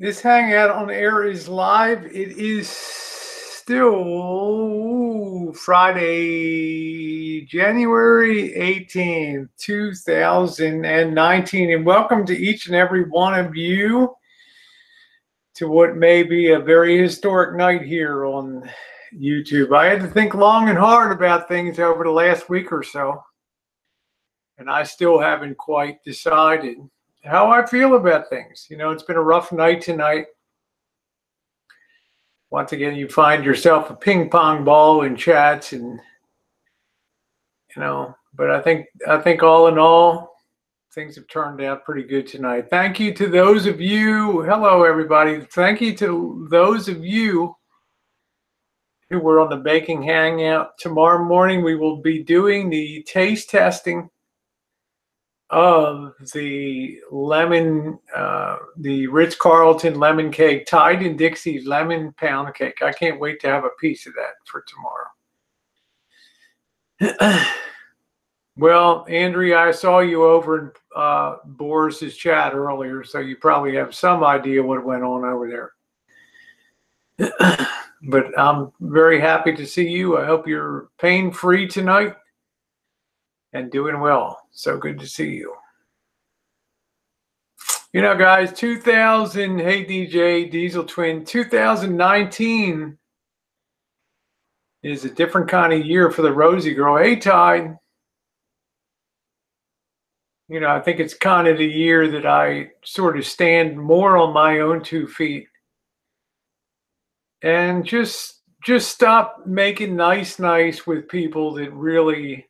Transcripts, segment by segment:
This hangout on air is live. It is still Friday, January 18th, 2019. And welcome to each and every one of you to what may be a very historic night here on YouTube. I had to think long and hard about things over the last week or so, and I still haven't quite decided how I feel about things. You know, it's been a rough night tonight. Once again, you find yourself a ping pong ball in chats, and but I think all in all, things have turned out pretty good tonight. Thank you to those of you. Hello, everybody. Thank you to those of you who were on the baking hangout. Tomorrow morning, we will be doing the taste testing of the lemon, the Ritz-Carlton lemon cake, Tide and Dixie lemon pound cake. I can't wait to have a piece of that for tomorrow. Well, Andrea, I saw you over in Boris's chat earlier, so you probably have some idea what went on over there. But I'm very happy to see you. I hope you're pain-free tonight and doing well. So good to see you. You know, guys, hey DJ, Diesel Twin, 2019 is a different kind of year for the Rosie girl. Hey, Tide. You know, I think it's kind of the year that I sort of stand more on my own 2 feet and just stop making nice with people that really,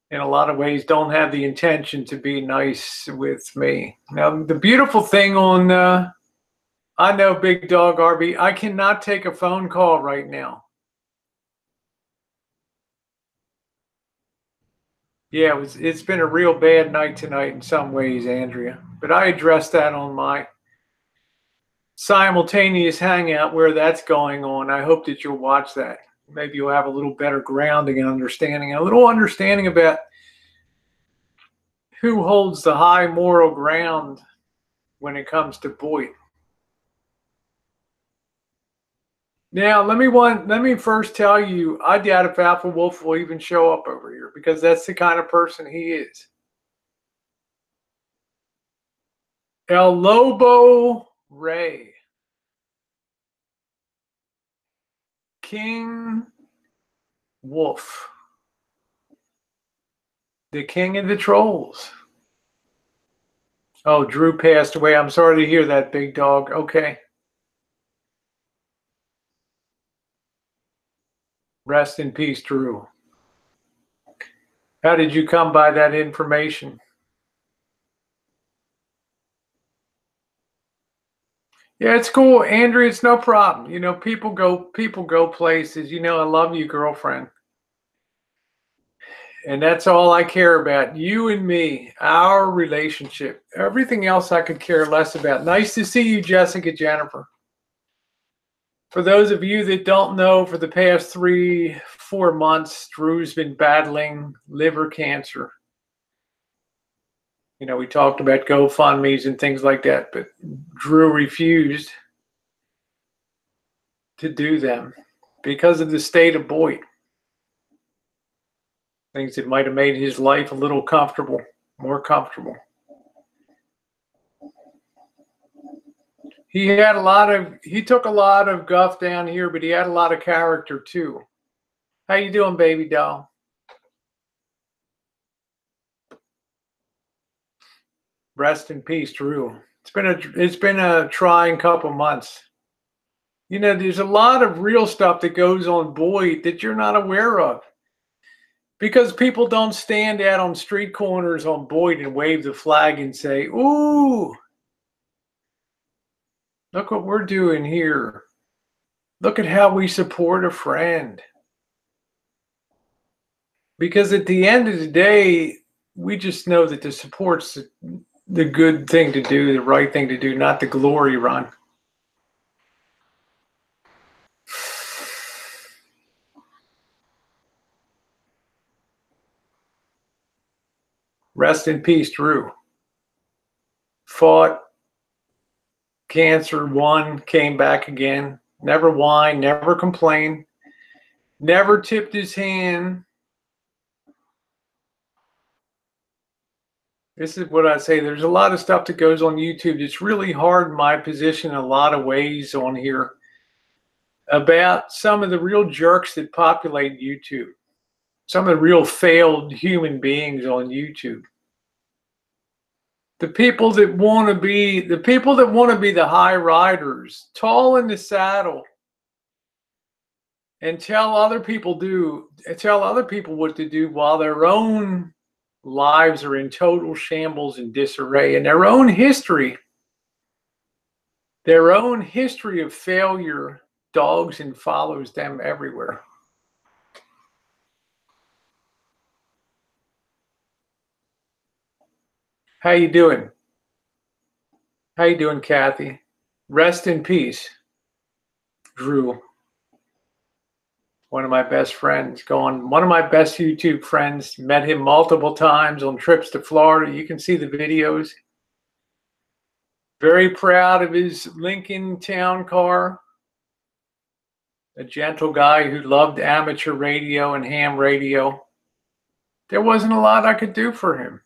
in a lot of ways, don't have the intention to be nice with me. Now, the beautiful thing on, I know, Big Dog RV, I cannot take a phone call right now. Yeah, it's been a real bad night tonight in some ways, Andrea. But I addressed that on my simultaneous hangout where that's going on. I hope that you'll watch that. Maybe you'll have a little better grounding and understanding, a little understanding about who holds the high moral ground when it comes to Boyd. Now, let me first tell you, I doubt if Alpha Wolf will even show up over here because that's the kind of person he is. El Lobo Ray. King Wolf. The king of the trolls. Oh, Drew passed away. I'm sorry to hear that, Big Dog. Okay. Rest in peace, Drew. How did you come by that information? Yeah, it's cool, Andrea. It's no problem. You know, people go places. You know, I love you, girlfriend. And that's all I care about. You and me, our relationship. Everything else I could care less about. Nice to see you, Jessica Jennifer. For those of you that don't know, for the past 3-4 months, Drew's been battling liver cancer. You know, we talked about GoFundMes and things like that, but Drew refused to do them because of the state of Boyd. Things that might have made his life a little comfortable, more comfortable. He took a lot of guff down here, but he had a lot of character too. How you doing, baby doll? Rest in peace, Drew. It's been a trying couple months. You know, there's a lot of real stuff that goes on Boyd that you're not aware of. Because people don't stand out on street corners on Boyd and wave the flag and say, "Ooh, look what we're doing here. Look at how we support a friend." Because at the end of the day, we just know that the support's the good thing to do, the right thing to do, not the glory run. Rest in peace, Drew. Fought cancer, won, came back again. Never whined, never complained, never tipped his hand. This is what I say. There's a lot of stuff that goes on YouTube. It's really hard in my position in a lot of ways on here about some of the real jerks that populate YouTube. Some of the real failed human beings on YouTube. The people that want to be the high riders, tall in the saddle, and tell other people what to do while their own lives are in total shambles and disarray, and their own history of failure dogs and follows them everywhere. How you doing? How you doing, Kathy? Rest in peace, Drew. One of my best friends, one of my best YouTube friends. Met him multiple times on trips to Florida. You can see the videos. Very proud of his Lincoln Town Car. A gentle guy who loved amateur radio and ham radio. There wasn't a lot I could do for him.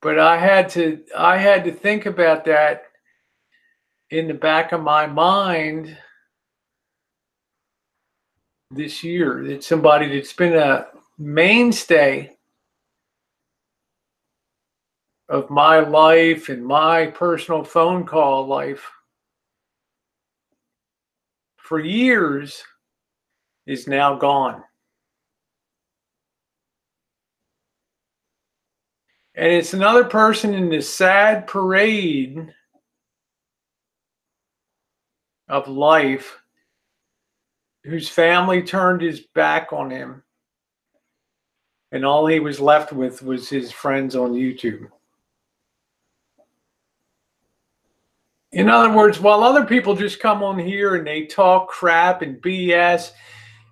But I had to think about that in the back of my mind this year. It's somebody that's been a mainstay of my life and my personal phone call life for years is now gone. And it's another person in this sad parade of life whose family turned his back on him, and all he was left with was his friends on YouTube. In other words, while other people just come on here and they talk crap and BS,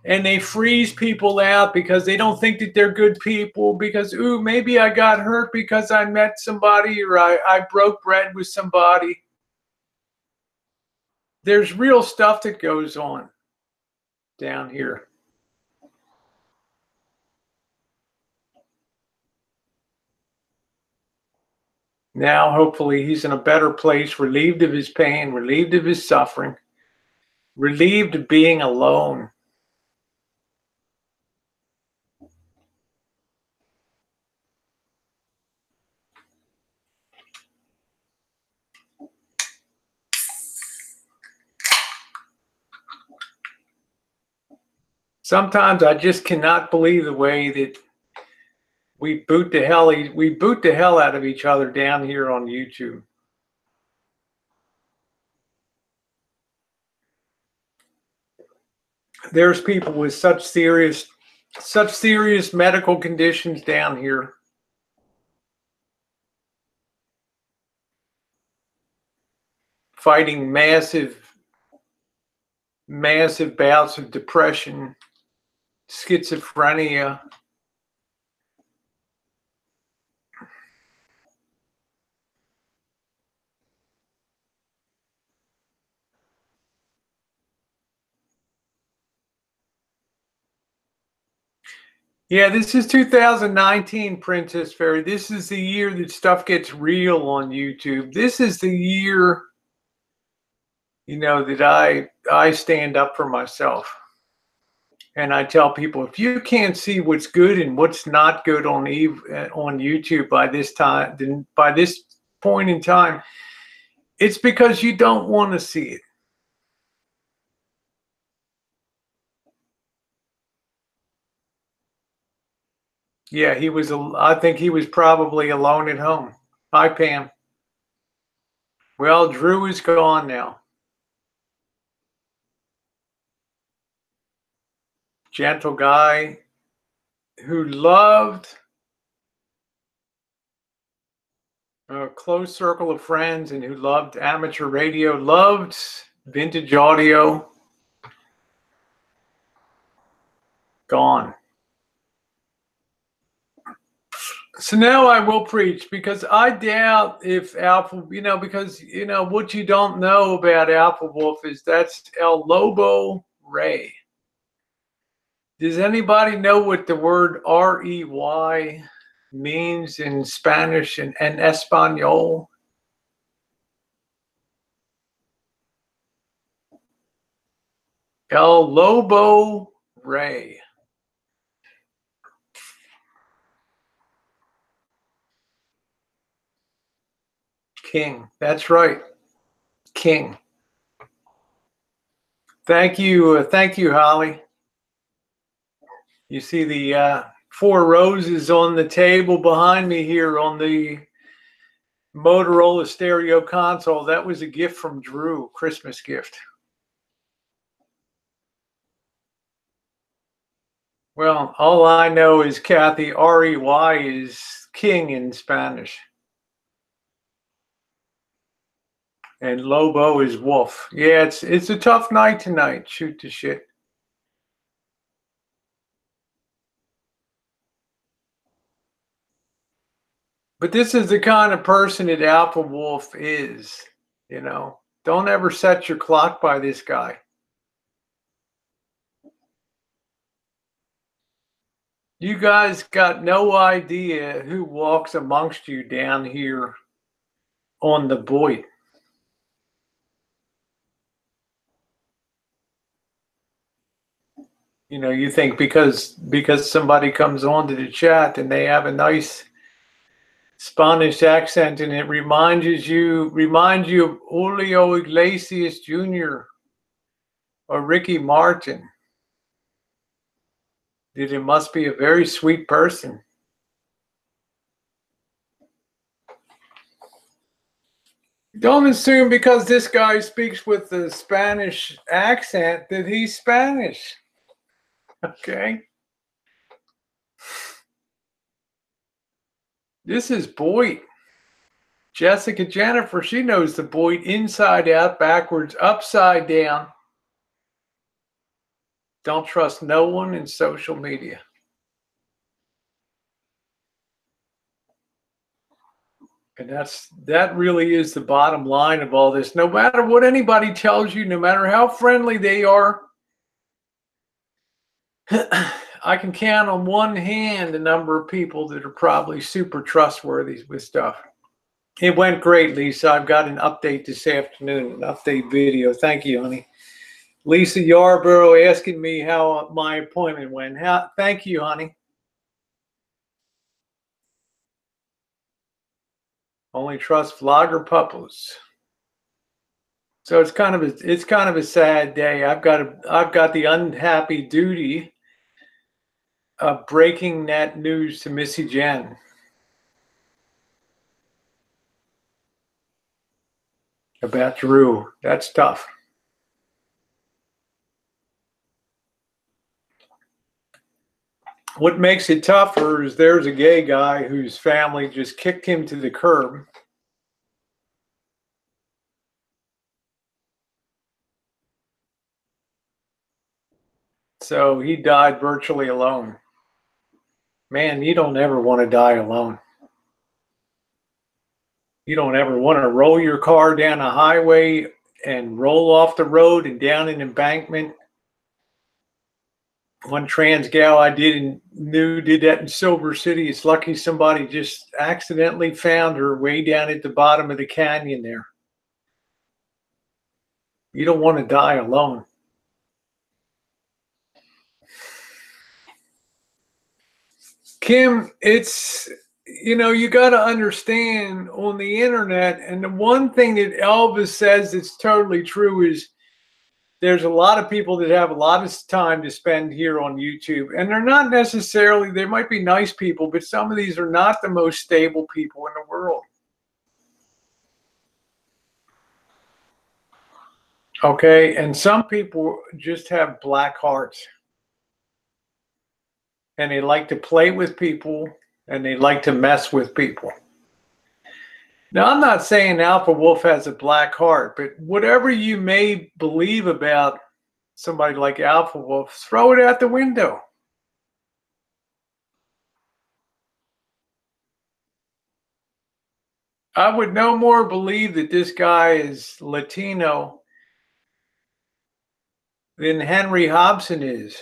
and they freeze people out because they don't think that they're good people, because, ooh, maybe I got hurt because I met somebody, or I broke bread with somebody. There's real stuff that goes on down here. Now, hopefully, he's in a better place, relieved of his pain, relieved of his suffering, relieved of being alone. Sometimes I just cannot believe the way that we boot the hell out of each other down here on YouTube. There's people with such serious medical conditions down here. Fighting massive bouts of depression, schizophrenia. Yeah, this is 2019, Princess Fairy. This is the year that stuff gets real on YouTube. This is the year, you know, that I stand up for myself. And I tell people, if you can't see what's good and what's not good on YouTube by this time, then by this point in time, it's because you don't want to see it. Yeah, I think he was probably alone at home. Hi, Pam. Well, Drew is gone now. Gentle guy who loved a close circle of friends and who loved amateur radio, loved vintage audio. Gone. So now I will preach, because I doubt if Alpha, because, what you don't know about Alpha Wolf is that's El Lobo Rey. Does anybody know what the word R-E-Y means in Spanish and Espanol? El Lobo Rey. King. That's right. King. Thank you, Holly. You see the 4 roses on the table behind me here on the Motorola stereo console. That was a gift from Drew, Christmas gift. Well, all I know is, Kathy, R-E-Y is king in Spanish. And Lobo is wolf. Yeah, it's a tough night tonight. Shoot the shit. But this is the kind of person that Alpha Wolf is, Don't ever set your clock by this guy. You guys got no idea who walks amongst you down here on the Boyd. You think because somebody comes onto the chat and they have a nice Spanish accent and it reminds you of Julio Iglesias Jr. or Ricky Martin, that it must be a very sweet person. Don't assume because this guy speaks with a Spanish accent that he's Spanish. Okay? This is Boyd. Jessica Jennifer, she knows the Boyd inside out, backwards, upside down. Don't trust no one in social media. And that really is the bottom line of all this. No matter what anybody tells you, no matter how friendly they are, I can count on one hand the number of people that are probably super trustworthy with stuff. It went great, Lisa. I've got an update this afternoon, an update video. Thank you, honey. Lisa Yarborough asking me how my appointment went. Thank you, honey. Only trust vlogger puppos. So it's kind of a sad day. I've got the unhappy duty of breaking that news to Missy Jenn. About Drew. That's tough. What makes it tougher is there's a gay guy whose family just kicked him to the curb. So he died virtually alone. Man, you don't ever want to die alone. You don't ever want to roll your car down a highway and roll off the road and down an embankment. One trans gal I knew did that in Silver City. It's lucky somebody just accidentally found her way down at the bottom of the canyon there. You don't want to die alone. Kim, it's, you got to understand on the internet, and the one thing that Elvis says that's totally true is there's a lot of people that have a lot of time to spend here on YouTube, and they're not necessarily, they might be nice people, but some of these are not the most stable people in the world. Okay, and some people just have black hearts. And they like to play with people, and they like to mess with people. Now, I'm not saying Alpha Wolf has a black heart, but whatever you may believe about somebody like Alpha Wolf, throw it out the window. I would no more believe that this guy is Latino than Henry Hobson is.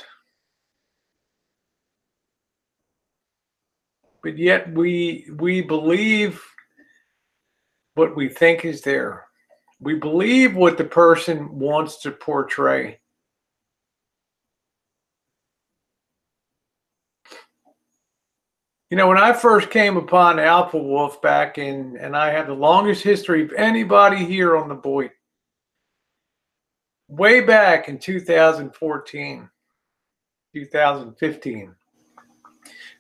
But yet we believe what we think is there. We believe what the person wants to portray. You know, when I first came upon Alpha Wolf back in, and I have the longest history of anybody here on the Boyd, way back in 2014, 2015,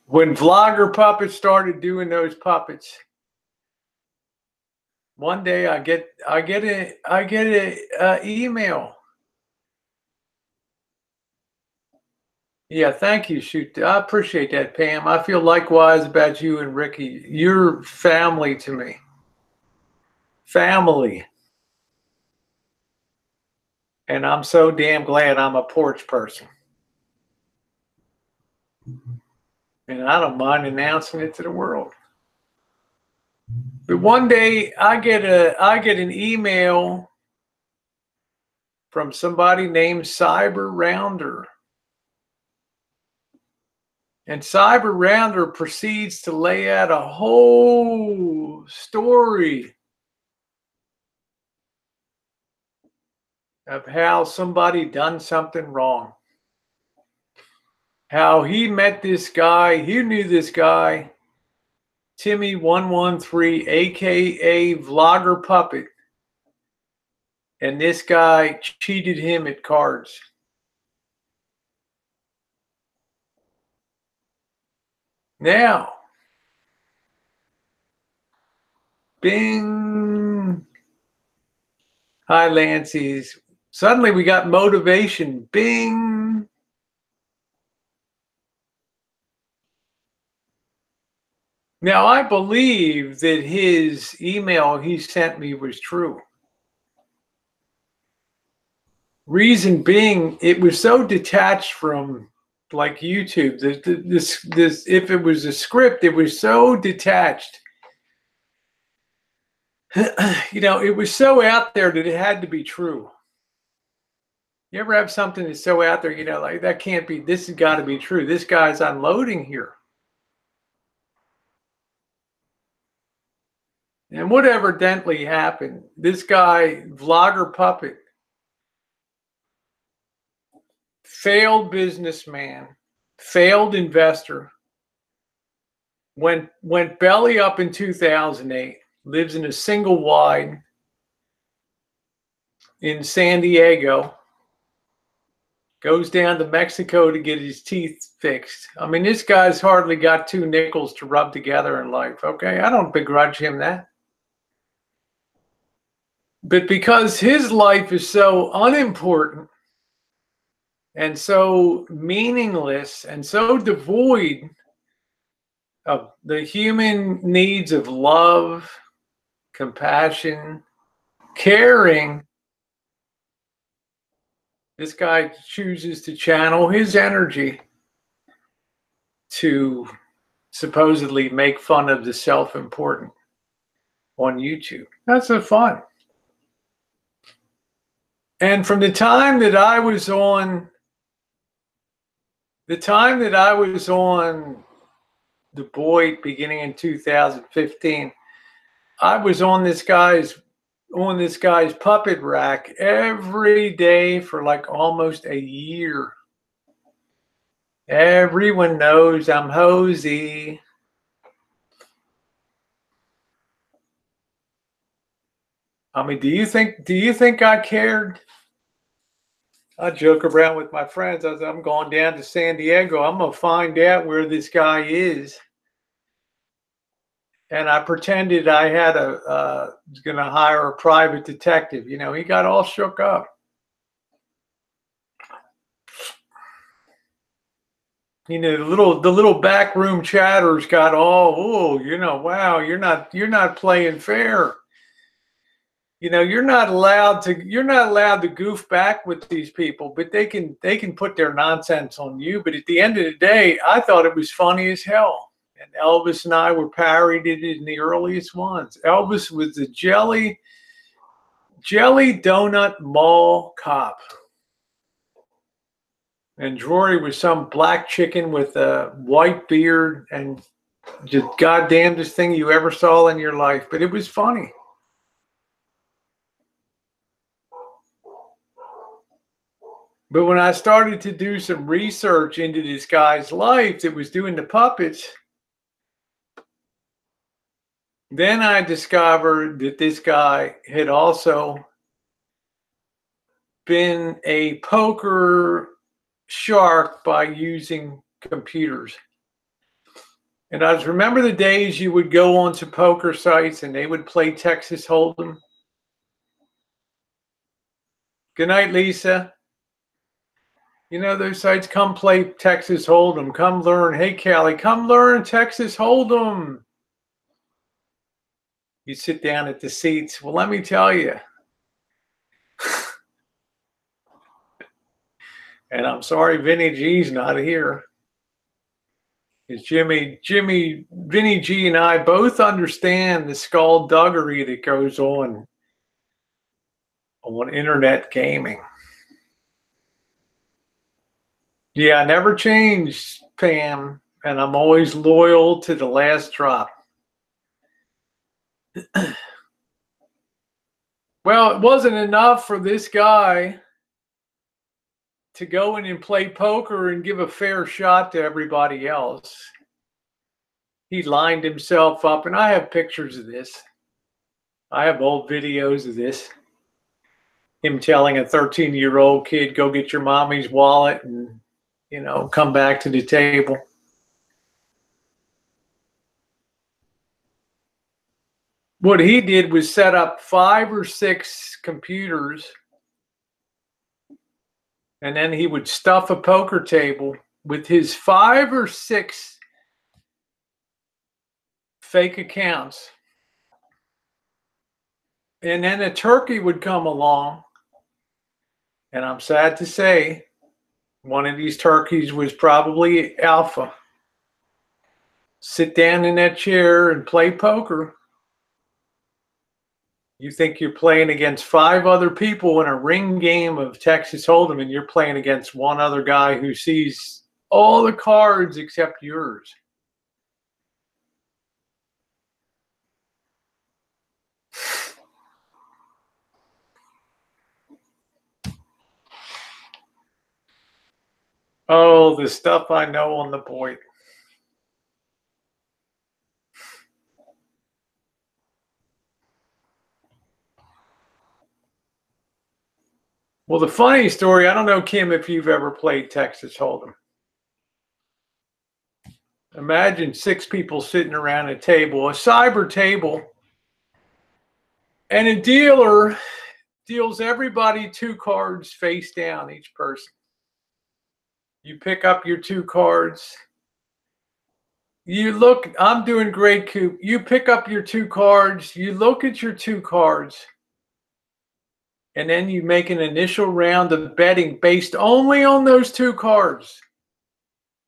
when Vlogger Puppets started doing those puppets. One day I get a email. Yeah, thank you, shoot. I appreciate that, Pam. I feel likewise about you and Ricky. You're family to me. Family. And I'm so damn glad I'm a porch person. And I don't mind announcing it to the world. But one day I get an email from somebody named Cyber Rounder. And Cyber Rounder proceeds to lay out a whole story of how somebody done something wrong. How he met this guy, he knew this guy, Timmy113, aka Vlogger Puppet. And this guy cheated him at cards. Now, bing. Hi, Lancey's. Suddenly we got motivation. Bing. Now, I believe that his email he sent me was true. Reason being, it was so detached from like YouTube. This if it was a script, it was so detached. You know, it was so out there that it had to be true. You ever have something that's so out there, you know, like that can't be, this has got to be true. This guy's unloading here. And what evidently happened, this guy, Vlogger Puppet, failed businessman, failed investor, went belly up in 2008, lives in a single wide in San Diego, goes down to Mexico to get his teeth fixed. I mean, this guy's hardly got 2 nickels to rub together in life, okay? I don't begrudge him that. But because his life is so unimportant and so meaningless and so devoid of the human needs of love, compassion, caring, this guy chooses to channel his energy to supposedly make fun of the self-important on YouTube. That's so fun. And from the time that I was on the Boyd beginning in 2015, I was on this guy's puppet rack every day for like almost a year. Everyone knows I'm Rosie. I mean, do you think I cared? I joke around with my friends. I said, I'm going down to San Diego. I'm going to find out where this guy is. And I pretended I had was going to hire a private detective. You know, he got all shook up. You know, the little backroom chatters got all, oh, you know, wow, you're not playing fair. You know, you're not allowed to goof back with these people, but they can put their nonsense on you. But at the end of the day, I thought it was funny as hell. And Elvis and I were parodied in the earliest ones. Elvis was the jelly donut mall cop. And Drury was some black chicken with a white beard and just goddamnedest thing you ever saw in your life. But it was funny. But when I started to do some research into this guy's life that was doing the puppets, then I discovered that this guy had also been a poker shark by using computers. And I remember the days you would go onto poker sites and they would play Texas Hold'em. Good night, Lisa. You know, those sites, come play Texas Hold'em. Come learn. Hey, Callie, come learn Texas Hold'em. You sit down at the seats. Well, let me tell you. And I'm sorry Vinny G's not here. Because Vinny G and I both understand the skullduggery that goes on internet gaming. Yeah, I never changed, Pam, and I'm always loyal to the last drop. Well, it wasn't enough for this guy to go in and play poker and give a fair shot to everybody else. He lined himself up, and I have pictures of this. I have old videos of this. Him telling a 13-year-old kid, go get your mommy's wallet and, you know, come back to the table. What he did was set up 5 or 6 computers, and then he would stuff a poker table with his 5 or 6 fake accounts. And then a turkey would come along, and I'm sad to say, one of these turkeys was probably Alpha. Sit down in that chair and play poker. You think you're playing against 5 other people in a ring game of Texas Hold'em, and you're playing against one other guy who sees all the cards except yours. Oh, the stuff I know on the point. Well, the funny story, I don't know, Kim, if you've ever played Texas Hold'em. Imagine 6 people sitting around a table, a cyber table, and a dealer deals everybody 2 cards face down, each person. You pick up your 2 cards. You look, I'm doing great, Coop. You pick up your 2 cards. You look at your 2 cards. And then you make an initial round of betting based only on those 2 cards.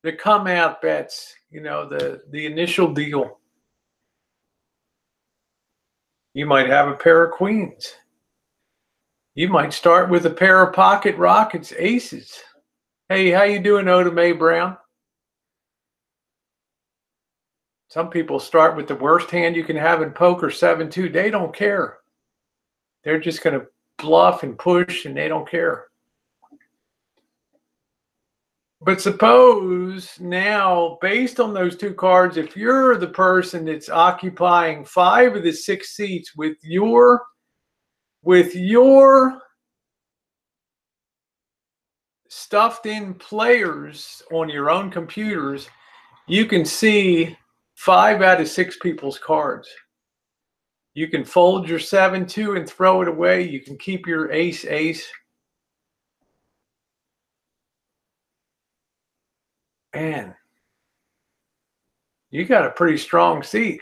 The come out bets, you know, the initial deal. You might have a pair of queens. You might start with a pair of pocket rockets, aces. Hey, how you doing, Oda Mae Brown? Some people start with the worst hand you can have in poker, 7-2. They don't care. They're just going to bluff and push, and they don't care. But suppose now, based on those 2 cards, if you're the person that's occupying 5 of the 6 seats with your stuffed in players on your own computers, you can see 5 out of 6 people's cards. You can fold your 7-2 and throw it away. You can keep your ace-ace. Man, you got a pretty strong seat.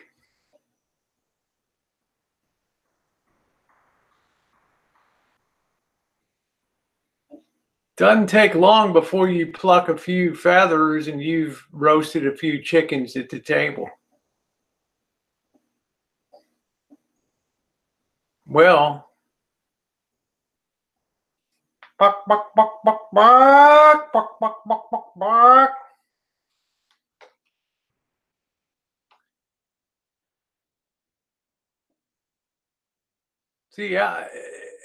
Doesn't take long before you pluck a few feathers and you've roasted a few chickens at the table. Well, buck, buck, buck, buck, buck, buck, buck, buck, buck, buck. See,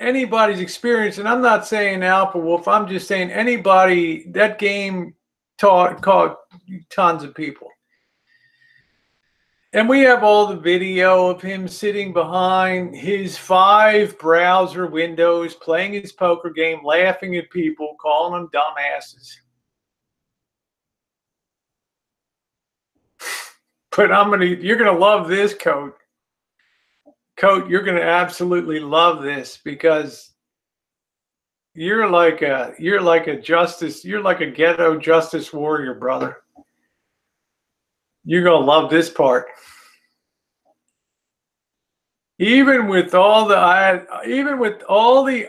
anybody's experience, and I'm not saying Alpha Wolf, I'm just saying anybody, that game caught tons of people. And we have all the video of him sitting behind his 5 browser windows, playing his poker game, laughing at people, calling them dumbasses. But you're going to love this, Coat. Coat, you're going to absolutely love this because you're like a ghetto justice warrior, brother. You're going to love this part. Even with all the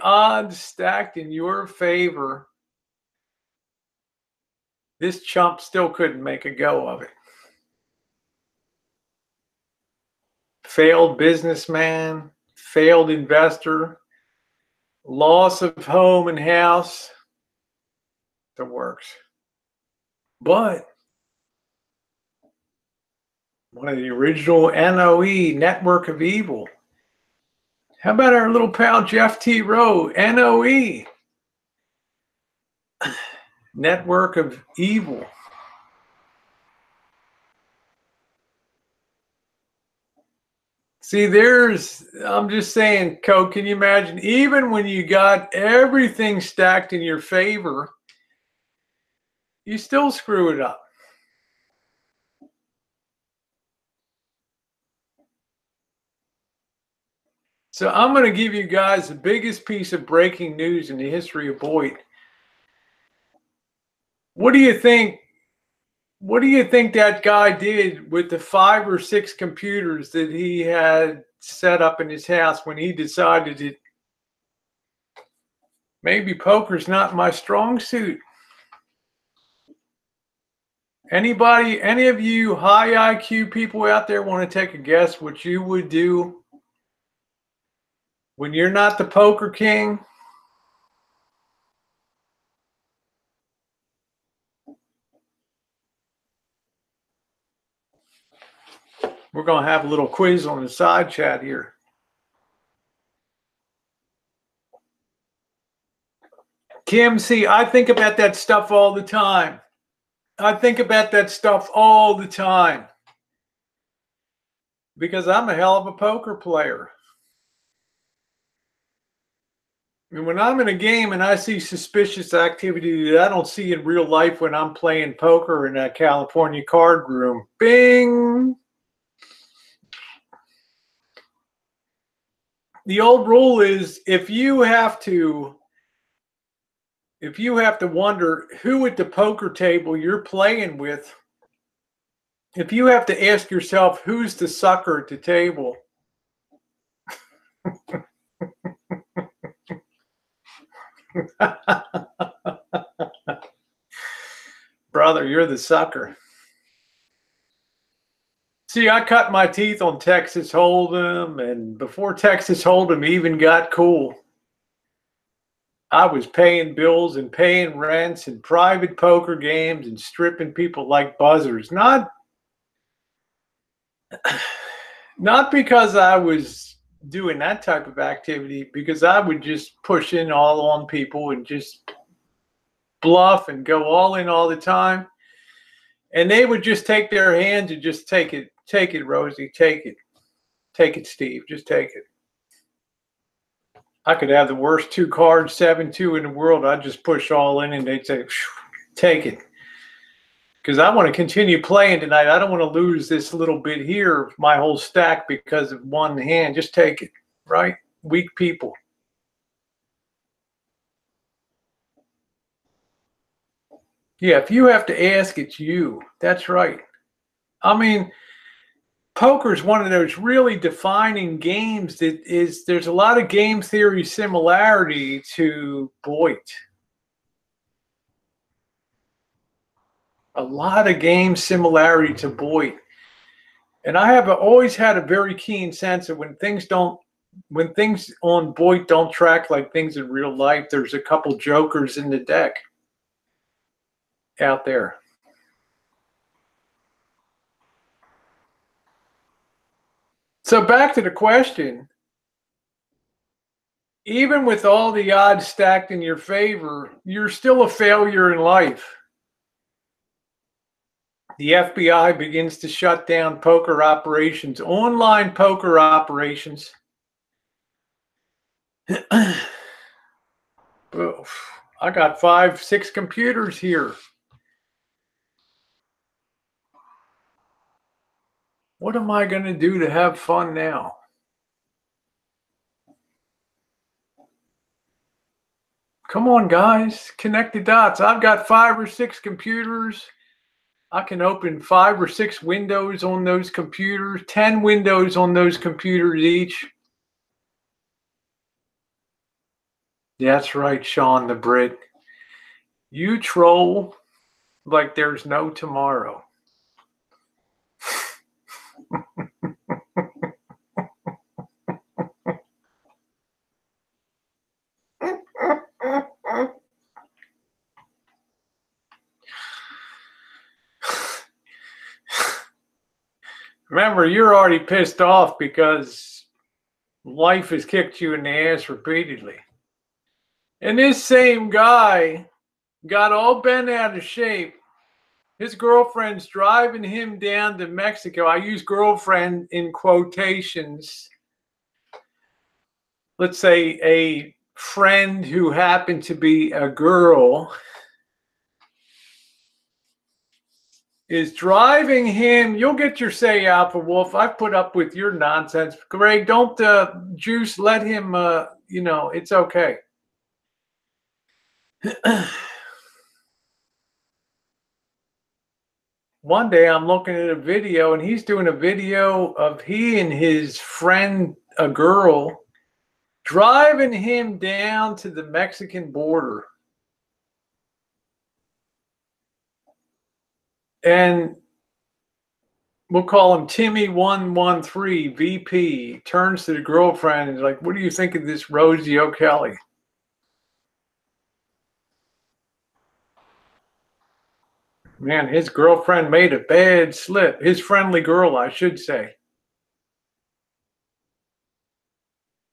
odds stacked in your favor, this chump still couldn't make a go of it. Failed businessman, failed investor, loss of home and house, the works. But one of the original NOE, Network of Evil. How about our little pal Jeff T. Rowe, NOE, Network of Evil. See, I'm just saying, Coke, can you imagine, even when you got everything stacked in your favor, you still screw it up. So I'm going to give you guys the biggest piece of breaking news in the history of Boyd. What do you think? What do you think that guy did with the 5 or 6 computers that he had set up in his house when he decided that maybe poker's not my strong suit? Any of you high IQ people out there want to take a guess what you would do when you're not the poker king? We're going to have a little quiz on the side chat here. Kim, see, I think about that stuff all the time. I think about that stuff all the time because I'm a hell of a poker player. And when I'm in a game and I see suspicious activity that I don't see in real life when I'm playing poker in a California card room, bing. The old rule is if you have to wonder who at the poker table you're playing with, if you have to ask yourself who's the sucker at the table, brother, you're the sucker. See, I cut my teeth on Texas Hold'em, and before Texas Hold'em even got cool, I was paying bills and paying rents and private poker games and stripping people like buzzers. Not because I was doing that type of activity, because I would just push in all on people and just bluff and go all in all the time. And they would just take their hands and just take it. Take it, Rosie. Take it. Take it, Steve. Just take it. I could have the worst 2 cards, 7-2 in the world. I'd just push all in and they'd say, take it. Because I want to continue playing tonight. I don't want to lose this little bit here of my whole stack because of one hand. Just take it, right? Weak people. Yeah, if you have to ask, it's you. That's right. I mean, poker is one of those really defining games that there's a lot of game theory similarity to Boyd. A lot of game similarity to Boyd. And I have always had a very keen sense of when things on Boyd don't track like things in real life, there's a couple jokers in the deck out there. So back to the question. Even with all the odds stacked in your favor, you're still a failure in life. The FBI begins to shut down poker operations, online poker operations. I got 5, 6 computers here. What am I going to do to have fun now? Come on, guys. Connect the dots. I've got 5 or 6 computers. I can open 5 or 6 windows on those computers, 10 windows on those computers each. That's right, Sean the Brit. You troll like there's no tomorrow. Remember, you're already pissed off because life has kicked you in the ass repeatedly. And this same guy got all bent out of shape. His girlfriend's driving him down to Mexico. I use girlfriend in quotations. Let's say a friend who happened to be a girl is driving him. You'll get your say, Alpha Wolf. I've put up with your nonsense. Greg, don't juice. Let him, it's okay. One day I'm looking at a video and he's doing a video of he and his friend, a girl, driving him down to the Mexican border. And we'll call him Timmy113, VP, turns to the girlfriend and is like, what do you think of this Rosie O'Kelly? Man, his girlfriend made a bad slip. His friendly girl, I should say.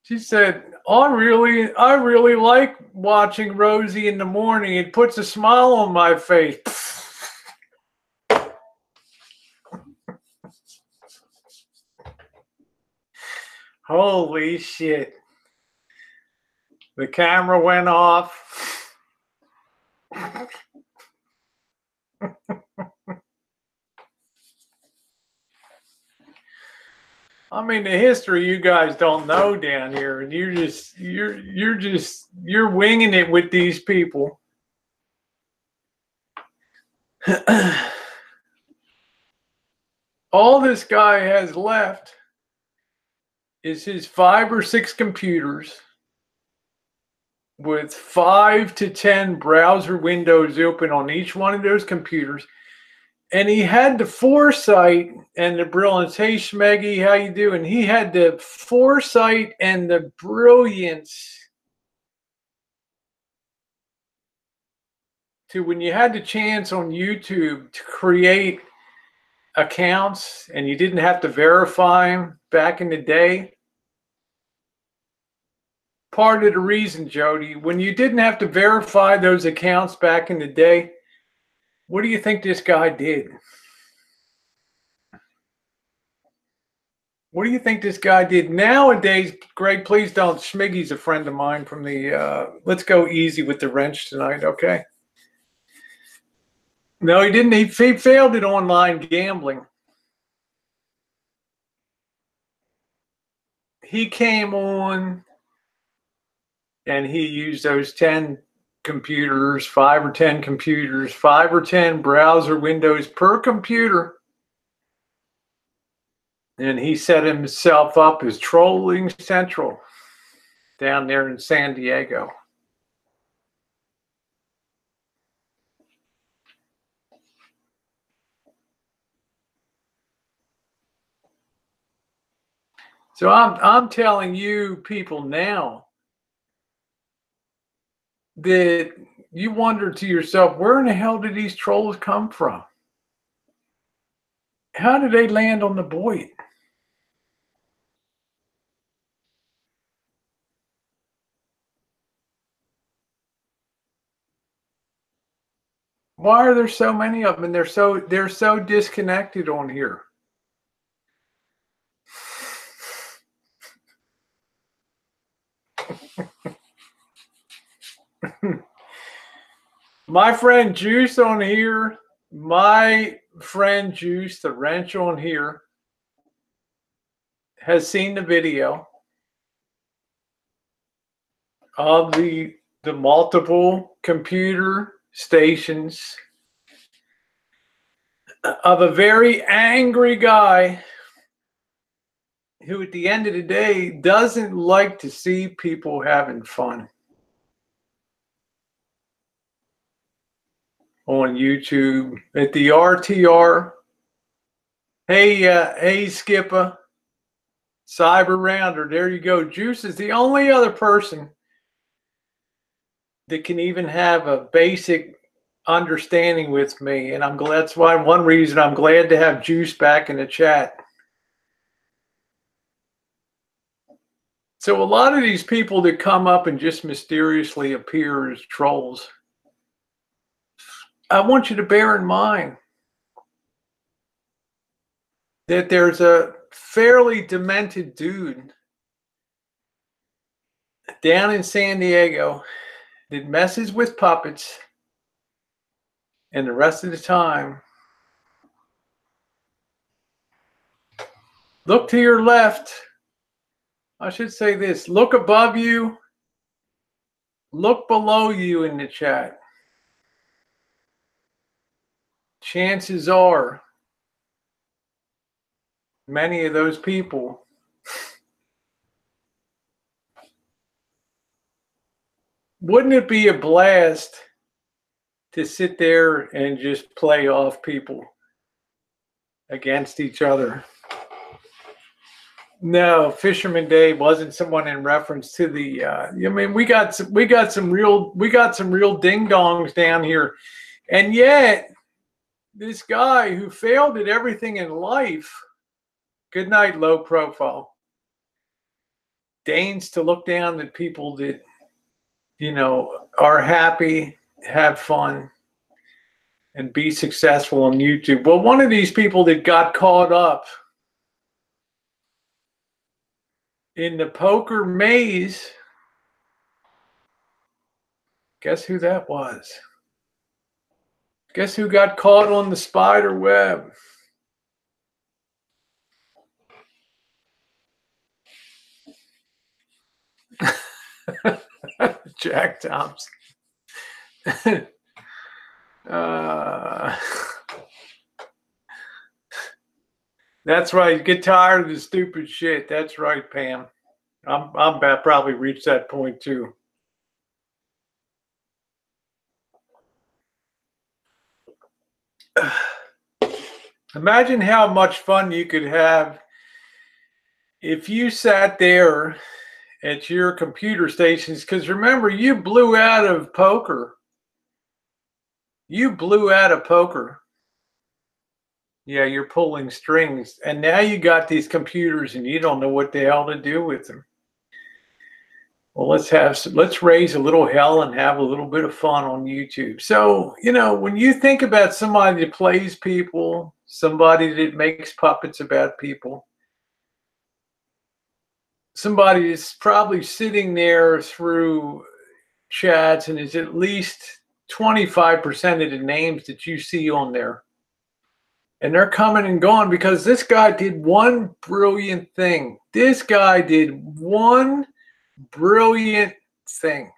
She said, I really like watching Rosie in the morning. It puts a smile on my face. Holy shit. The camera went off. I mean, the history you guys don't know down here, and you're winging it with these people. All this guy has left is his 5 or 6 computers with 5 to 10 browser windows open on each one of those computers. And he had the foresight and the brilliance. Hey, Schmeggy, how you doing? He had the foresight and the brilliance to, when you had the chance on YouTube to create accounts and you didn't have to verify them back in the day. Part of the reason, Jody, when you didn't have to verify those accounts back in the day, what do you think this guy did? What do you think this guy did? Nowadays, Greg, please don't. Schmiggy's a friend of mine from the, let's go easy with the wrench tonight, okay? No, he didn't. He failed at online gambling. He came on and he used those 10 computers, 5 or 10 computers, 5 or 10 browser windows per computer. And he set himself up as Trolling Central down there in San Diego. So I'm telling you people now that you wonder to yourself, where in the hell did these trolls come from? How did they land on the Boyd? Why are there so many of them? And they're so disconnected on here. My friend Juice on here, my friend Juice, the Rancho on here, has seen the video of the multiple computer stations of a very angry guy who at the end of the day doesn't like to see people having fun on YouTube at the RTR. Hey, Skipper, Cyber Rounder, there you go. Juice is the only other person that can even have a basic understanding with me, and I'm glad. That's why one reason I'm glad to have Juice back in the chat. So a lot of these people that come up and just mysteriously appear as trolls, I want you to bear in mind that there's a fairly demented dude down in San Diego that messes with puppets, and the rest of the time, look to your left. I should say this, look above you, look below you in the chat. Chances are many of those people wouldn't it be a blast to sit there and just play off people against each other? No, Fisherman Dave wasn't someone in reference to the. I mean, we got some real ding dongs down here, and yet this guy who failed at everything in life. Good night, low profile. Deigns to look down at people that, are happy, have fun, and be successful on YouTube. Well, one of these people that got caught up in the poker maze, guess who that was? Guess who got caught on the spider web? Jack Thompson. That's right. Get tired of the stupid shit. That's right, Pam. I'm about probably reached that point too. Imagine how much fun you could have if you sat there at your computer stations, because remember, you blew out of poker. You blew out of poker. Yeah, you're pulling strings. And now you got these computers and you don't know what the hell to do with them. Well, let's raise a little hell and have a little bit of fun on YouTube. So, when you think about somebody that plays people, somebody that makes puppets about people, somebody that's probably sitting there through chats and is at least 25% of the names that you see on there. And they're coming and going because this guy did one brilliant thing. This guy did one brilliant thing.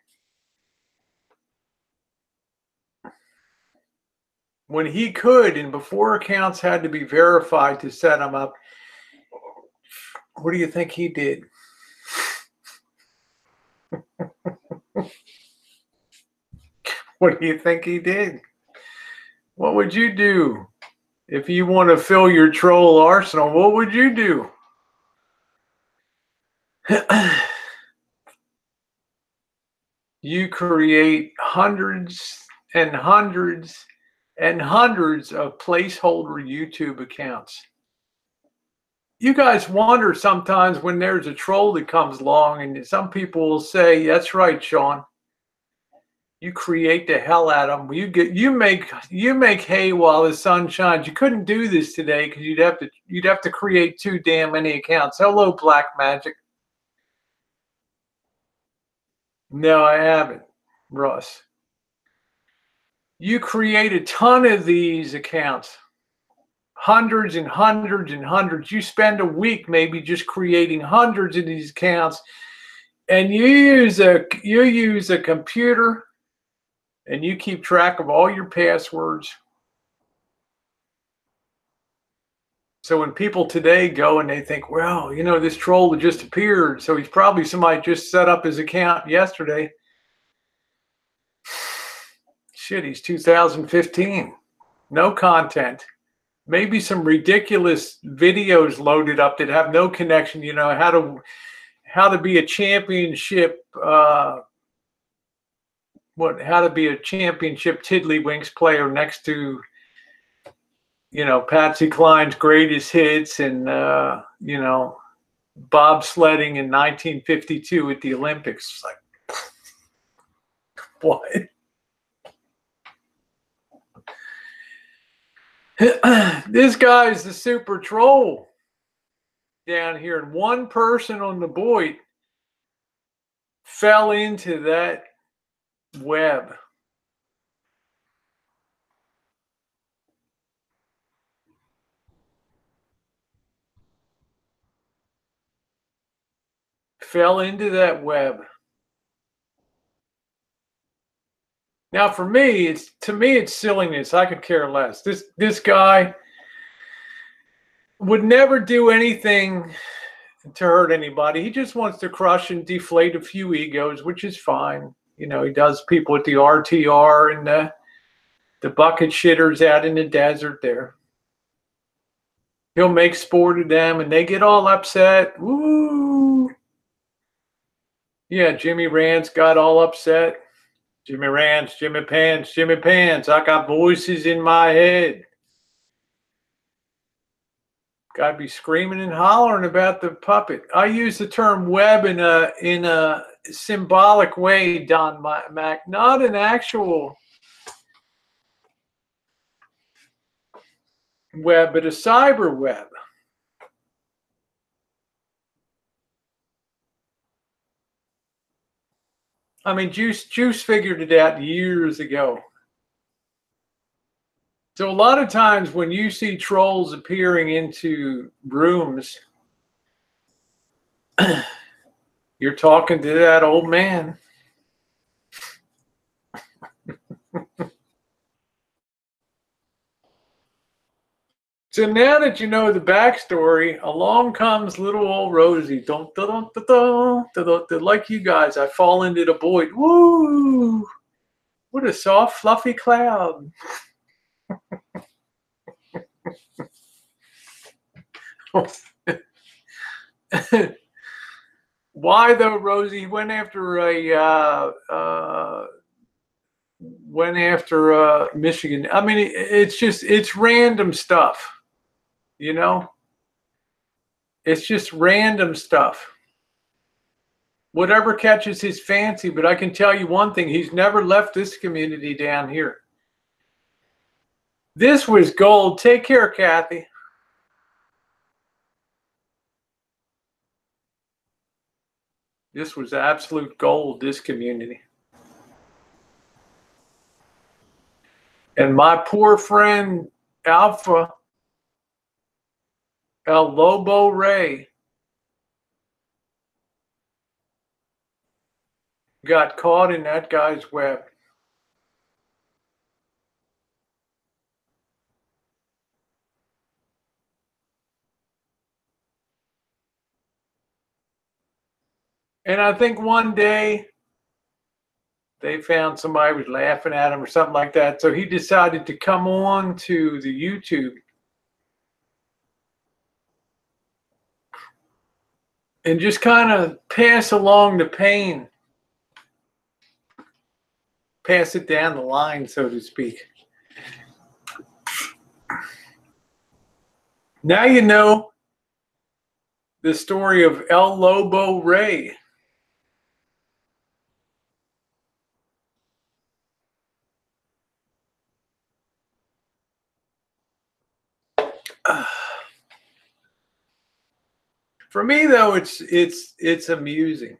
When he could, and before accounts had to be verified to set them up, what do you think he did? What do you think he did? What would you do if you want to fill your troll arsenal? What would you do? You create hundreds and hundreds and hundreds of placeholder YouTube accounts. You guys wonder sometimes when there's a troll that comes along, and some people will say, "That's right, Sean. You create the hell out of them. You make hay while the sun shines." You couldn't do this today because you'd have to create too damn many accounts. Hello, Black Magic. No, I haven't, Russ. You create a ton of these accounts. Hundreds and hundreds and hundreds. You spend a week maybe just creating hundreds of these accounts, and you use a computer, and you keep track of all your passwords. So when people today go and they think, well, you know, this troll just appeared, so he's probably somebody just set up his account yesterday. Shit, he's 2015. No content. Maybe some ridiculous videos loaded up that have no connection. You know, how to be a championship, how to be a championship tiddlywinks player next to, you know, Patsy Cline's greatest hits, and you know, bobsledding in 1952 at the Olympics. It's like, what? This guy's the super troll down here, and one person on the boat fell into that web. Fell into that web. Now, for me, it's silliness. I could care less. This guy would never do anything to hurt anybody. He just wants to crush and deflate a few egos, which is fine. You know, he does people at the RTR and the bucket shitters out in the desert there. He'll make sport of them, and they get all upset. Woo! Yeah, Jimmy Rance got all upset. Jimmy Rance, Jimmy Pants, Jimmy Pants. I got voices in my head. Gotta be screaming and hollering about the puppet. I use the term web in a symbolic way, Don Mac, not an actual web, but a cyber web. I mean, Juice figured it out years ago. So a lot of times when you see trolls appearing into rooms, you're talking to that old man. So now that you know the backstory, along comes little old Rosie. Like you guys, I fall into the void. Woo! What a soft, fluffy cloud. Why though, Rosie? Went after Michigan. I mean, it's random stuff. You know, it's just random stuff. Whatever catches his fancy. But I can tell you one thing: he's never left this community down here. This was gold. Take care, Kathy. This was absolute gold, this community. And my poor friend Alpha, El Lobo Ray, got caught in that guy's web. And I think one day they found somebody was laughing at him or something like that. So he decided to come on to the YouTube. and just kind of pass along the pain, pass it down the line, so to speak. Now you know the story of El Lobo Ray. For me, though, it's amusing.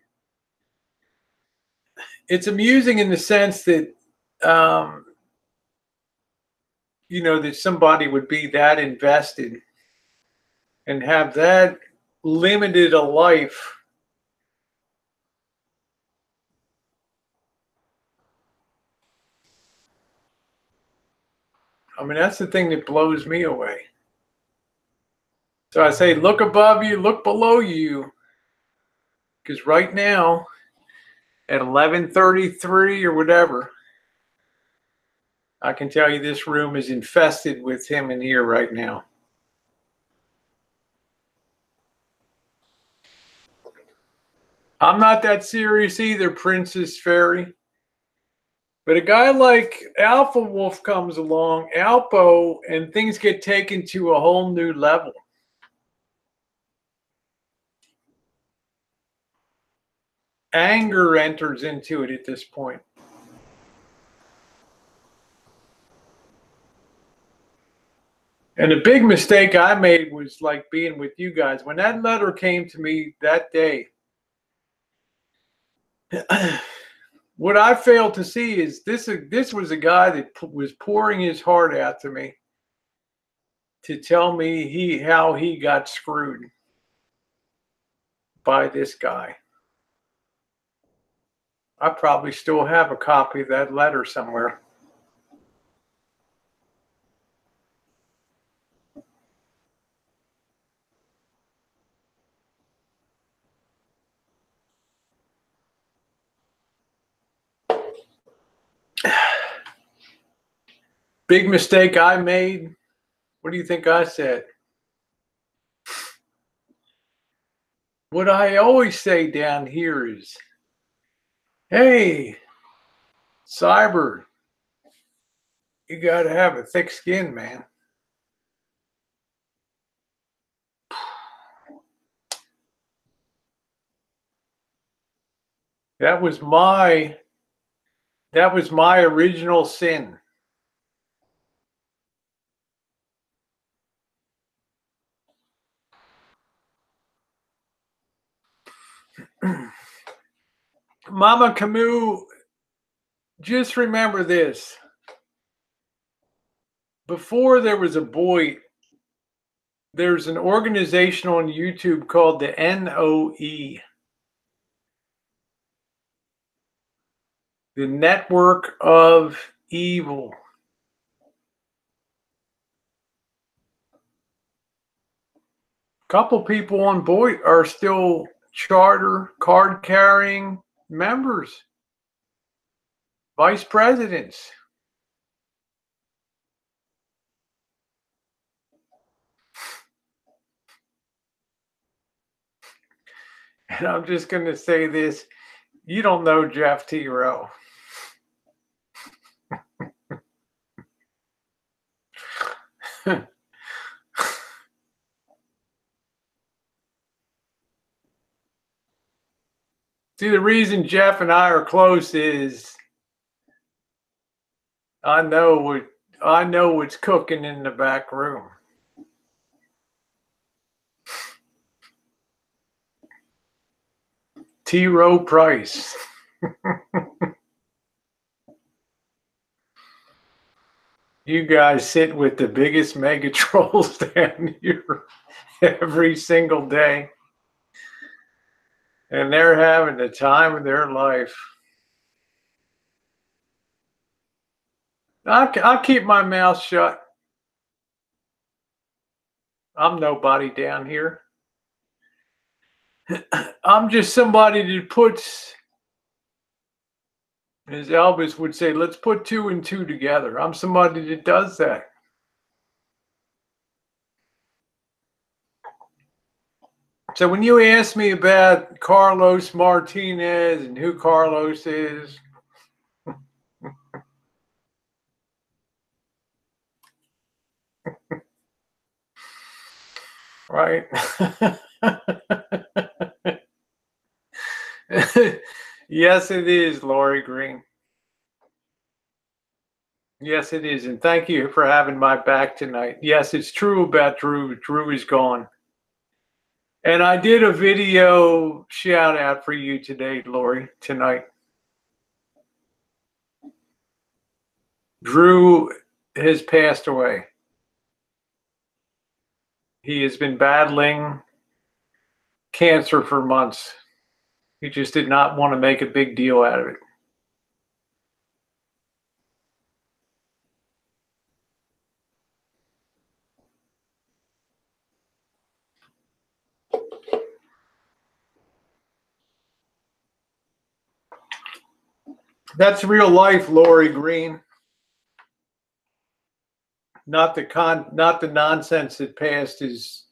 It's amusing in the sense that, you know, that somebody would be that invested and have that limited a life. I mean, that's the thing that blows me away. So I say, look above you, look below you. Because right now, at 11:33 or whatever, I can tell you this room is infested with him in here right now. I'm not that serious either, Princess Fairy. But a guy like Alpha Wolf comes along, Alpo, and things get taken to a whole new level. Anger enters into it at this point. And the big mistake I made was like being with you guys. When that letter came to me that day, what I failed to see is this was a guy that was pouring his heart out to me to tell me how he got screwed by this guy. I probably still have a copy of that letter somewhere. Big mistake I made. What do you think I said? What I always say down here is, hey, Cyber, you got to have a thick skin, man. That was my original sin. Mama Camus, just remember this. Before there was a boy, there's an organization on YouTube called the NOE. The Network of Evil. A couple people on board are still charter card carrying members, vice presidents. And I'm just going to say this. You don't know Jeff T. Rowe. See, the reason Jeff and I are close is I know what's cooking in the back room. T. Rowe Price. You guys sit with the biggest mega trolls down here every single day. And they're having the time of their life. I'll keep my mouth shut. I'm nobody down here. I'm just somebody that puts, as Elvis would say, let's put 2 and 2 together. I'm somebody that does that. So when you ask me about Carlos Martinez and who Carlos is, right? Yes, it is, Lori Green. Yes, it is. And thank you for having my back tonight. Yes, it's true about Drew. Drew is gone. And I did a video shout out for you today, Lori, tonight. Drew has passed away. He has been battling cancer for months. He just did not want to make a big deal out of it. That's real life, Lori Green. Not the nonsense that passed his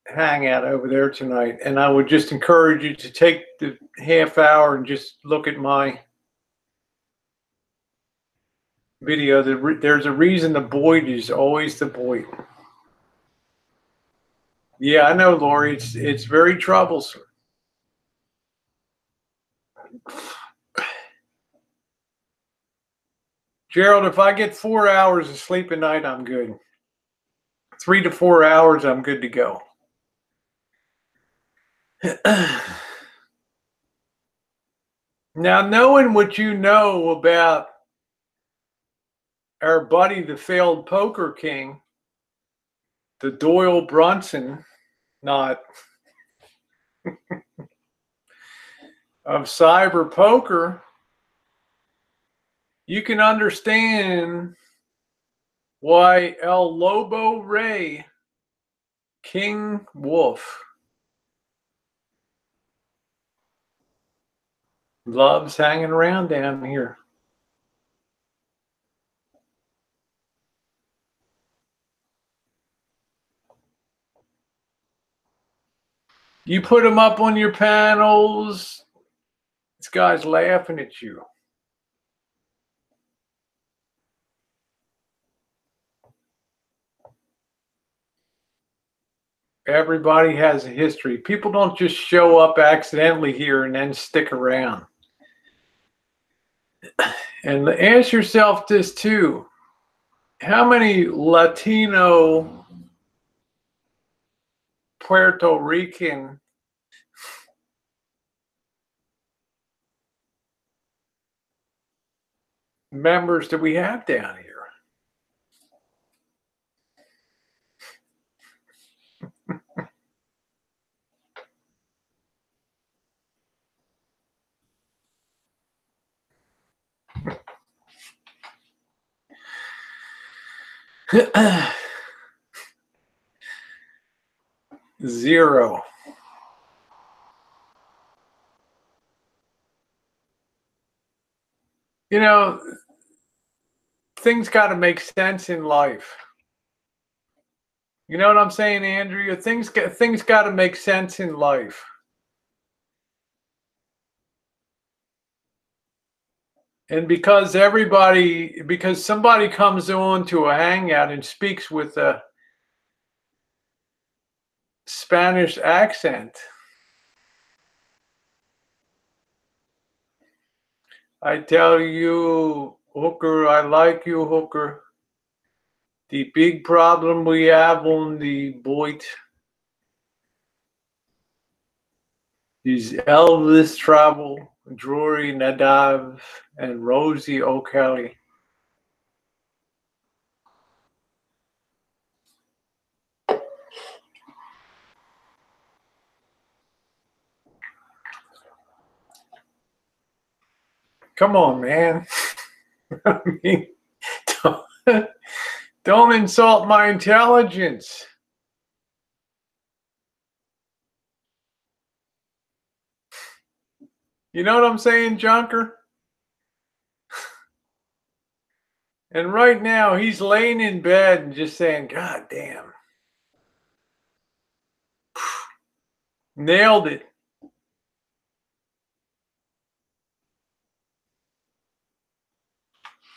hangout over there tonight. And I would just encourage you to take the half hour and just look at my video. There's a reason the Boyd is always the Boyd. Yeah, I know, Lori. It's very troublesome. Gerald, if I get 4 hours of sleep a night, I'm good. 3 to 4 hours, I'm good to go. Now, knowing what you know about our buddy, the failed poker king, the Doyle Brunson, not of cyber poker, you can understand why El Lobo Rey, King Wolf, loves hanging around down here. You put him up on your panels, this guy's laughing at you. Everybody has a history. People don't just show up accidentally here and then stick around. And ask yourself this too. How many Latino, Puerto Rican members do we have down here? Zero. You know, things got to make sense in life. You know what I'm saying, Andrea? Things got to make sense in life. And because somebody comes on to a hangout and speaks with a Spanish accent, I tell you, Hooker, I like you, Hooker. The big problem we have on the boat is Elvis Travel, Drury Nadav, and Rosie O'Kelly. Come on, man. I mean, don't insult my intelligence. You know what I'm saying, Junker? And right now, he's laying in bed and just saying, God damn. Nailed it.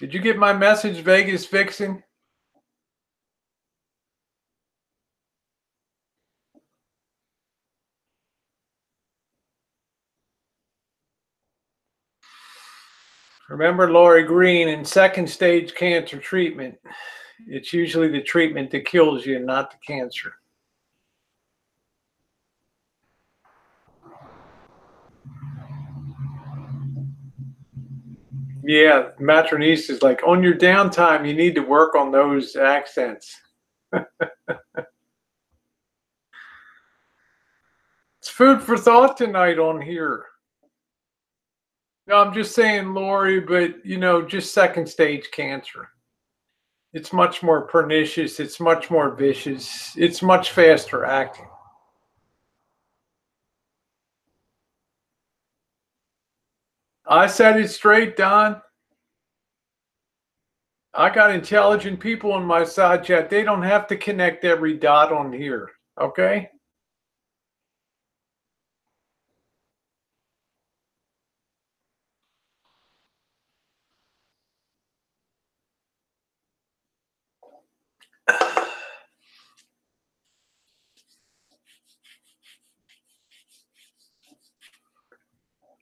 Did you get my message, Vegas Vixen? Remember Lori Green, in second stage cancer treatment, it's usually the treatment that kills you and not the cancer. Yeah, Matronese is like, on your downtime, you need to work on those accents. It's food for thought tonight on here. No, I'm just saying, Lori, but, you know, just second stage cancer. It's much more pernicious. It's much more vicious. It's much faster acting. I said it straight, Don. I got intelligent people on my side chat. They don't have to connect every dot on here, okay?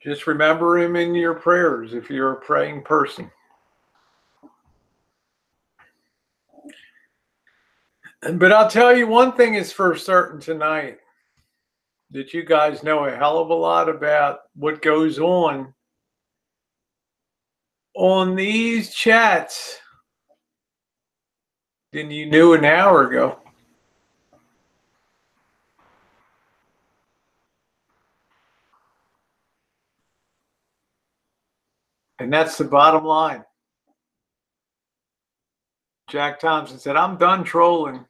Just remember him in your prayers if you're a praying person. But I'll tell you one thing is for certain tonight, that you guys know a hell of a lot about what goes on these chats than you knew an hour ago. And that's the bottom line. Jack Thompson said, I'm done trolling.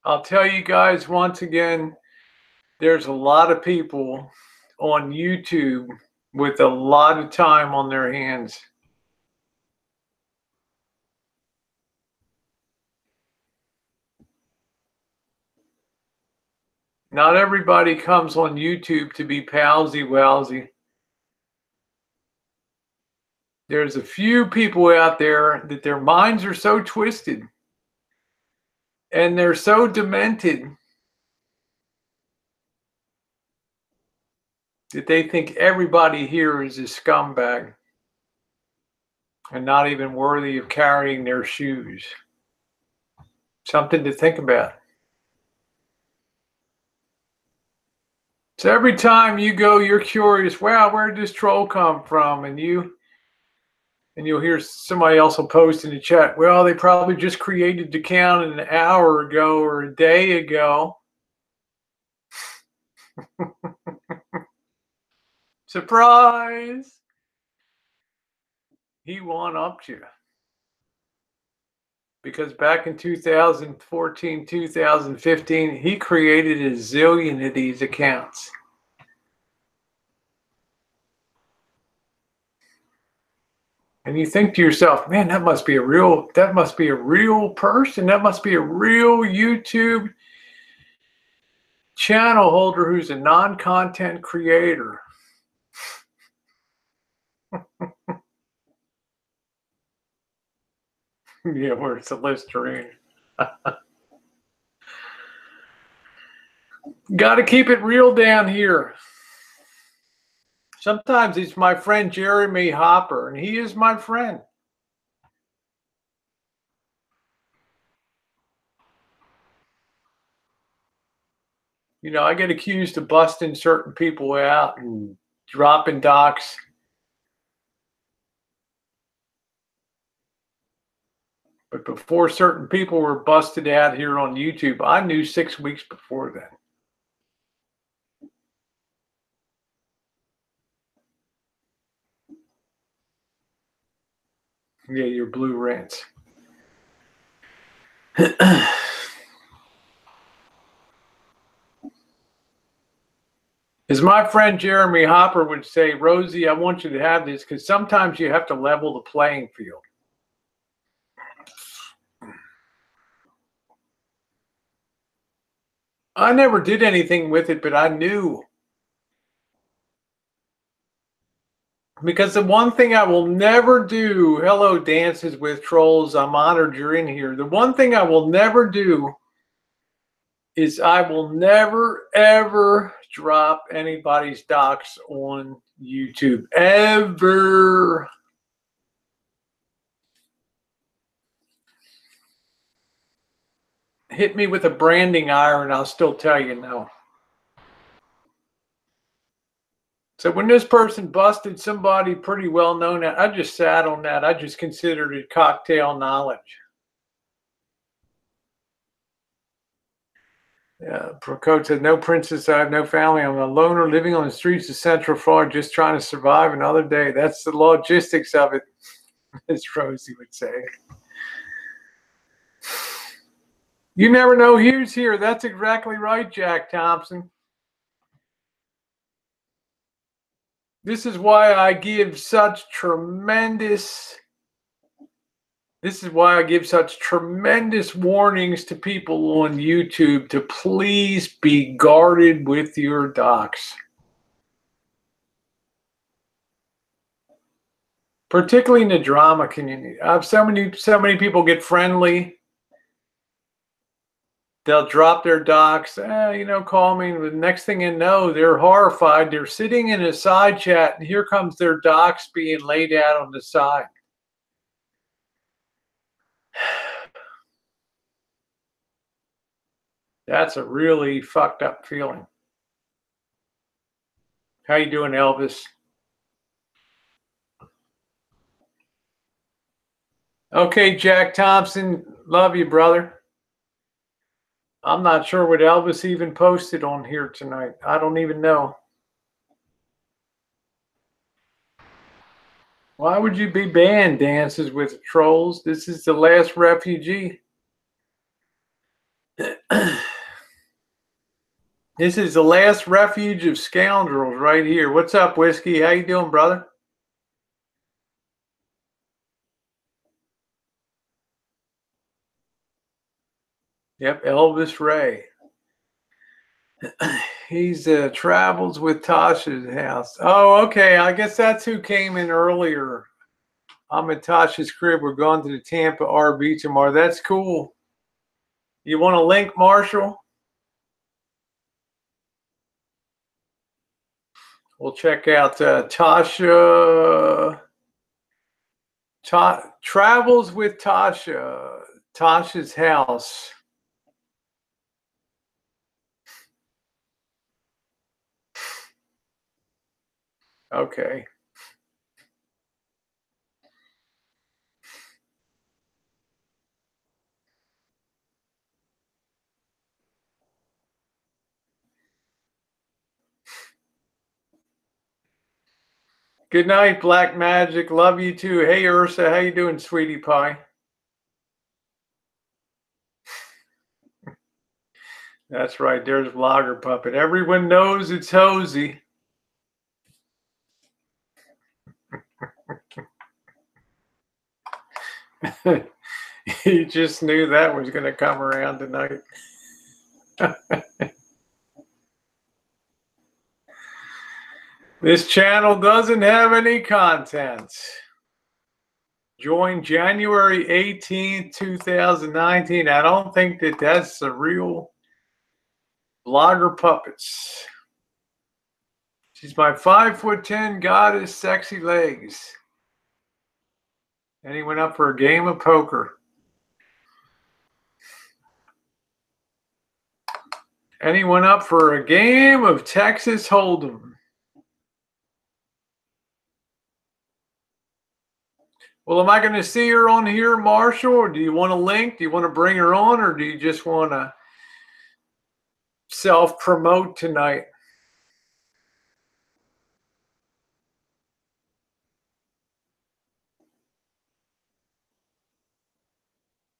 I'll tell you guys once again, there's a lot of people on YouTube with a lot of time on their hands. Not everybody comes on YouTube to be palsy-walsy. There's a few people out there that their minds are so twisted and they're so demented that they think everybody here is a scumbag and not even worthy of carrying their shoes. Something to think about. So every time you go, you're curious, wow, where did this troll come from? And you'll hear somebody else will post in the chat, well, they probably just created the account an hour ago or a day ago. Surprise! He one-upped you. Because back in 2014, 2015, he created a zillion of these accounts. And you think to yourself, man, that must be a real person. That must be a real YouTube channel holder who's a non-content creator. Yeah, where's the Listerine? Got to keep it real down here. Sometimes it's my friend Jeremy Hopper, and he is my friend. You know, I get accused of busting certain people out and dropping docs. But before certain people were busted out here on YouTube, I knew 6 weeks before that. Yeah, your blue rants. As my friend Jeremy Hopper would say, Rosie, I want you to have this because sometimes you have to level the playing field. I never did anything with it, but I knew. Because the one thing I will never do, hello, Dances with Trolls, I'm honored you're in here. The one thing I will never do is I will never, ever drop anybody's docs on YouTube. Ever. Hit me with a branding iron, I'll still tell you no. So when this person busted somebody pretty well known, I just sat on that. I just considered it cocktail knowledge. Yeah, Coach said, no princess, I have no family. I'm a loner living on the streets of Central Florida, just trying to survive another day. That's the logistics of it, as Rosie would say. You never know who's here. That's exactly right, Jack Thompson. This is why I give such tremendous warnings to people on YouTube to please be guarded with your docs. Particularly in the drama community. I have so many people get friendly. They'll drop their docs, call me. The next thing you know, they're horrified. They're sitting in a side chat, and here comes their docs being laid out on the side. That's a really fucked up feeling. How you doing, Elvis? Okay, Jack Thompson, love you, brother. I'm not sure what Elvis even posted on here tonight. I don't even know. Why would you be banned, Dances with Trolls? This is the last refugee. This is the last refuge of scoundrels right here. What's up, Whiskey? How you doing, brother? Yep, Elvis Ray. He's travels with Tasha's house. Oh, okay. I guess that's who came in earlier. I'm at Tasha's crib. We're going to the Tampa RV tomorrow. That's cool. You want a link, Marshall? We'll check out Tasha. Travels with Tasha. Tasha's house. Okay. Good night, Black Magic. Love you too. Hey, Ursa. How you doing, sweetie pie? That's right. There's Vlogger Puppet. Everyone knows it's Hosey. He just knew that was going to come around tonight. This channel doesn't have any content. Join January 18th, 2019. I don't think that's the real Vlogger Puppets. She's my 5'10" goddess, sexy legs. Anyone up for a game of poker? Anyone up for a game of Texas Hold'em? Well, am I going to see her on here, Marshall? Or do you want a link? Do you want to bring her on? Or do you just want to self-promote tonight?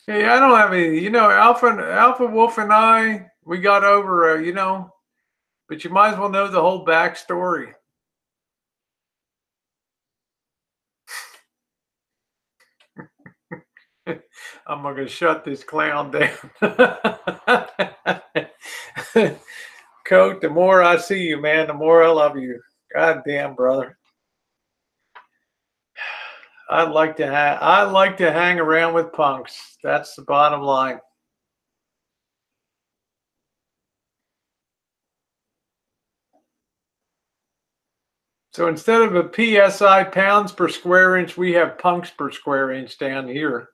Hey, I don't have any, Alpha Wolf and I, we got over, But you might as well know the whole backstory. I'm going to shut this clown down. Coach, the more I see you, man, the more I love you. God damn, brother. I like to hang around with punks. That's the bottom line. So instead of a PSI, pounds per square inch, we have punks per square inch down here.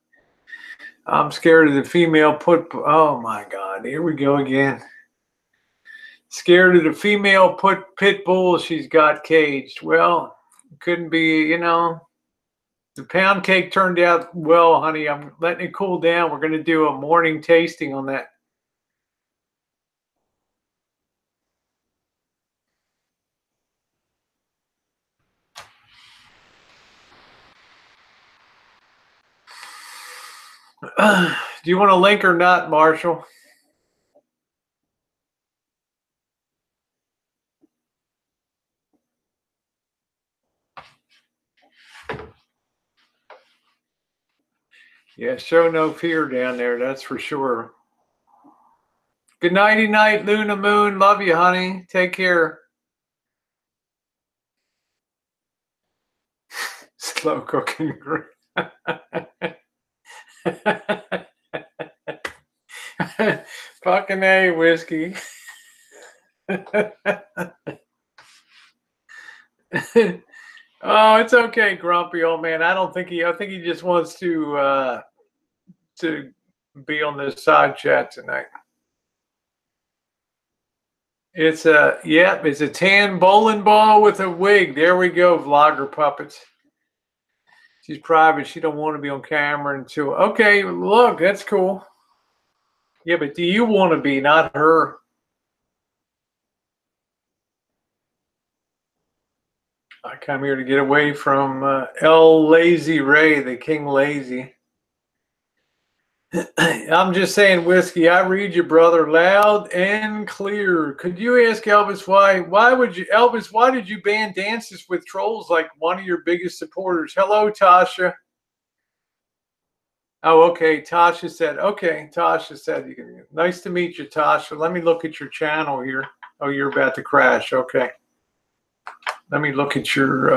I'm scared of the female oh my God, here we go again. Scared of the female pit bull she's got caged. Well, couldn't be, you know. The pound cake turned out well, honey. I'm letting it cool down. We're going to do a morning tasting on that. Do you want a link or not, Marshall? Yeah, show no fear down there. That's for sure. Good nighty night, Luna Moon. Love you, honey. Take care. Slow cooking. Fucking A, whiskey. Oh, it's okay, grumpy old man. I think he just wants to be on the side chat tonight. It's a tan bowling ball with a wig. There we go, vlogger puppets. She's private. She don't want to be on camera until. Okay, look, that's cool. Yeah, but do you want to be, not her? I come here to get away from L. Lazy Ray, the King Lazy. I'm just saying, whiskey. I read you, brother, loud and clear. Could you ask Elvis why? Elvis? Why did you ban Dances with Trolls like one of your biggest supporters? Hello, Tasha. Oh, okay. Tasha said. Okay, Tasha said. Nice to meet you, Tasha. Let me look at your channel here. Oh, you're about to crash. Okay. Let me look at your.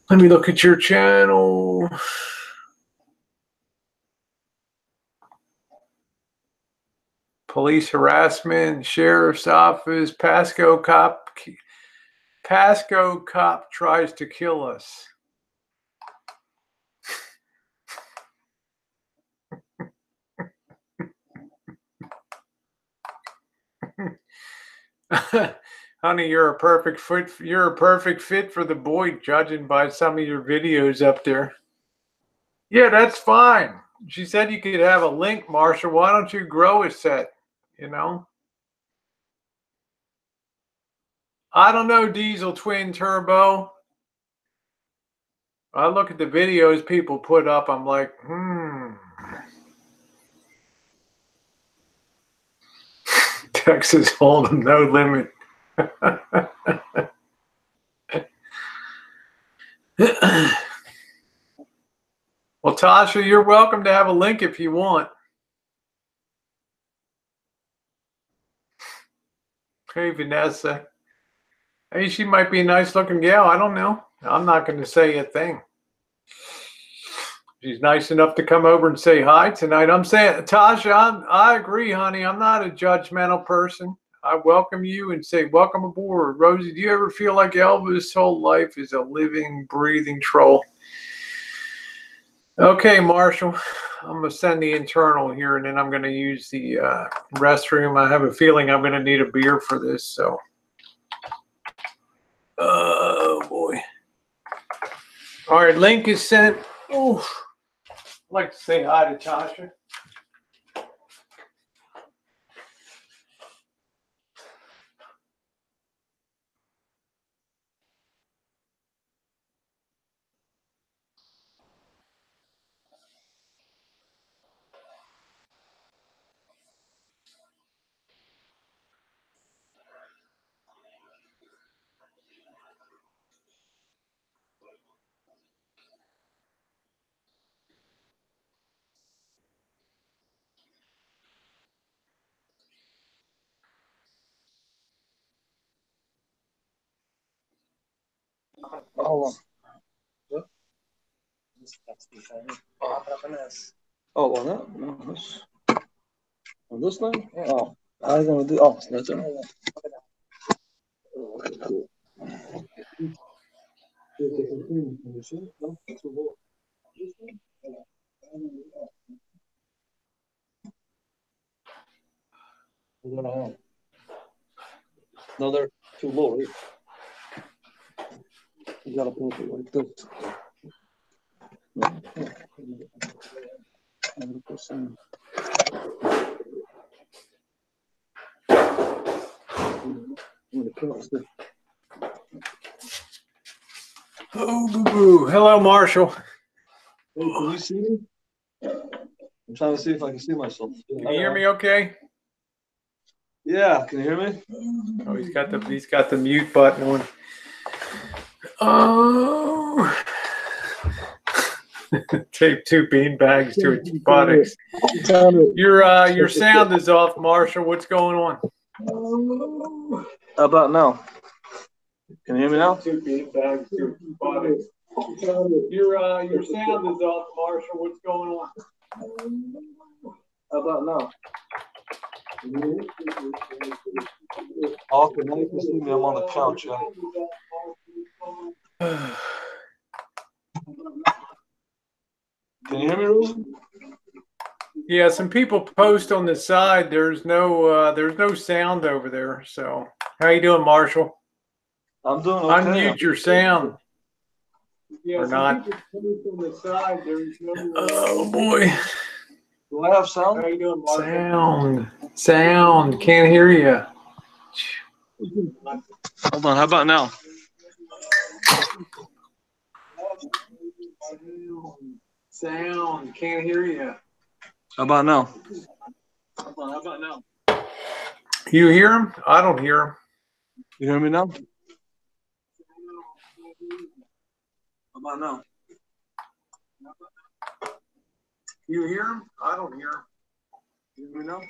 Let me look at your channel. Police harassment, sheriff's office, Pasco cop tries to kill us. Honey, you're a perfect fit. You're a perfect fit for the boy, judging by some of your videos up there. Yeah, that's fine. She said you could have a link, Marsha. Why don't you grow a set? You know? I don't know, Diesel Twin Turbo. I look at the videos people put up. I'm like, Texas Hold'em, no limit. Well, Tasha, you're welcome to have a link if you want. Hey, Vanessa. Hey, she might be a nice looking gal. I don't know. I'm not going to say a thing. She's nice enough to come over and say hi tonight. I'm saying, Tasha, I agree, honey. I'm not a judgmental person. I welcome you and say, welcome aboard. Rosie, do you ever feel like Elvis' whole life is a living, breathing troll? Okay, Marshall, I'm going to send the internal here, and then I'm going to use the restroom. I have a feeling I'm going to need a beer for this, so. Oh, boy. All right, link is sent. Oh, I'd like to say hi to Tasha. Hold on. Oh, on that? No, this. On this thing? Oh, I was gonna do. Oh, that's it. Okay, cool. No, they're too low, right? You gotta put it like this. Oh, boo-boo. Hello, Marshall. Hey, can you see me? I'm trying to see if I can see myself. Can you hear me okay? Yeah, can you hear me? Oh, he's got the mute button on. Oh. Tape 2 bean bags to its buttocks. Your sound is off, Marshall. What's going on? How about now? Can you hear me now? 2 bean bags to its buttocks. Your sound is off, Marshall. What's going on? How about now? Okay, now you can see me. I'm on the couch. Yeah. Can you hear me, Rosie? Yeah, some people post on the side. There's no sound over there. So, how you doing, Marshall? I'm doing okay. Unmute your sound. Yeah, or not. On the side, there's no, Oh boy. Do I have sound? How you doing, Marshall? Sound. Can't hear you. Hold on. How about now? Sound. Can't hear you. How about now? How about now? You hear him? I don't hear him. You hear me now? How about now? You hear him? I don't hear him. You hear me now?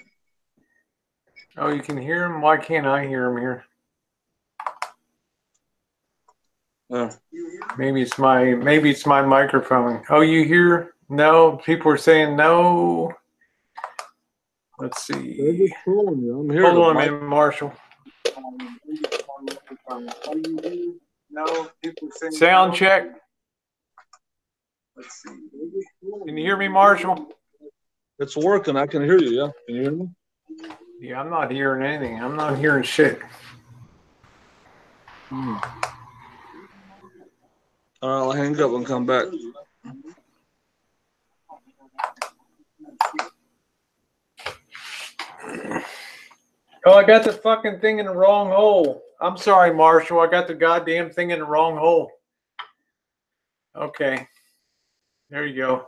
Oh, you can hear him? Why can't I hear him here? Maybe it's my microphone. Oh, you hear? No, people are saying no. Let's see. I'm here. Hold on a minute, Marshall. No, people are saying sound no. Check. Let's see. Can you hear me, Marshall? It's working. I can hear you. Yeah. Can you hear me? Yeah, I'm not hearing anything. I'm not hearing shit. All right, I'll hang up and come back. Oh, I got the fucking thing in the wrong hole. I'm sorry, Marshall. I got the goddamn thing in the wrong hole. Okay. There you go.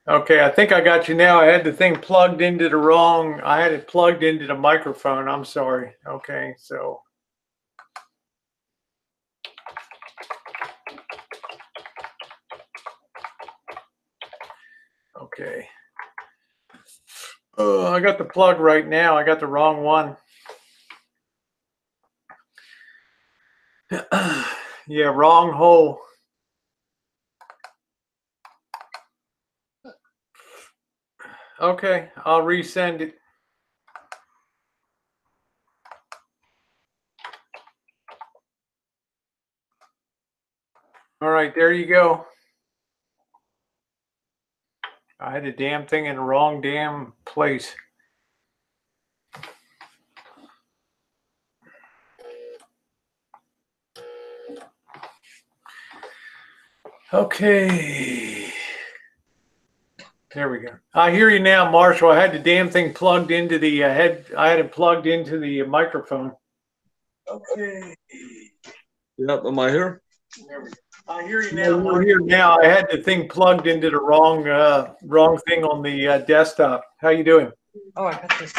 Okay, I think I got you now. I had the thing plugged into the wrong. I had it plugged into the microphone. I'm sorry. Okay, so. Okay. Oh, I got the plug right now. I got the wrong one. Yeah, wrong hole. Okay, I'll resend it. All right, there you go. I had the damn thing in the wrong damn place. Okay. There we go. I hear you now, Marshall. I had the damn thing plugged into the head. I had it plugged into the microphone. Okay. Yep. Am I here? There we go. I hear you now. I'm here now. I had the thing plugged into the wrong thing on the desktop. How you doing? Oh, I got this.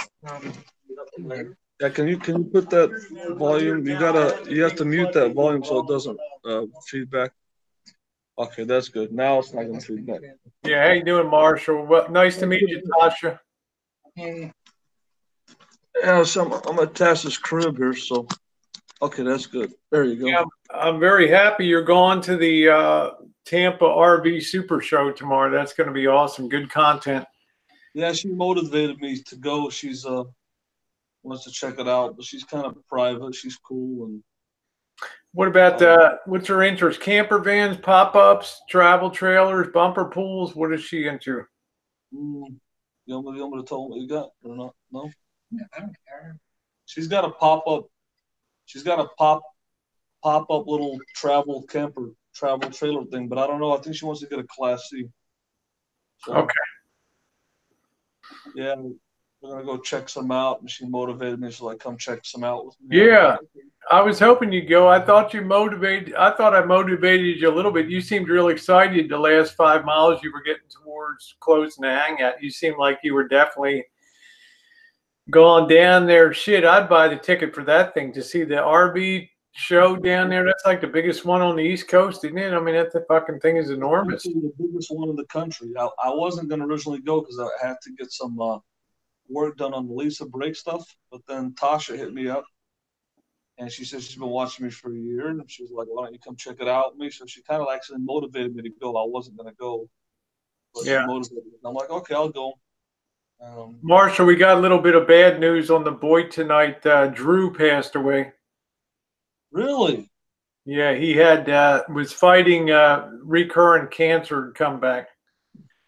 Yeah. Can you put that volume? You have to mute that volume so it doesn't feedback. Okay, that's good. Now it's not going to feedback. Yeah. How you doing, Marshall? Well, nice to meet you, Tasha. Hey. Yeah. So I'm at Tasha's crib here, so Okay, that's good. There you go. Yeah, I'm very happy you're going to the Tampa RV Super Show tomorrow. That's going to be awesome. Good content. Yeah, she motivated me to go. She's wants to check it out, but she's kind of private. She's cool. And what about what's her interest? Camper vans, pop-ups, travel trailers, bumper pools. What is she into? you want me to tell them what you got or not? No. Yeah, I don't care. She's got a pop-up. She's got a pop-up little travel trailer thing, but I don't know. I think she wants to get a Class C. So, okay. Yeah, we're gonna go check some out, and she motivated me. She's like, "Come check some out with me." Yeah, I was hoping you'd go. I thought I motivated you a little bit. You seemed real excited the last 5 miles you were getting towards closing the hangout. You seemed like you were definitely going down there. Shit, I'd buy the ticket for that thing to see the RV show down there. That's like the biggest one on the East Coast, isn't it? I mean, that fucking thing is enormous. It's the biggest one in the country. I wasn't gonna originally go because I had to get some work done on the Lisa Brake stuff, but then Tasha hit me up. And she said she's been watching me for a year, and she was like, "Why don't you come check it out with me?" So she kind of actually motivated me to go. I wasn't going to go, but yeah. She motivated me. I'm like, "Okay, I'll go." Marshall, we got a little bit of bad news on the boy tonight. Drew passed away. Really? Yeah, he had was fighting recurrent cancer comeback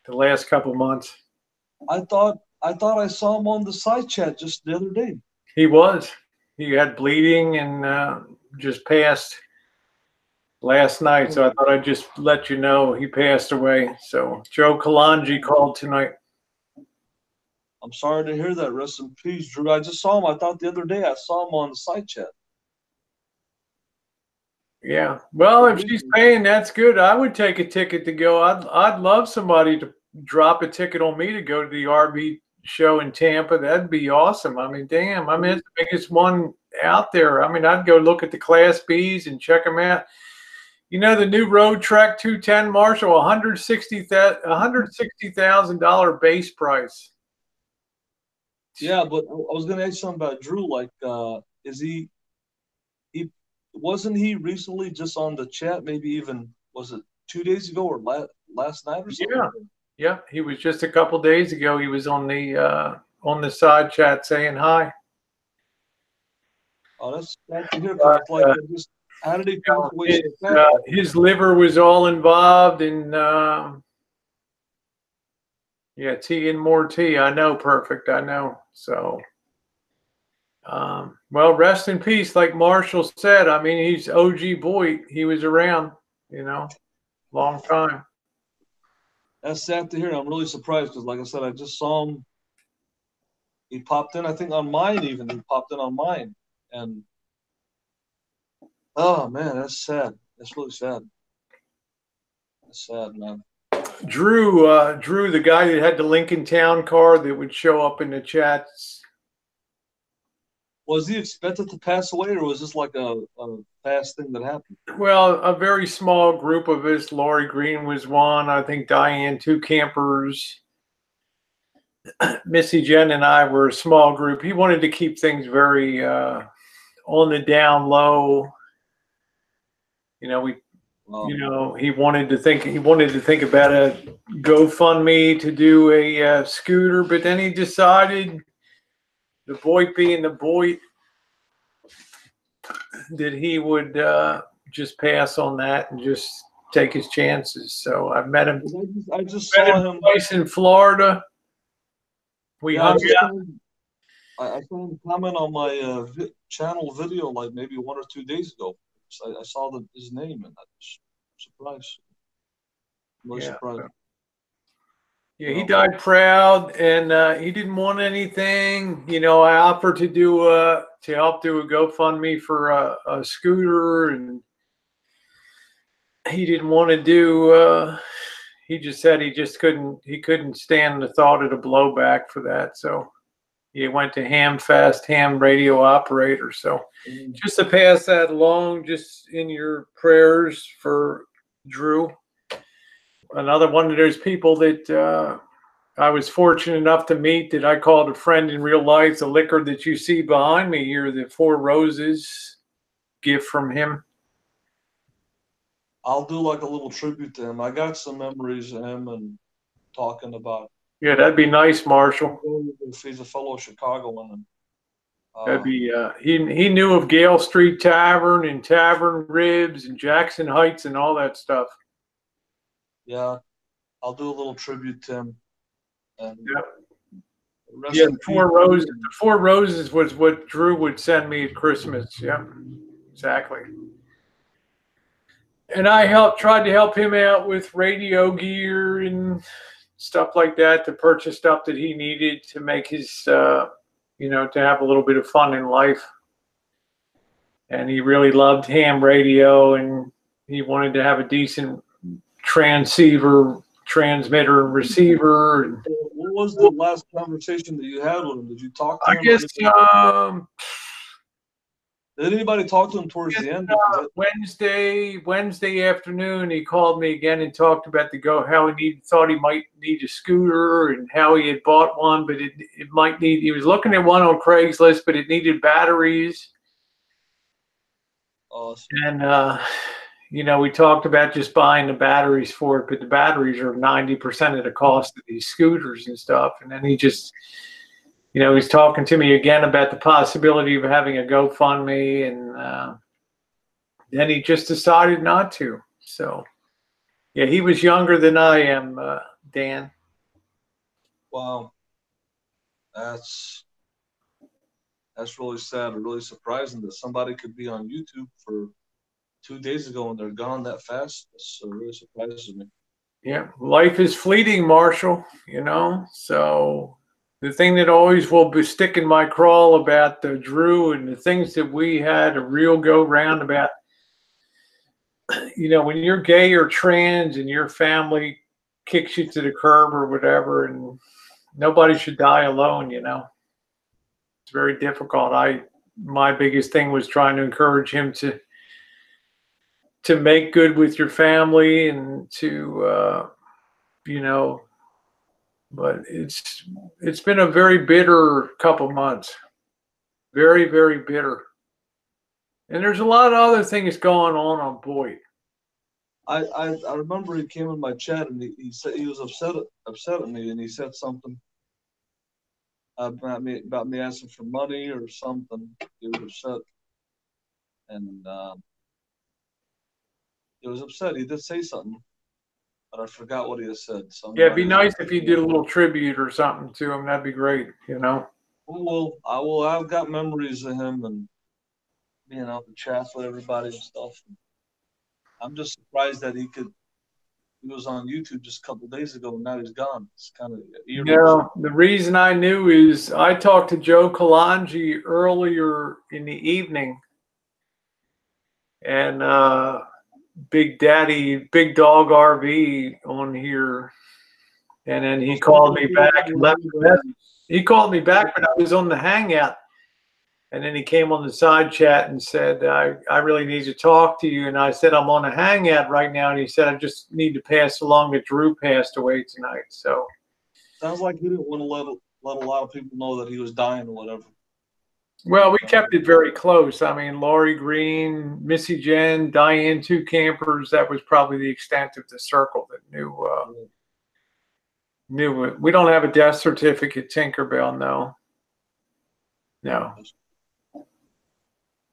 the last couple months. I thought I saw him on the side chat just the other day. He was. He had bleeding and just passed last night. So I thought I'd just let you know he passed away. So Joe Kalanji called tonight. I'm sorry to hear that. Rest in peace, Drew. I just saw him. I thought the other day I saw him on the side chat. Yeah. Well, if she's paying, that's good. I would take a ticket to go. I'd love somebody to drop a ticket on me to go to the RV show in Tampa. That'd be awesome. I mean, damn, I mean, it's the biggest one out there. I mean, I'd go look at the Class Bs and check them out. You know, the new Road Trek 210 Marshall, $160,000 base price. Yeah, but I was going to ask you something about Drew. Like, wasn't he recently just on the chat? Maybe even, was it 2 days ago or last night or something? Yeah. Yeah, he was just a couple days ago. He was on the side chat saying hi. Oh, that's sad to hear. Like, how did he pass away? His liver was all involved, and yeah, tea and more tea. I know, perfect. I know. So, well, rest in peace. Like Marshall said, I mean, he's OG boy. He was around, you know, long time. That's sad to hear. I'm really surprised because, like I said, I just saw him. He popped in, I think, on mine even. He popped in on mine. And, oh, man, that's sad. That's really sad. That's sad, man. Drew, the guy that had the Lincoln Town car that would show up in the chats. Was he expected to pass away, or was this like a fast thing that happened? Well, a very small group of us. Lori Green was one. I think Diane, 2 campers. Missy Jenn and I were a small group. He wanted to keep things very on the down low. You know, you know, he wanted to think about a GoFundMe to do a scooter, but then he decided, the boy being the boy, that he would just pass on that and just take his chances. So I met him. I just saw him twice in Florida. We hung out. I saw him comment on my channel video like maybe 1 or 2 days ago. So I saw his name and I was surprised. Surprised. Yeah, he died proud, and he didn't want anything. You know, I offered to help do a GoFundMe for a scooter, and he didn't want to do. He just said he couldn't stand the thought of the blowback for that. So he went to ham radio operator. So just to pass that along, just in your prayers for Drew. Another one of those people that I was fortunate enough to meet, that I called a friend in real life. The liquor that you see behind me here, the 4 Roses, gift from him. I'll do like a little tribute to him. I got some memories of him and talking about. Yeah, that'd be nice, Marshall. If he's a fellow Chicagoan. And, that'd be he knew of Gale Street Tavern and Tavern Ribs and Jackson Heights and all that stuff. Yeah, I'll do a little tribute to him. And yeah, the Four Roses was what Drew would send me at Christmas. Yeah, exactly. And I tried to help him out with radio gear and stuff like that, to purchase stuff that he needed to make his, you know, to have a little bit of fun in life. And he really loved ham radio, and he wanted to have a decent transmitter and receiver. What was the last conversation that you had with him? Did you talk to him? I guess did anybody talk to him towards the end? Wednesday afternoon, he called me again and talked about how he thought he might need a scooter and how he had bought one, but it might need. He was looking at one on Craigslist, but it needed batteries. Awesome. And you know, we talked about just buying the batteries for it, but the batteries are 90% of the cost of these scooters and stuff. And then he just, you know, he's talking to me again about the possibility of having a GoFundMe, and then he just decided not to. So, yeah, he was younger than I am, Dan. Wow, that's really sad and really surprising that somebody could be on YouTube for 2 days ago and they're gone that fast. That's really surprises me. Yeah, life is fleeting, Marshall. You know, so. The thing that always will be sticking my craw about Drew and the things that we had a real go round about, you know, when you're gay or trans and your family kicks you to the curb or whatever, and nobody should die alone, you know. It's very difficult. My biggest thing was trying to encourage him to make good with your family and to, you know, but it's been a very bitter couple months. Very, very bitter. And there's a lot of other things going on Boyd. I remember he came in my chat and he said he was upset at me, and he said something about me asking for money or something. He was upset. And he was upset. He did say something, but I forgot what he had said. Yeah, it'd be nice if you did a little tribute or something to him. That'd be great, you know. Well, I've got memories of him and being out in chats with everybody and stuff. I'm just surprised that he was on YouTube just a couple of days ago and now he's gone. It's kind of eerie. Yeah, the reason I knew is I talked to Joe Kalanji earlier in the evening, and Big Dog RV on here, and then he called me back and left a message. He called me back, but I was on the hangout, and then he came on the side chat and said, I really need to talk to you. And I said, I'm on a hangout right now. And he said, I just need to pass along that Drew passed away tonight. So sounds like he didn't want to let a lot of people know that he was dying or whatever. Well, we kept it very close. I mean, Laurie Green, Missy Jenn, Diane, 2 campers. That was probably the extent of the circle that knew it. We don't have a death certificate, Tinkerbell. No.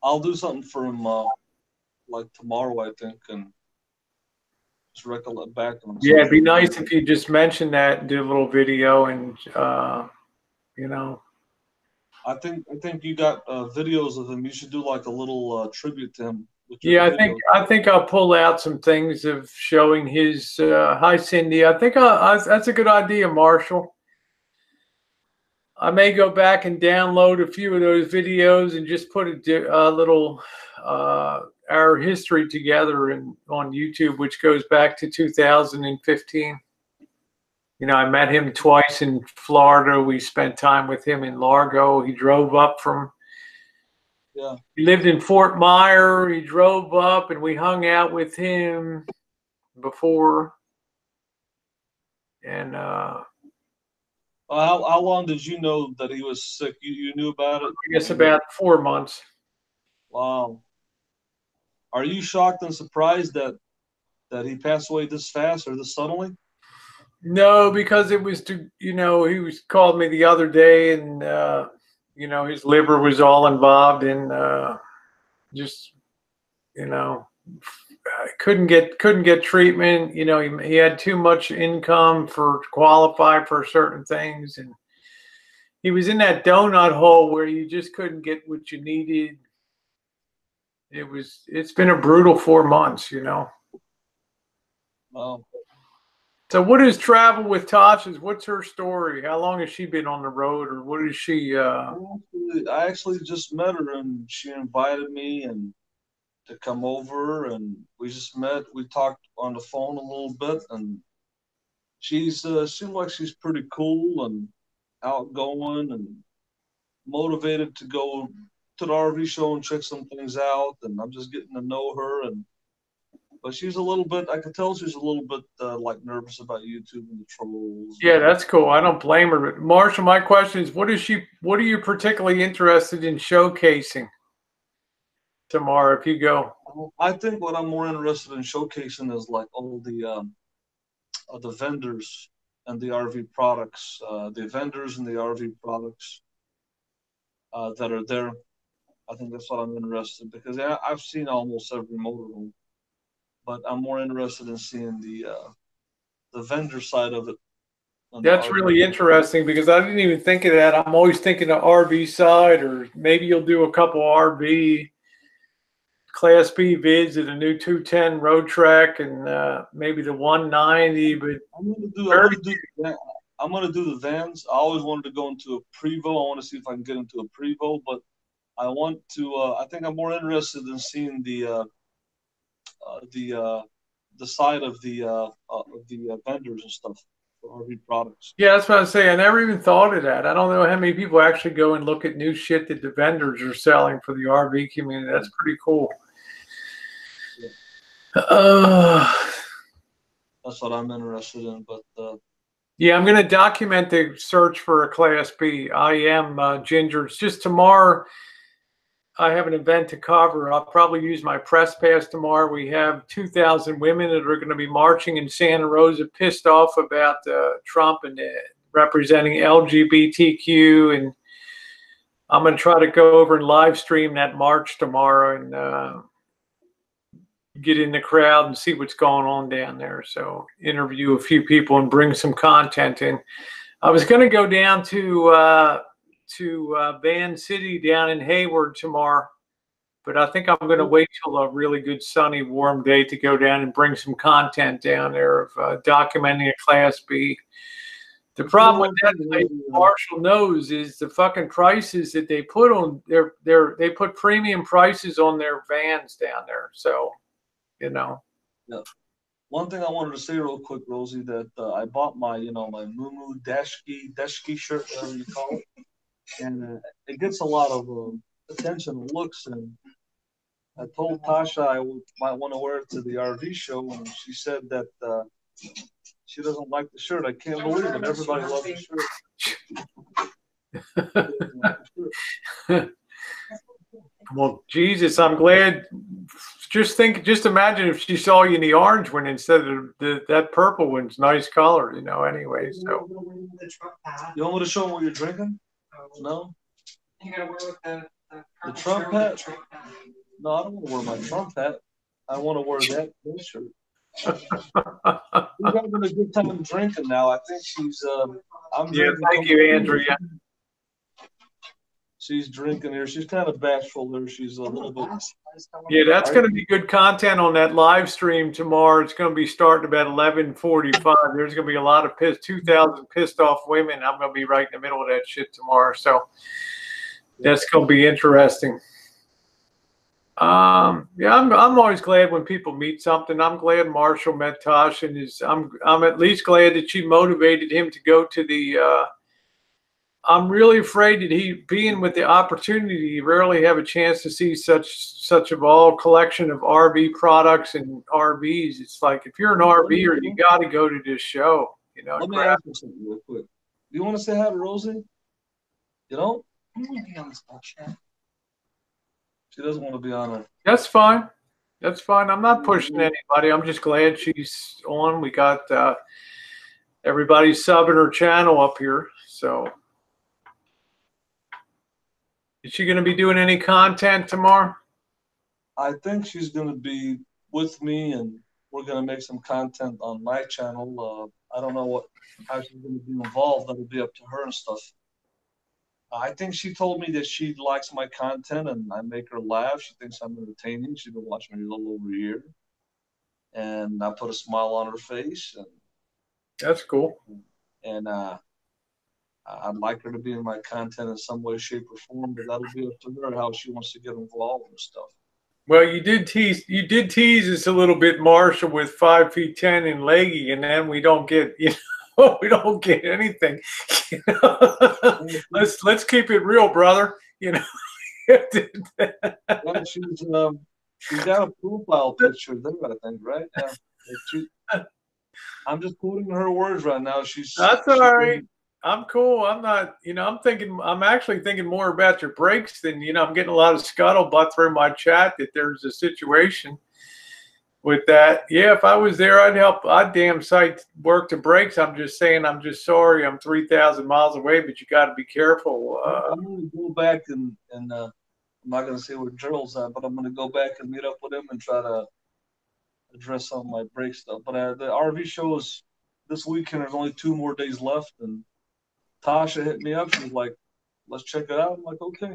I'll do something for him like tomorrow, I think, and just recollect back on. Yeah, it'd be nice if you just mentioned that and did a little video, and you know. I think you got videos of him. You should do like a little tribute to him. Yeah, I think I'll pull out some things of showing his. Hi, Cindy. I think that's a good idea, Marshall. I may go back and download a few of those videos and just put a little our history together on YouTube, which goes back to 2015. You know, I met him twice in Florida. We spent time with him in Largo. He drove up from. Yeah. He lived in Fort Myer. He drove up, and we hung out with him before. And how long did you know that he was sick? You knew about it? I guess about 4 months. Wow. Are you shocked and surprised that he passed away this fast or this suddenly? No, because it was he called me the other day, and his liver was all involved in just couldn't get treatment. He had too much income to qualify for certain things, and he was in that donut hole where you just couldn't get what you needed. It's been a brutal 4 months. Wow. So what is travel with Tasha's? What's her story? How long has she been on the road, or what is she? I actually just met her, and she invited me to come over, and we just met. We talked on the phone a little bit, and she's seemed like she's pretty cool and outgoing and motivated to go to the RV show and check some things out. And I'm just getting to know her, but she's a little bit. I could tell she's a little bit like nervous about YouTube and the trolls. Yeah, that's cool. I don't blame her. But Marshall, my question is, what are you particularly interested in showcasing tomorrow if you go? I think what I'm more interested in showcasing is like all the vendors and the RV products, the vendors and the RV products that are there. I think that's what I'm interested in, because I've seen almost every motorhome, but I'm more interested in seeing the vendor side of it. That's really interesting, because I didn't even think of that. I'm always thinking the RV side, or maybe you'll do a couple RV Class B vids at a new 210 road track, and maybe the 190. But I'm gonna do the vans. I always wanted to go into a Prevo. I want to see if I can get into a Prevo, but I want to. I think I'm more interested in seeing the side of the vendors and stuff for RV products. Yeah, that's what I say. I never even thought of that. I don't know how many people actually go and look at new shit that the vendors are selling for the RV community. That's pretty cool. That's what I'm interested in. But yeah, I'm going to document the search for a Class B. I am Ginger. It's just tomorrow. I have an event to cover. I'll probably use my press pass tomorrow. We have 2,000 women that are going to be marching in Santa Rosa, pissed off about Trump and representing LGBTQ. And I'm going to try to go over and live stream that march tomorrow and get in the crowd and see what's going on down there. So interview a few people and bring some content in. I was going to go down to Van City down in Hayward tomorrow, but I think I'm going to wait till a really good sunny warm day to go down and bring some content down there of documenting a Class B. The problem with that, Marshall knows, is the fucking prices that they put on they put premium prices on their vans down there. So, Yeah. One thing I wanted to say real quick, Rosie, that I bought my my Mumu Deshki shirt, whatever you call it. And it gets a lot of attention and looks. And I told Tasha I might want to wear it to the RV show, and she said that she doesn't like the shirt. I can't believe it. Everybody loves the shirt. Well, Jesus, I'm glad. Just imagine if she saw you in the orange one instead of that purple one's nice color, anyway. So. You want me to show them what you're drinking? No? You gotta wear with the Trump hat? No, I don't want to wear my Trump hat. I want to wear that shirt. We're having a good time drinking now. I think she's thank you, Andrea. She's drinking here. She's kind of bashful there. She's a little bit. Yeah, that's going to be good content on that live stream tomorrow. It's going to be starting about 11:45. There's going to be a lot of 2,000 pissed off women. I'm going to be right in the middle of that shit tomorrow. So that's going to be interesting. I'm always glad when people meet something. I'm glad Marshall met Tasha, and I'm at least glad that she motivated him to go to the. I'm really afraid that he, being with the opportunity, you rarely have a chance to see such a all collection of RV products and RVs. It's like, if you're an RVer, you got to go to this show. Let me ask you something real quick. Do you want to say hi to Rosie? I don't want to be on this bullshit. She doesn't want to be on it. That's fine. That's fine. I'm not pushing anybody. I'm just glad she's on. We got everybody subbing her channel up here. So is she going to be doing any content tomorrow? I think she's going to be with me, and we're going to make some content on my channel. I don't know how she's going to be involved. That'll be up to her and stuff. I think she told me that she likes my content and I make her laugh. She thinks I'm entertaining. She's been watching me a little over a year. And I put a smile on her face. And that's cool. And I'd like her to be in my content in some way, shape, or form, but that'll be up to her how she wants to get involved and stuff. Well, you did tease us a little bit, Marshall, with 5'10" and leggy, and then we don't get, we don't get anything. Let's keep it real, brother. Well, she's got a profile picture there, I think, right? I'm just quoting her words right now. That's all right. I'm cool. I'm not, I'm actually thinking more about your breaks than, I'm getting a lot of scuttlebutt through my chat that there's a situation with that. Yeah, if I was there, I'd help. I'd damn sight work the breaks. I'm just saying, I'm just sorry. I'm 3,000 miles away, but you got to be careful. I'm going to go back and I'm not going to say where Gerald's at, but I'm going to go back and meet up with him and try to address some of my break stuff. But the RV show is this weekend. There's only 2 more days left, and Tasha hit me up. She was like, let's check it out. I'm like, okay.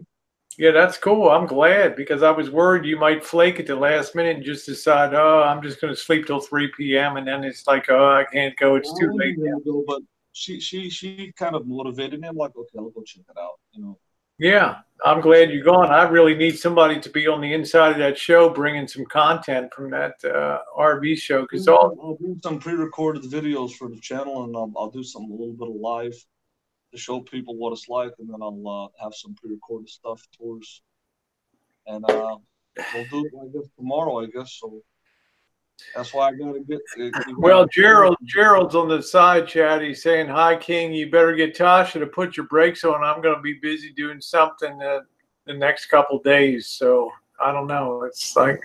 Yeah, that's cool. I'm glad, because I was worried you might flake at the last minute and just decide, oh, I'm just going to sleep till 3 p.m. And then it's like, oh, I can't go. It's too late. Go, but she kind of motivated me. I'm like, okay, I'll go check it out. Yeah, I'm glad you're gone. I really need somebody to be on the inside of that show, bringing some content from that RV show. Because I'll do some pre-recorded videos for the channel, and I'll do a little bit of live to show people what it's like, and then I'll have some pre-recorded stuff, tours, and we'll do it, I guess, tomorrow. I guess so. That's why I gotta get. Well, Gerald's on the side chat. He's saying, "Hi, King. You better get Tasha to put your brakes on. I'm going to be busy doing something the next couple days." So I don't know. It's like,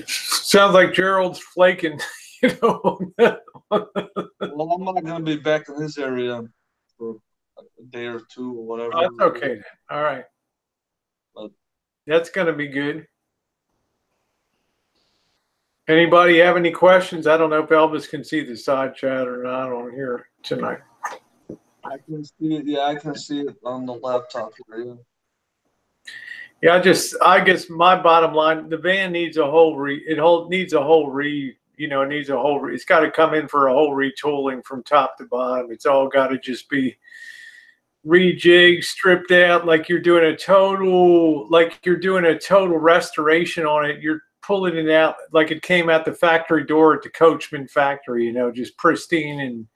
sounds like Gerald's flaking. Well, I'm not going to be back in his area for a day or 2 or whatever. Oh, that's okay then. All right. But that's going to be good. Anybody have any questions? I don't know if Elvis can see the side chat or not on here tonight. I can see it. Yeah, I can see it on the laptop here. Yeah, I guess my bottom line, the van needs a whole it's got to come in for a whole retooling from top to bottom. It's all got to just be rejigged, stripped out, like you're doing a total restoration on it. You're pulling it out like it came out the factory door at the Coachman factory, just pristine and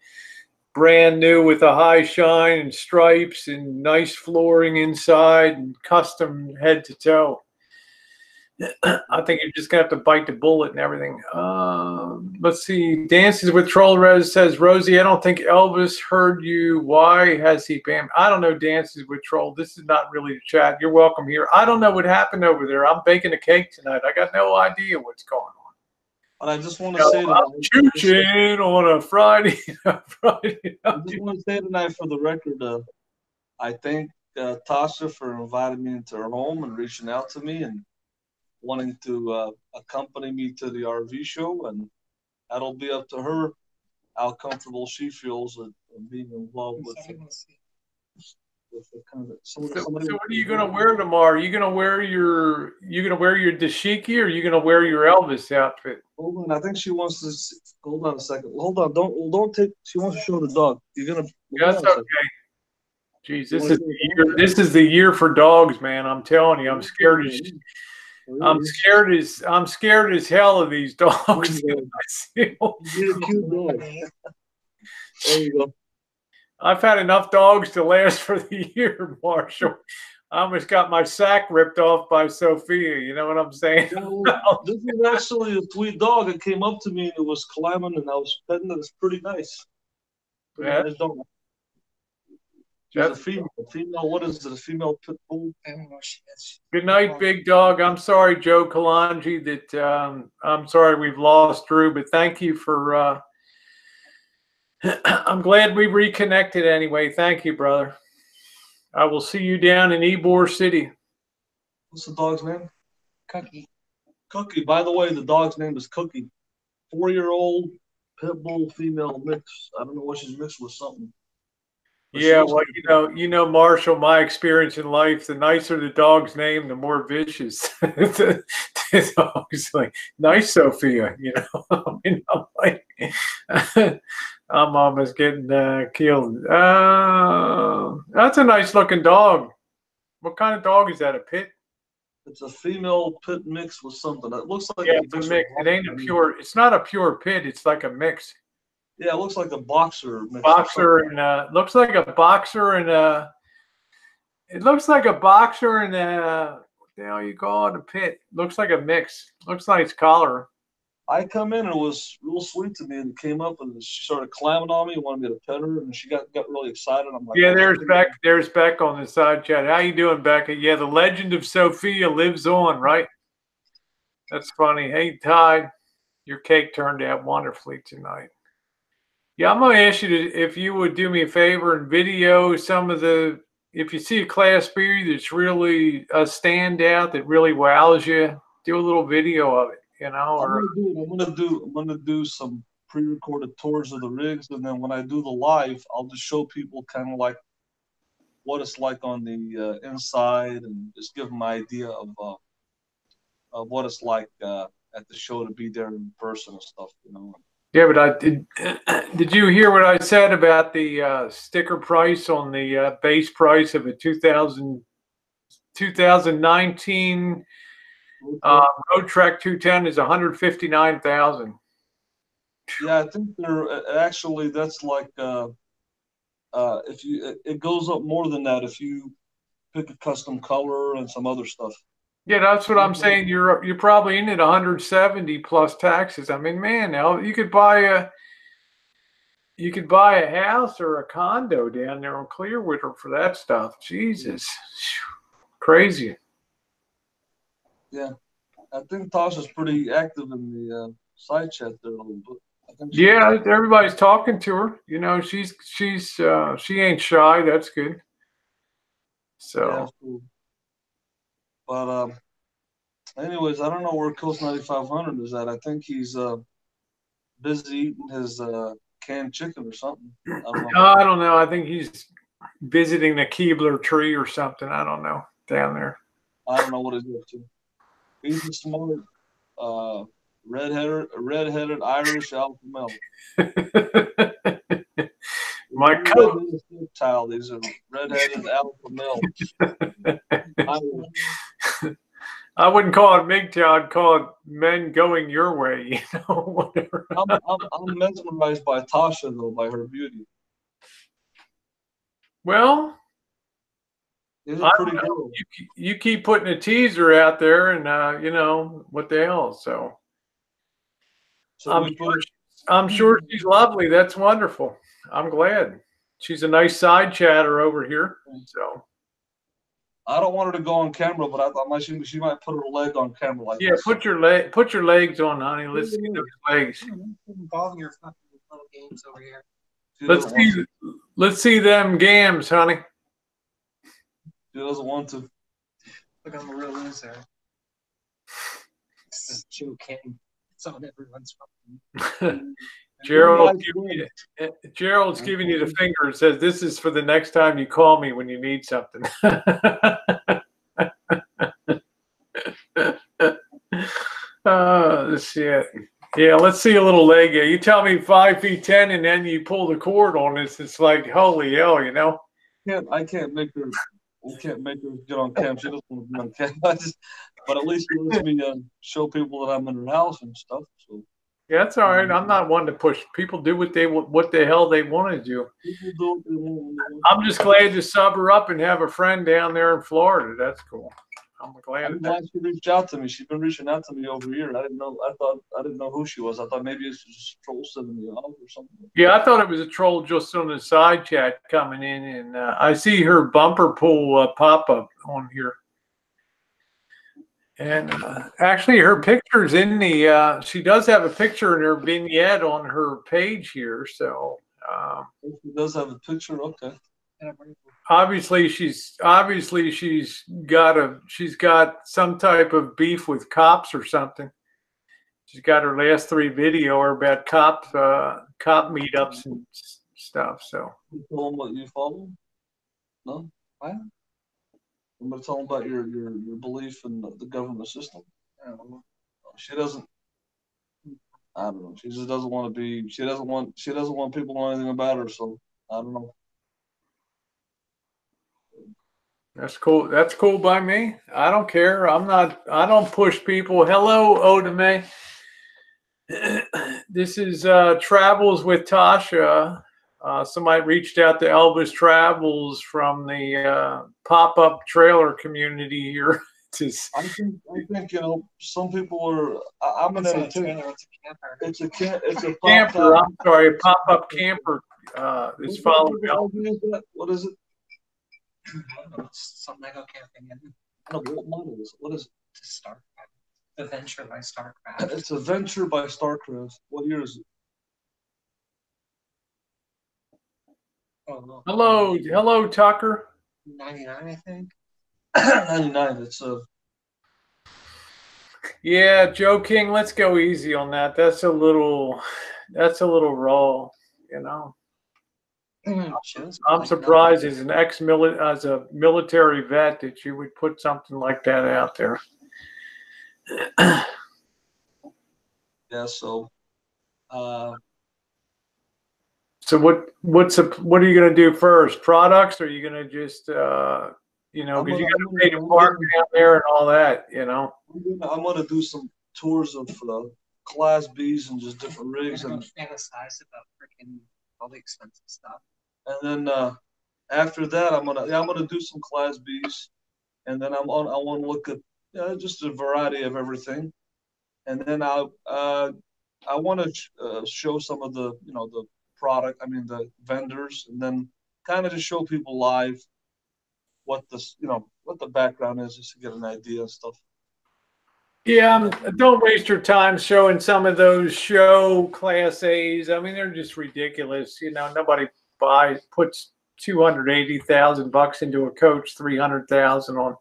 brand new with a high shine and stripes and nice flooring inside and custom head to toe. I think you're just gonna have to bite the bullet and everything. Let's see. Dances with Troll Rose says, Rosie, I don't think Elvis heard you. Why has he banned? I don't know. Dances with Troll. This is not really the chat. You're welcome here. I don't know what happened over there. I'm baking a cake tonight. I got no idea what's going on. And I just want to say I'm chooching on a Friday. I just want to say tonight for the record, I thank Tasha for inviting me into her home and reaching out to me and wanting to accompany me to the RV show, and that'll be up to her how comfortable she feels at being involved with the kind of. So what are you gonna wear tomorrow? Are you gonna wear your dashiki, or are you gonna wear your Elvis outfit? Hold on, I think she wants to. Hold on a second. Hold on, don't take. She wants to show the dog. You're gonna. That's okay. Jeez, this is the year for dogs, man. I'm telling you, I'm scared as. I'm scared as hell of these dogs. You're a cute dog. There you go. I've had enough dogs to last for the year, Marshall. I almost got my sack ripped off by Sophia. You know what I'm saying? This is actually a sweet dog. It came up to me and it was climbing, and I was petting it. It's pretty nice. Yeah. Nice dog. She's a female. Female, what is it? A female pit bull? I don't know. She is. Good night, big dog. I'm sorry, Joe Kalanji, that I'm sorry we've lost Drew, but thank you for. I'm glad we reconnected anyway. Thank you, brother. I will see you down in Ybor City. What's the dog's name? Cookie. Cookie. By the way, the dog's name is Cookie. 4-year-old pit bull female mix. I don't know what she's mixed with something. But yeah, well, you know, Marshall, my experience in life, the nicer the dog's name, the more vicious the dog's like, nice Sophia, you know. I mean, I'm like, I'm almost getting killed. That's a nice looking dog. What kind of dog is that? A pit? It's a female pit mix with something. It looks like it's a mix. It ain't a pure. It's not a pure pit. It's like a mix. Yeah, it looks like a boxer mix. Boxer and looks like a boxer and it looks like a boxer and what the hell you call it? A pit. Looks like a mix. Looks like it's collar. I come in and it was real sweet to me and came up and she started climbing on me and wanted me to pet her and she got really excited. I'm like, yeah, there's Beck on the side chat. How you doing, Becca? Yeah, the legend of Sophia lives on, right? That's funny. Hey, Ty, your cake turned out wonderfully tonight. Yeah, I'm going to ask you if you would do me a favor and video some of the, if you see a Class B that's really a standout that really wows you, do a little video of it, you know. Or I'm gonna do some pre-recorded tours of the rigs, and then when I do the live, I'll just show people kind of like what it's like on the inside, and just give them an idea of what it's like at the show to be there in person and stuff, you know. Yeah, but did you hear what I said about the sticker price on the base price of a 2019 Road Trek 210 is $159,000. Yeah, I think they're actually, that's like if you, it goes up more than that if you pick a custom color and some other stuff. Yeah, that's what I'm saying. You're probably in at 170 plus taxes. I mean, man, now you could buy a house or a condo down there on Clearwater for that stuff. Jesus, crazy. Yeah, I think Tasha's pretty active in the side chat there a little bit. Yeah, everybody's talking to her. You know, she ain't shy. That's good. So. Yeah, cool. But anyways, I don't know where Coast 9500 is at. I think he's busy eating his canned chicken or something. I don't know. I think he's visiting the Keebler tree or something. I don't know. Down there. I don't know what he's up to. He's a smart redheaded Irish alpha male. My coat. Child, he's a redheaded alpha male. I wouldn't call it MGTOW. I'd call it men going your way. You know, whatever. I'm mesmerized by Tasha though, by her beauty. Well, she's a pretty girl. You keep putting a teaser out there, and you know what the hell. So I'm sure she's lovely. That's wonderful. I'm glad. She's a nice side chatter over here. So I don't want her to go on camera, but I thought she might put her leg on camera like this. Yeah, put your legs on, honey. Let's see those legs. Involving your fucking little games over here. Let's see them gams, honey. She doesn't want to. Look, I'm a real loser. This is Joe King. It's on everyone's phone. Gerald's giving you the finger and says, "This is for the next time you call me when you need something." Oh, shit. Yeah, let's see a little leg. You tell me 5 feet 10, and then you pull the cord on this. It's like, holy hell, you know. I can't make her. We can't make her get on cam. She doesn't want to be on cam. But at least she lets me show people that I'm in her house and stuff. So. Yeah, that's all right. I'm not one to push. People do what the hell they want to do. People do what they want. I'm just glad to sub her up and have a friend down there in Florida. That's cool. I'm glad she reached out to me. She's been reaching out to me over a year. I didn't know who she was. I thought maybe it's just a troll sending me out or something. Yeah, I thought it was a troll just on the side chat coming in, and I see her bumper pull pop up on here. And actually, her picture's in the. She does have a picture in her vignette on her page here. So she does have a picture. Okay. Obviously, she's got some type of beef with cops or something. She's got her last 3 video are about cop meetups and stuff. So you tell them what you follow? No, why? I'm gonna tell them about your belief in the government system. She doesn't. I don't know. She just doesn't want to be. She doesn't want people to know anything about her. So I don't know. That's cool. That's cool by me. I don't care. I don't push people. Hello, Odame. This is Travels with Tasha. Somebody reached out to Elvis Travels from the pop-up trailer community here. I think some people are. I'm an entertainer. It's a camper. I'm sorry, a pop-up camper. Is following. What is it? Something I go camping in. What model is it? What is it? It's StarCraft. The Venture by StarCraft. It's a Venture by StarCraft. What year is it? Oh, no. Hello, Tucker. 99, I think. 99. It's a. Yeah, Joe King. Let's go easy on that. That's a little raw, you know. I'm surprised as a military vet that you would put something like that out there. Yeah. So. So what are you going to do first? Products, or are you going to just because you got to pay to park down there and all that, you know? I'm going to do some tours of Class Bs and just different rigs and fantasize about freaking all the expensive stuff. And then after that, I'm gonna do some Class Bs, and then I want to look at just a variety of everything, and then I want to show some of the the product. I mean the vendors, and then kind of just show people live what the background is, just to get an idea and stuff. Yeah, don't waste your time showing some of those show Class A's. I mean, they're just ridiculous. Nobody puts $280,000 into a coach, $300,000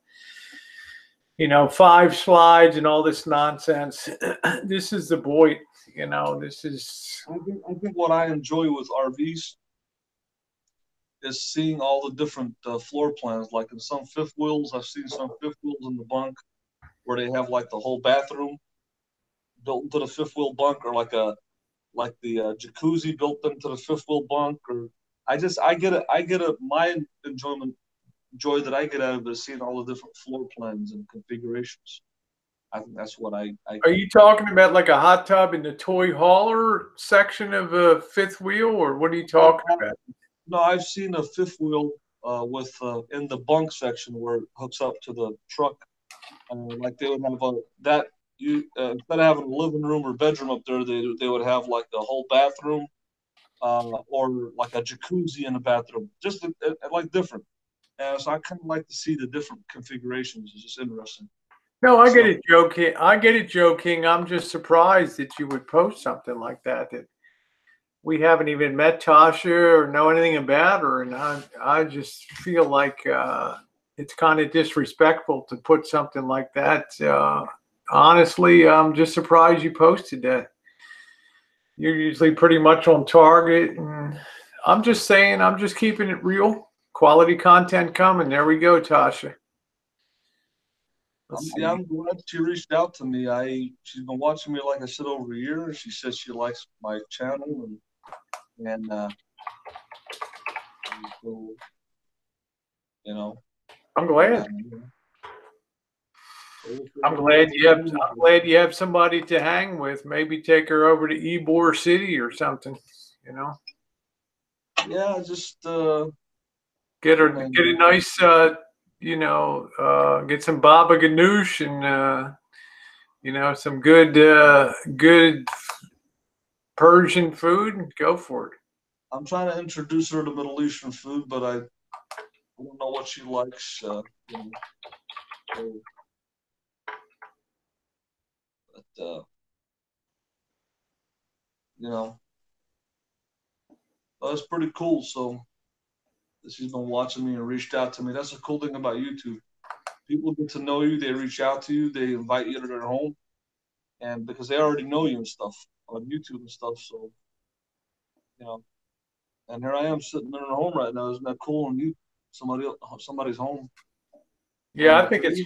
on 5 slides and all this nonsense. This is the boy. This is. I think what I enjoy with RVs is seeing all the different floor plans. Like in some fifth wheels, I've seen some fifth wheels in the bunk where they have like the whole bathroom built into the fifth wheel bunk, or like the jacuzzi built into the fifth wheel bunk. Or my joy that I get out of it is seeing all the different floor plans and configurations. I think that's what I Are you talking about like a hot tub in the toy hauler section of a fifth wheel, or what are you talking about? No, I've seen a fifth wheel with in the bunk section where it hooks up to the truck. Like they would have instead of having a living room or bedroom up there, they would have like a whole bathroom or like a jacuzzi in the bathroom, just like different. So I kind of like to see the different configurations. It's just interesting. No, I get it, Joe King. Joe King. I'm just surprised that you would post something like that. That we haven't even met Tasha or know anything about her, and I just feel like it's kind of disrespectful to put something like that. Honestly, I'm just surprised you posted that. You're usually pretty much on target, and I'm just saying, I'm just keeping it real. Quality content coming. There we go, Tasha. I'm glad she reached out to me. She's been watching me, like I said, over a year. She says she likes my channel, and so, I'm glad. I'm glad you have somebody to hang with. Maybe take her over to Ybor City or something. Yeah, just get a nice you know, get some baba ganoush and you know, some good good Persian food, go for it. I'm trying to introduce her to Middle Eastern food, but I don't know what she likes. You know, so, but you know, that's pretty cool. So she's been watching me and reached out to me. That's the cool thing about YouTube. People get to know you, they reach out to you, they invite you to their home, and because they already know you and stuff on YouTube and stuff. So, you know, and here I am sitting in her home right now. Isn't that cool? And you, somebody's home. Yeah, I think it's.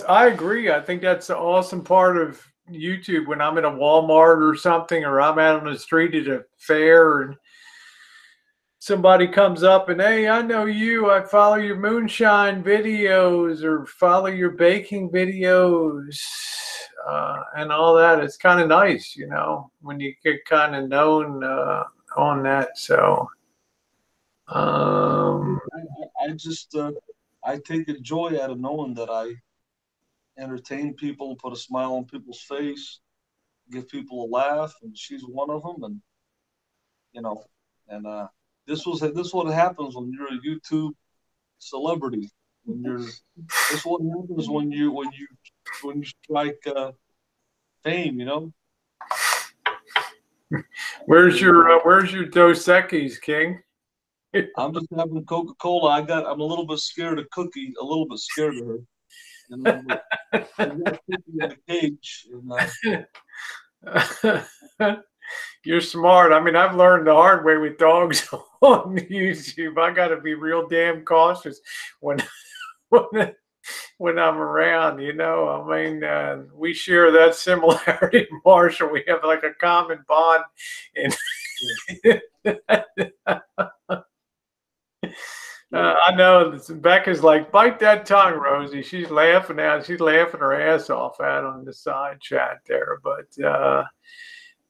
I agree. I think that's the awesome part of YouTube. When I'm in a Walmart or something, or I'm out on the street at a fair, and somebody comes up and, hey, I know you. I follow your moonshine videos or follow your baking videos and all that. It's kind of nice, you know, when you get kind of known on that. So, I just I take a joy out of knowing that I entertain people, put a smile on people's face, give people a laugh, and she's one of them. And you know, and this is what happens when you're a YouTube celebrity. This what happens when you strike fame. You know. Where's your Dos Equis, King? I'm just having Coca-Cola. I'm a little bit scared of Cookie, a little bit scared of her. And I've got Cookie in the cage. And, You're smart. I mean, I've learned the hard way with dogs on YouTube. I got to be real damn cautious when I'm around, you know. I mean, we share that similarity, Marshall. We have like a common bond. I know Becca's like, bite that tongue, Rosie. She's laughing her ass off out on the side chat there. But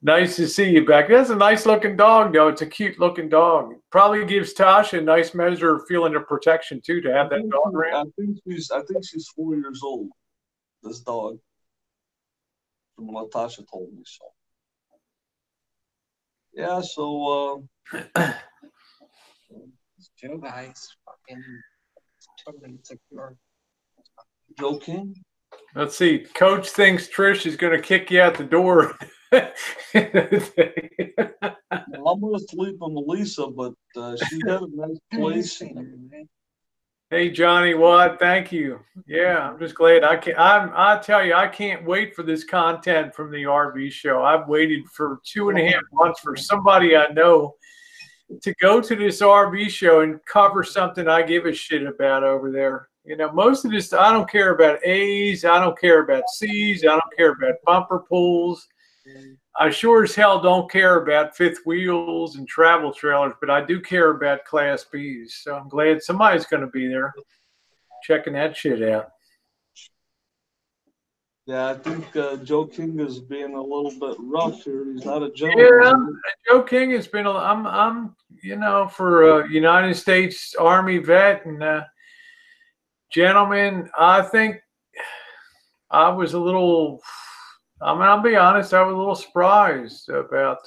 nice to see you, Becca. That's a nice looking dog, though. It's a cute looking dog. Probably gives Tasha a nice measure of feeling of protection too to have that dog around. I think she's 4 years old. This dog, from what Tasha told me. So yeah, so Joe guys fucking totally insecure. Joking. Let's see. Coach thinks Trish is going to kick you out the door. I'm gonna sleep on Melissa, but she's got a nice place. Hey, Johnny Watt, thank you. Yeah, I'm just glad I tell you, I can't wait for this content from the RV show. I've waited for 2.5 months for somebody I know to go to this RV show and cover something I give a shit about over there. You know, most of this, I don't care about A's. I don't care about C's. I don't care about bumper pools. I sure as hell don't care about fifth wheels and travel trailers, but I do care about Class Bs. So I'm glad somebody's going to be there checking that shit out. Yeah, I think Joe King is being a little bit rough here. He's not a gentleman. Yeah, Joe King has been. I'm you know, for a United States Army vet and gentleman, I think I was a little. I mean, I'll be honest, I was a little surprised about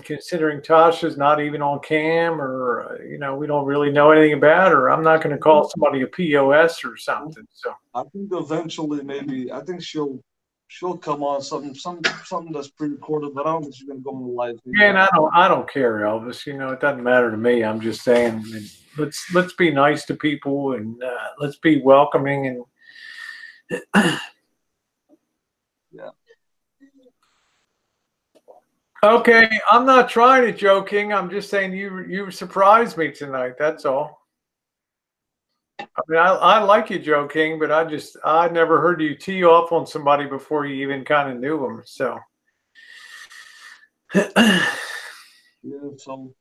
considering Tasha's not even on cam, or you know, we don't really know anything about her. I'm not going to call somebody a POS or something. So I think eventually, maybe I think she'll come on something that's pre-recorded, but I don't think she's going to go into live. Yeah, and I don't care, Elvis. You know, it doesn't matter to me. I'm just saying, let's be nice to people and let's be welcoming and. Yeah. Okay, I'm not trying to joking. I'm just saying you surprised me tonight. That's all. I mean, I like you, Joe King, but I never heard you tee off on somebody before you even kind of knew them. So. Yeah. So.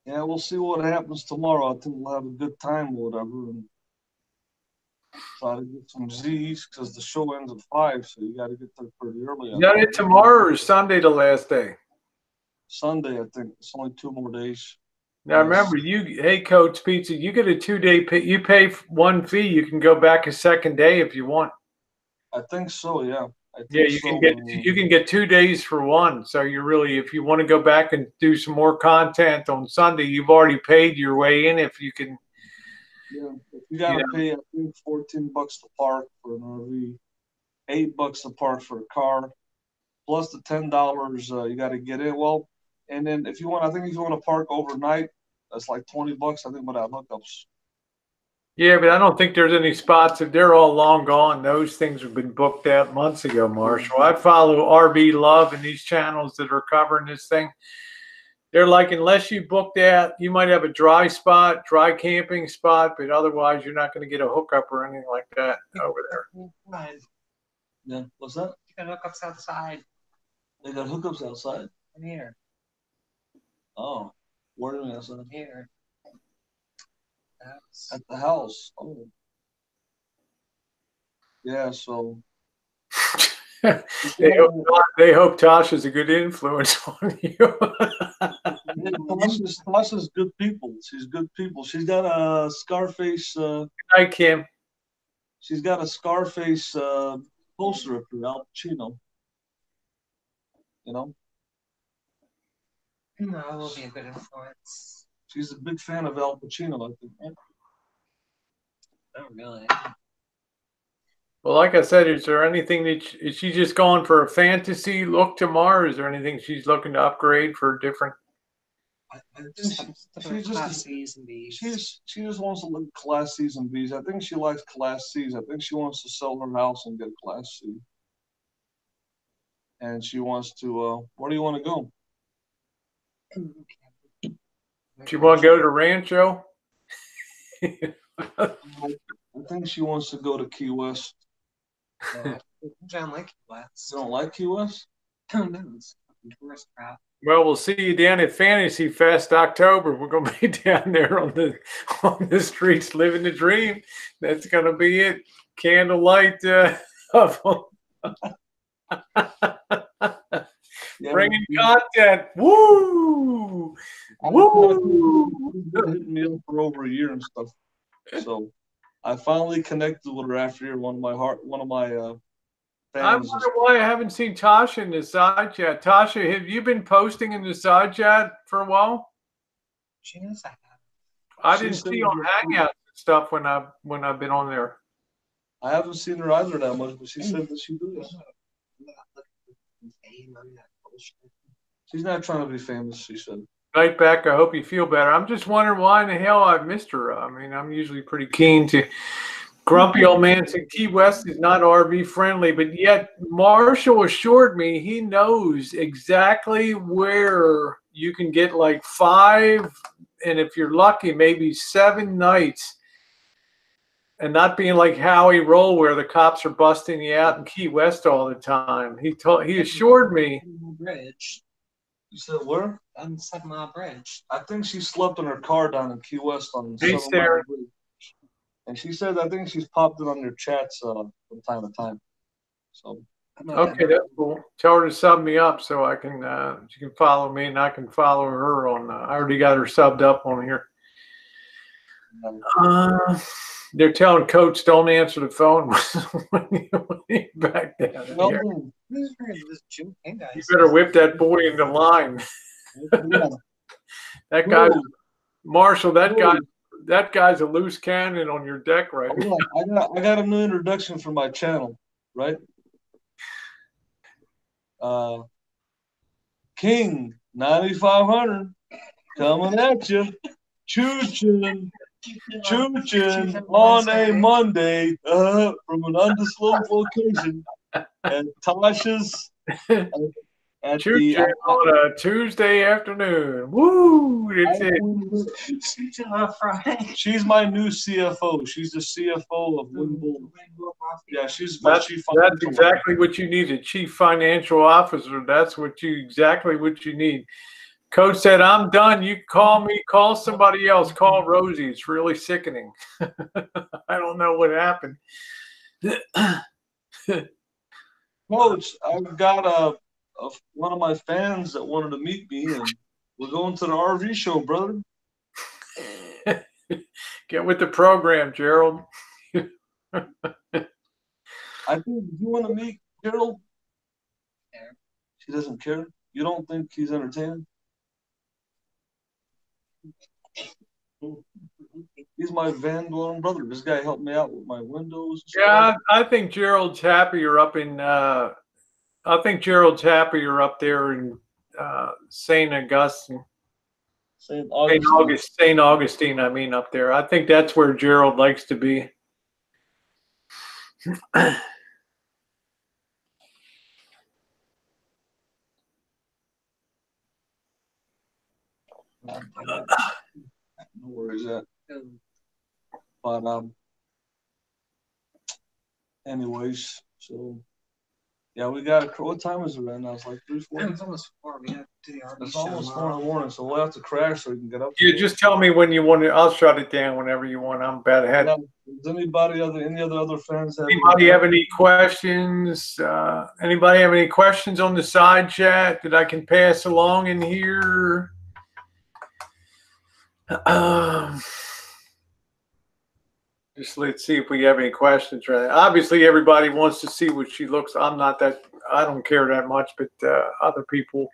Yeah, we'll see what happens tomorrow. I think we'll have a good time or whatever. And try to get some Z's because the show ends at 5, so you got to get there pretty early. You got it tomorrow or Sunday, the last day? Sunday, I think. It's only 2 more days. Now remember, hey Coach Pizza, you get a 2-day pay. You pay one fee. You can go back a second day if you want. I think so. Yeah. Yeah, you can get 2 days for one. So you're really, if you want to go back and do some more content on Sunday, you've already paid your way in. If you can. Yeah, if you gotta pay, I think $14 to park for an RV, $8 to park for a car, plus the $10 you got to get in. Well, and then if you want, I think if you want to park overnight, that's like $20. I think without hookups. Yeah, but I don't think there's any spots. If they're all long gone, those things have been booked out months ago, Marshall. I follow RV Love and these channels that are covering this thing. They're like, unless you book that, you might have a dry camping spot, but otherwise you're not going to get a hookup or anything like that over there. Right. Yeah, what's that? You got hookups outside. They got hookups outside. In here. Oh, where do we outside? Here. At the house. Oh. Yeah, so. They hope Tasha's a good influence on you. Tasha's good people. She's good people. She's got a Scarface. Hi, Kim. She's got a Scarface poster up here, Al Pacino. You know? No, it will be a good influence. She's a big fan of Al Pacino, I think. Right? Oh, really? Well, like I said, is there anything that is she just going for a fantasy look tomorrow? Is there anything she's looking to upgrade for a different? She just wants to look Class C's and B's. I think she likes Class C's. I think she wants to sell her house and get Class C. And she wants to. Where do you want to go? She want to go to Rancho? I think she wants to go to Key West. John like Key West. You don't like Key West? Who knows? Tourist crap. Well, we'll see you down at Fantasy Fest October. We're going to be down there on the streets living the dream. That's going to be it. Candlelight bringing content. Woo! Woo! She's been hitting me up for over a year and stuff. So I finally connected with her after you're one of my fans. I wonder why I haven't seen Tasha in the side chat. Tasha, have you been posting in the side chat for a while? She knows I have. I didn't see on Hangouts and stuff when I've been on there. I haven't seen her either that much, but she said that she does. She's not trying to be famous, she said. Right back. I hope you feel better. I'm just wondering why in the hell I've missed her. I mean, I'm usually pretty keen to. Grumpy old man said Key West is not RV friendly, but yet Marshall assured me he knows exactly where you can get like 5, and if you're lucky, maybe 7 nights, and not being like Howie Roll where the cops are busting you out in Key West all the time. He assured me. Bridge. You said where? On the 7 Mile Bridge. I think she slept in her car down in Key West on the 7 Mile Bridge. And she said, I think she's popped it on your chats from time to time. So okay, that's cool. Tell her to sub me up so I can she can follow me and I can follow her on. I already got her subbed up on here. They're telling Coach don't answer the phone when you're back down here. You better whip that boy into line. That guy, Marshall. That guy's a loose cannon on your deck right now. I got a new introduction for my channel, right? King 9500 coming at you, choochin' on a Monday from an undisclosed location at Tasha's. On a Tuesday afternoon. Woo! That's it. She's my new CFO. She's the CFO of Windbull. Yeah, she's my chief financial That's exactly what you need, a chief financial officer. That's exactly what you need. Coach said, I'm done. You call me, call somebody else, call Rosie. It's really sickening. I don't know what happened. Coach, I've got one of my fans that wanted to meet me, and we're going to the RV show, brother. Get with the program, Gerald. I think, do you want to meet Gerald? Yeah. She doesn't care. You don't think he's entertaining? He's my van dwelling brother. This guy helped me out with my windows. Yeah, I think Gerald's happier up in. I think Gerald's happier up there in St. Augustine. St. Augustine. St. Augustine, I mean, up there. I think that's where Gerald likes to be. No worries at. But anyways, so yeah, we got a. What time is it right now? It's like 3:40. It's almost 4. We have to do the RV It's show almost 4 tomorrow. in the morning, so we'll have to crash so we can get up. Yeah, just tell me when you want to. I'll shut it down whenever you want. I'm about ahead. Yeah. Does any other fans have? Anybody have any questions? Anybody have any questions on the side chat that I can pass along in here? Just let's see if we have any questions. Right. Obviously, everybody wants to see what she looks. I don't care that much, but other people.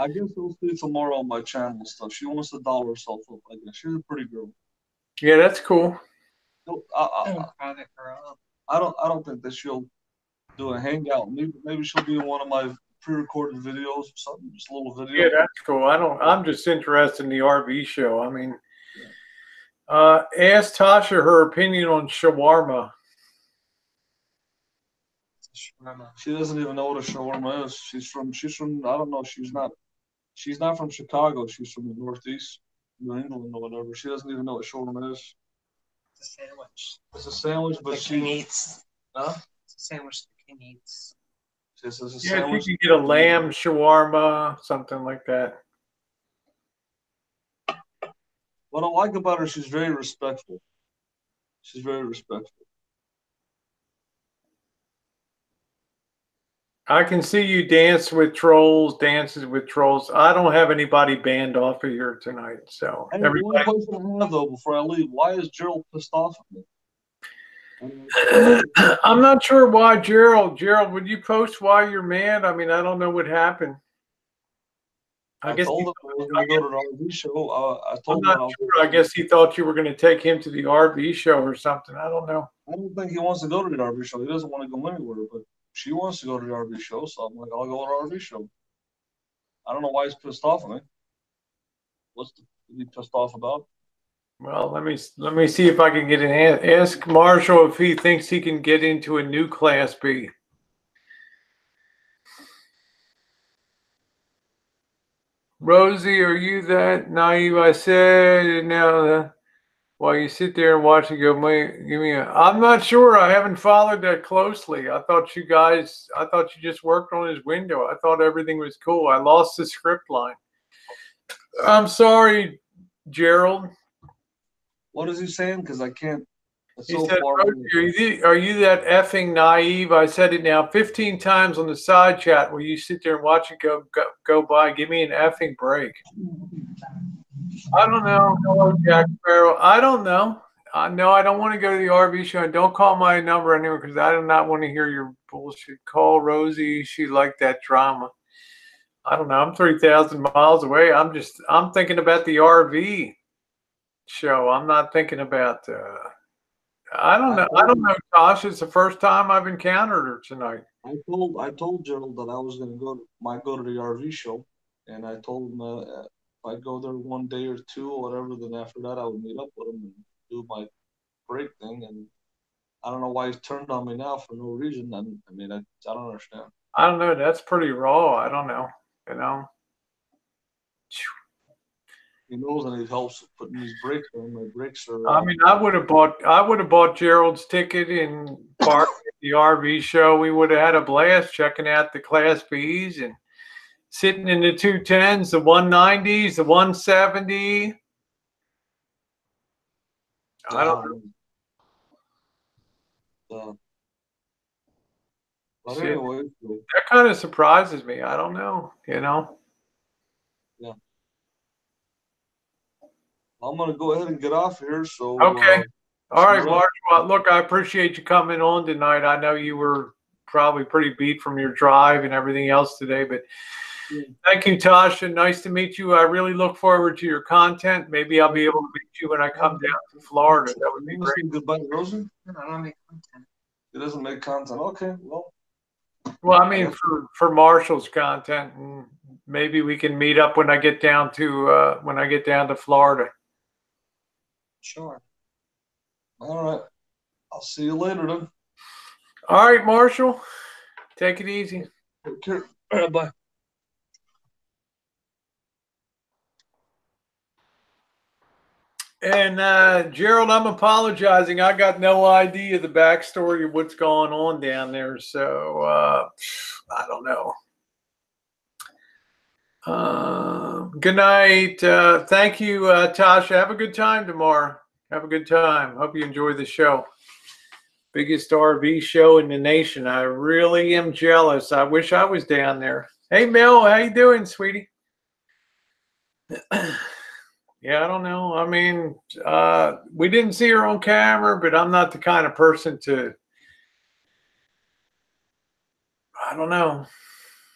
I guess we'll see tomorrow on my channel and stuff. She wants to doll herself up. I guess she's a pretty girl. Yeah, that's cool. No, I don't think that she'll do a hangout. Maybe she'll be in one of my pre-recorded videos or something. Just a little video. Yeah, that's cool. I'm just interested in the RV show. I mean, ask Tasha her opinion on shawarma. She doesn't even know what a shawarma is. She's from I don't know. She's not from Chicago. She's from the Northeast, New England or whatever. She doesn't even know what shawarma is. It's a sandwich. It's a sandwich, but the king eats. Huh? It's a sandwich the king eats. It's a Yeah, sandwich. you can get a lamb shawarma, something like that. What I like about her, she's very respectful. She's very respectful. I can see you dances with trolls. I don't have anybody banned off of here tonight. So Hey, one question I have though before I leave: why is Gerald pissed off at me? I'm not sure why, Gerald. Gerald, would you post why you're mad? I mean, I don't know what happened. I told him I was going to go to the RV show. I'm not sure. I guess he thought you were going to take him to the RV show or something. I don't know. I don't think he wants to go to the RV show. He doesn't want to go anywhere, but she wants to go to the RV show, so I'm like, I'll go to the RV show. I don't know why he's pissed off at me. What's he pissed off about? Well, let me see if I can get an ask Marshall if he thinks he can get into a new Class B. Rosie, are you that naive? I said now while you sit there and watch it go, give me I'm not sure. I haven't followed that closely. I thought you just worked on his window. I thought everything was cool. I lost the script line. I'm sorry, Gerald. What is he saying? Because I can't. It's He so said, far. are you that effing naive? I said it now 15 times on the side chat where you sit there and watch it go by. Give me an effing break. I don't know. Hello, Jack Sparrow. I don't know. No, I don't want to go to the RV show. And don't call my number anymore because I do not want to hear your bullshit. Call Rosie. She liked that drama. I don't know. I'm 3,000 miles away. I'm thinking about the RV show. I'm not thinking about I don't know, Tasha. It's the first time I've encountered her tonight. I told Gerald that I was going to might go to the RV show, and I told him if I go there one day or two or whatever, then after that I would meet up with him and do my break thing. And I don't know why he's turned on me now for no reason. I don't understand. I don't know. That's pretty raw. I don't know. You know. He knows that he helps putting these brakes on. My brakes are. I mean, I would have bought Gerald's ticket and parked at the RV show. We would have had a blast checking out the Class Bs and sitting in the 210s, the 190s, the 170. I don't know. But anyway, that kind of surprises me. I don't know. You know. Yeah. I'm gonna go ahead and get off here. So Okay. All right, tomorrow- Mark. Well, look, I appreciate you coming on tonight. I know you were probably pretty beat from your drive and everything else today, but thank you, Tasha. Nice to meet you. I really look forward to your content. Maybe I'll be able to meet you when I come down to Florida. That would be You wanna great. say goodbye to Rosie? I don't make content. It doesn't make content. Okay, well. Well, I mean, for Marshall's content, and maybe we can meet up when I get down to Florida. Sure. All right. I'll see you later then. All right, Marshall. Take it easy. Take care. All right, bye. And Gerald, I'm apologizing. I got no idea the backstory of what's going on down there, so I don't know. Good night. Thank you, Tasha. Have a good time tomorrow. Have a good time. Hope you enjoy the show. Biggest RV show in the nation. I really am jealous. I wish I was down there. Hey, Mel, how you doing, sweetie? Yeah, I don't know. I mean, we didn't see her on camera, but I'm not the kind of person to, I don't know.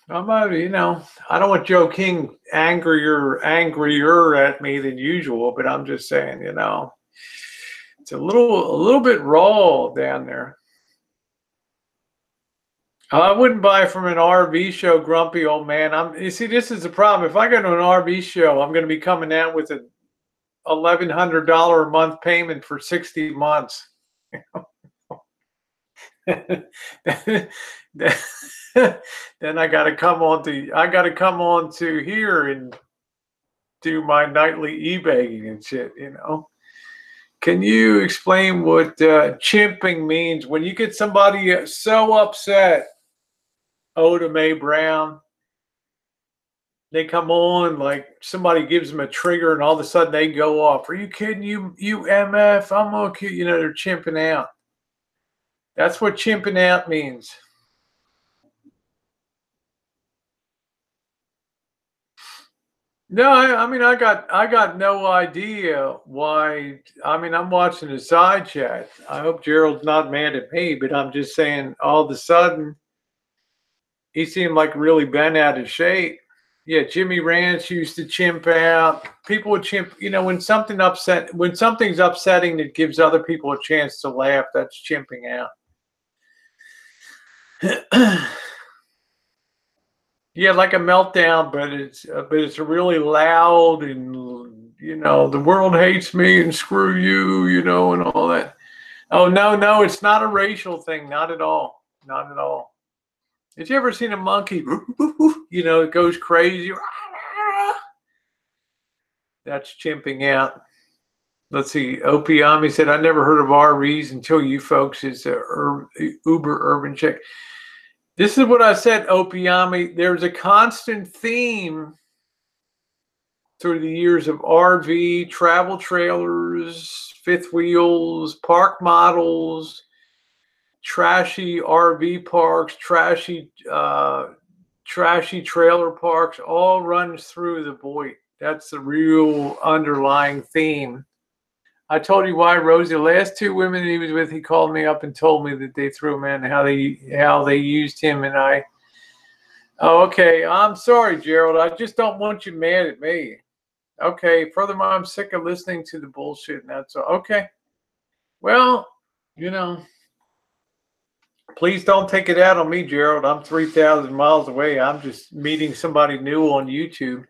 I don't want Joe King angrier at me than usual, but I'm just saying, it's a little bit raw down there. I wouldn't buy from an RV show, grumpy old man. You see, this is the problem. If I go to an RV show, I'm going to be coming out with a $1,100 a month payment for 60 months. Then I got to come on to here and do my nightly eBaying and shit. Can you explain what chimping means when you get somebody so upset? Oda Mae Brown. They come on like somebody gives them a trigger and all of a sudden they go off. Are you kidding? You MF? I'm okay. They're chimping out. That's what chimping out means. No, I mean I got no idea why. I mean, I'm watching the side chat. I hope Gerald's not mad at me, but I'm just saying all of a sudden he seemed like really bent out of shape. Yeah, Jimmy Ranch used to chimp out. People would chimp, when something's upsetting that gives other people a chance to laugh, that's chimping out. Yeah, like a meltdown, but it's really loud and the world hates me and screw you, and all that. Oh no, it's not a racial thing, not at all. Not at all. Have you ever seen a monkey, it goes crazy? That's chimping out. Let's see. Opiami said, I never heard of RVs until you folks. It's a uber urban chick. This is what I said, Opiami. There's a constant theme through the years of RV, travel trailers, fifth wheels, park models, trashy RV parks, trashy trailer parks, all runs through the void. That's the real underlying theme. I told you why, Rosie. The last two women he was with, he called me up and told me that they threw him in, how they used him, and I. Oh, okay. I'm sorry, Gerald. I just don't want you mad at me. Okay. Furthermore, I'm sick of listening to the bullshit, and that's all. Okay. Well, please don't take it out on me, Gerald. I'm 3,000 miles away. I'm just meeting somebody new on YouTube.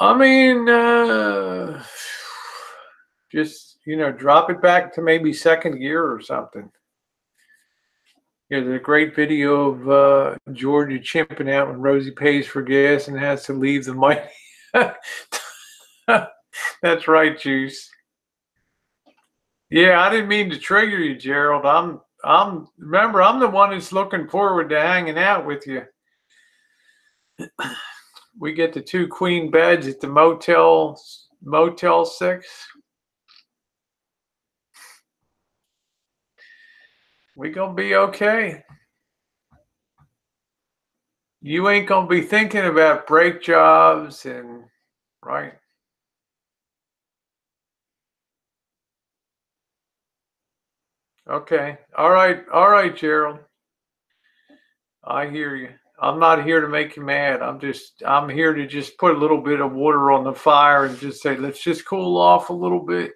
I mean, just, drop it back to maybe second gear or something. There's a great video of Georgia chimping out when Rosie pays for gas and has to leave the mic. That's right, Juice. Yeah, I didn't mean to trigger you, Gerald. Remember, I'm the one that's looking forward to hanging out with you. We get the 2 queen beds at the Motel 6. We gonna be okay. You ain't gonna be thinking about brake jobs and right. Okay. All right, Gerald. I hear you. I'm not here to make you mad. I'm here to just put a little bit of water on the fire and just say, let's just cool off a little bit.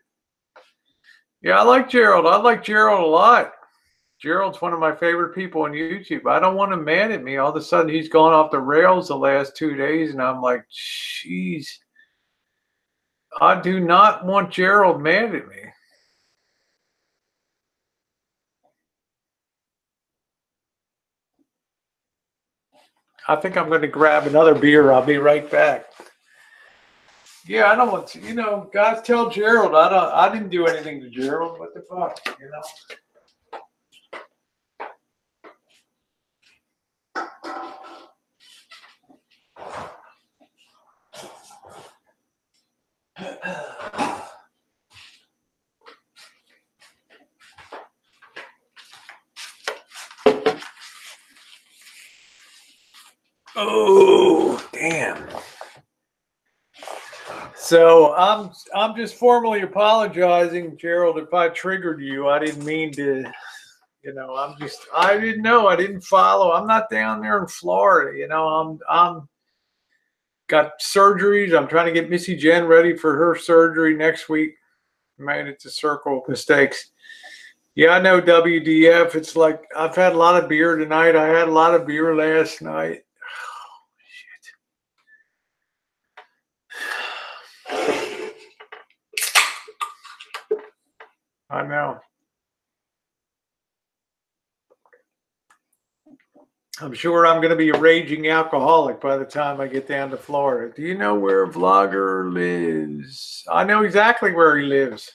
Yeah, I like Gerald. I like Gerald a lot. Gerald's one of my favorite people on YouTube. I don't want him mad at me. All of a sudden, he's gone off the rails the last 2 days, and I'm like, jeez. I do not want Gerald mad at me. I think I'm going to grab another beer. I'll be right back. Yeah, I don't want to, guys, tell Gerald I didn't do anything to Gerald. What the fuck, Oh, damn. So I'm just formally apologizing, Gerald, if I triggered you. I didn't mean to, I didn't know. I didn't follow. I'm not down there in Florida. I'm got surgeries. I'm trying to get Missy Jenn ready for her surgery next week. Man, it's a circle of mistakes. Yeah, I know, WDF. It's like I've had a lot of beer tonight. I had a lot of beer last night. I know. I'm sure I'm going to be a raging alcoholic by the time I get down to Florida. Do you know where Vlogger lives? I know exactly where he lives.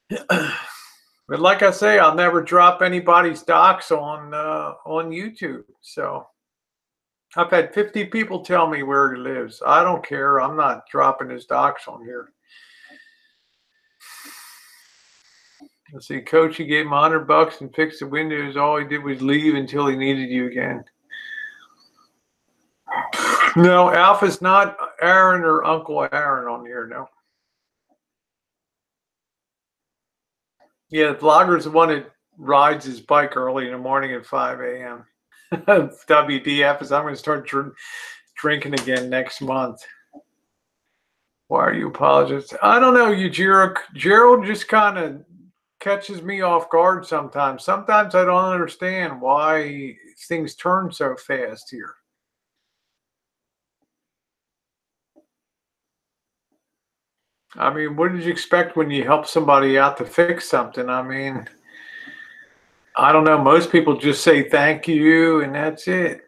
But like I say, I'll never drop anybody's docs on YouTube. So I've had 50 people tell me where he lives. I don't care. I'm not dropping his docs on here. Let's see, Coach, he gave him $100 and fixed the windows. All he did was leave until he needed you again. No, Alpha's not Aaron or Uncle Aaron on here, no. Yeah, the Vlogger's the one that rides his bike early in the morning at 5 a.m. WDF is I'm going to start drinking again next month. Why are you apologizing? I don't know, you Gerald just kind of catches me off guard sometimes. Sometimes I don't understand why things turn so fast here. I mean, what did you expect when you help somebody out to fix something? I mean, I don't know. Most people just say thank you and that's it.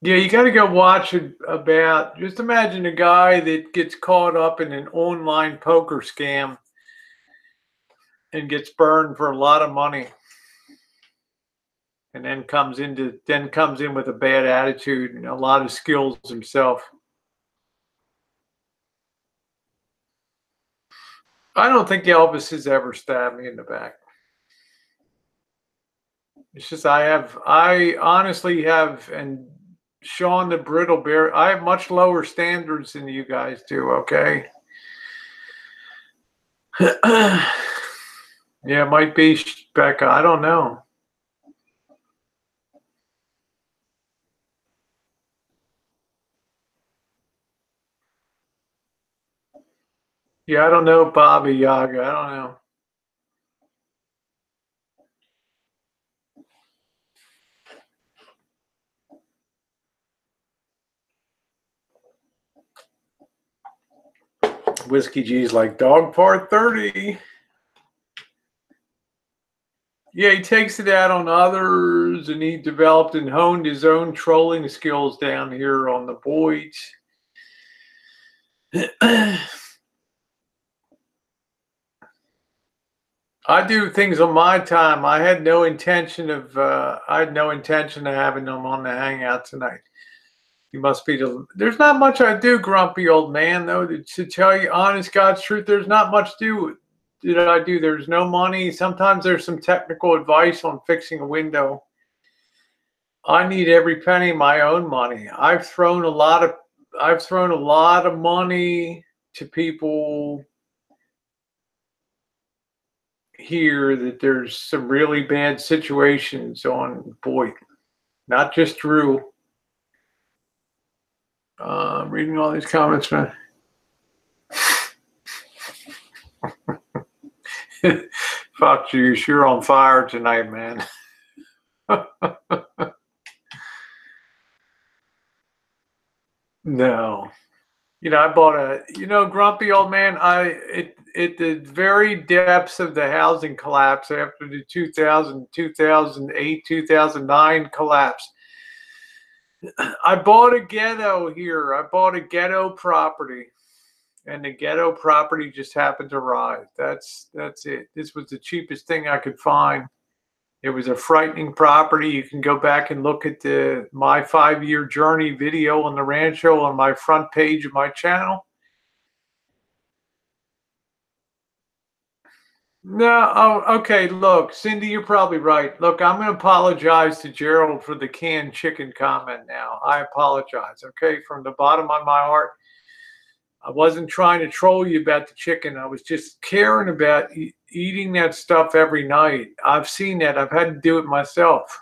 Yeah, you got to go watch it about, just imagine a guy that gets caught up in an online poker scam and gets burned for a lot of money. And then comes in with a bad attitude and a lot of skills himself. I don't think Elvis has ever stabbed me in the back. It's just I honestly have, and Sean the Brittle Bear, I have much lower standards than you guys do, okay? Yeah, it might be Becca. I don't know. Yeah, I don't know, Bobby Yaga. I don't know. Whiskey G's like dog part 30. Yeah, he takes it out on others, and he developed and honed his own trolling skills down here on the boys. I do things on my time. I had no intention of having them on the hangout tonight. You must be there's not much I do, grumpy old man, though, to tell you honest God's truth. There's not much that I do. There's no money. Sometimes there's some technical advice on fixing a window. I need every penny of my own money. I've thrown a lot of I've thrown a lot of money to people here that there's some really bad situations on, boy, not just Drew. Reading all these comments, man. Fuck you, you're on fire tonight, man. No. You know, I bought a, you know, grumpy old man, at the very depths of the housing collapse after the 2008, 2009 collapse, I bought a ghetto here. I bought a ghetto property, and the ghetto property just happened to rise. That's it. This was the cheapest thing I could find. It was a frightening property. You can go back and look at my 5-year journey video on the Rancho on my front page of my channel. No, oh, okay, look, Cindy, you're probably right. Look, I'm going to apologize to Gerald for the canned chicken comment now. I apologize, okay, from the bottom of my heart. I wasn't trying to troll you about the chicken. I was just caring about eating that stuff every night. I've seen that. I've had to do it myself.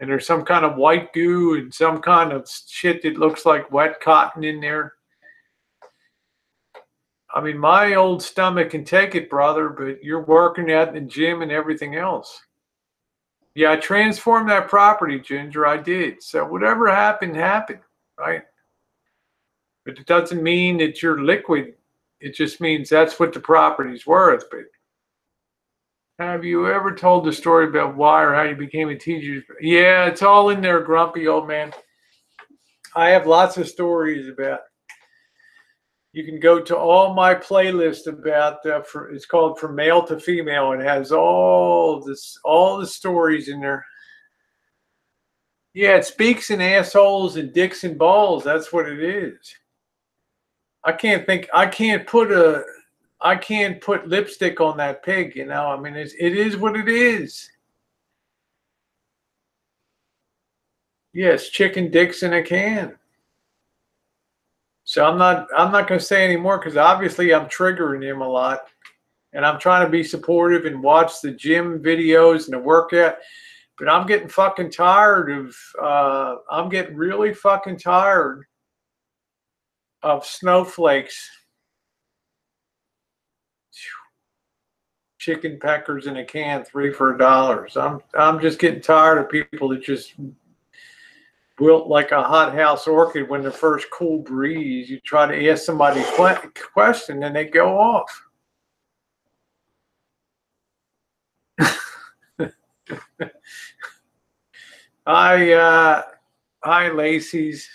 And there's some kind of white goo and some kind of shit that looks like wet cotton in there. I mean, my old stomach can take it, brother, but you're working out in the gym and everything else. Yeah, I transformed that property, Ginger. I did. So whatever happened, happened, right? But it doesn't mean that you're liquid. It just means that's what the property's worth. But have you ever told the story about why or how you became a teacher? Yeah, it's all in there, grumpy old man. I have lots of stories about. You can go to all my playlist about. It's called From Male to Female. It has all the stories in there. Yeah, it speaks in assholes and dicks and balls. That's what it is. I can't put lipstick on that pig, you know. I mean, it is what it is. Yes, chicken dicks in a can. So I'm not going to say any more because obviously I'm triggering him a lot, and I'm trying to be supportive and watch the gym videos and the workout. But I'm getting fucking tired of. I'm getting really fucking tired of snowflakes. Chicken peckers in a can, 3 for $1. I'm just getting tired of people that just wilt like a hothouse orchid when the first cool breeze. You try to ask somebody a question and they go off. Hi, Lacey's.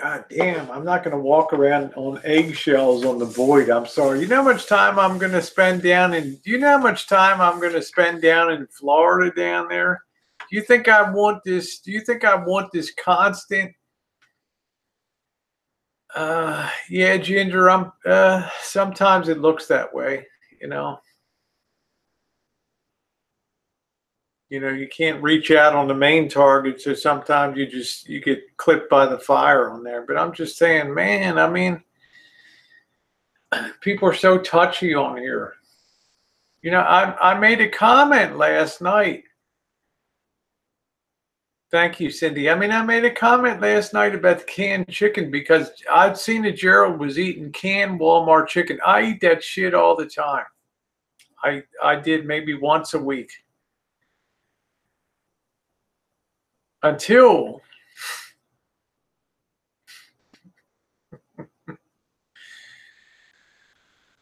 God damn, I'm not going to walk around on eggshells on the void. I'm sorry. You know how much time I'm going to spend down in, do you know how much time I'm going to spend down in Florida down there? Do you think I want this? Do you think I want this constant? Yeah, Ginger, sometimes it looks that way, you know. You know, you can't reach out on the main target, so sometimes you get clipped by the fire on there. But I'm just saying, man, I mean, people are so touchy on here. You know, I made a comment last night. Thank you, Cindy. I mean, I made a comment last night about the canned chicken because I'd seen that Gerald was eating canned Walmart chicken. I eat that shit all the time. I did maybe once a week. Until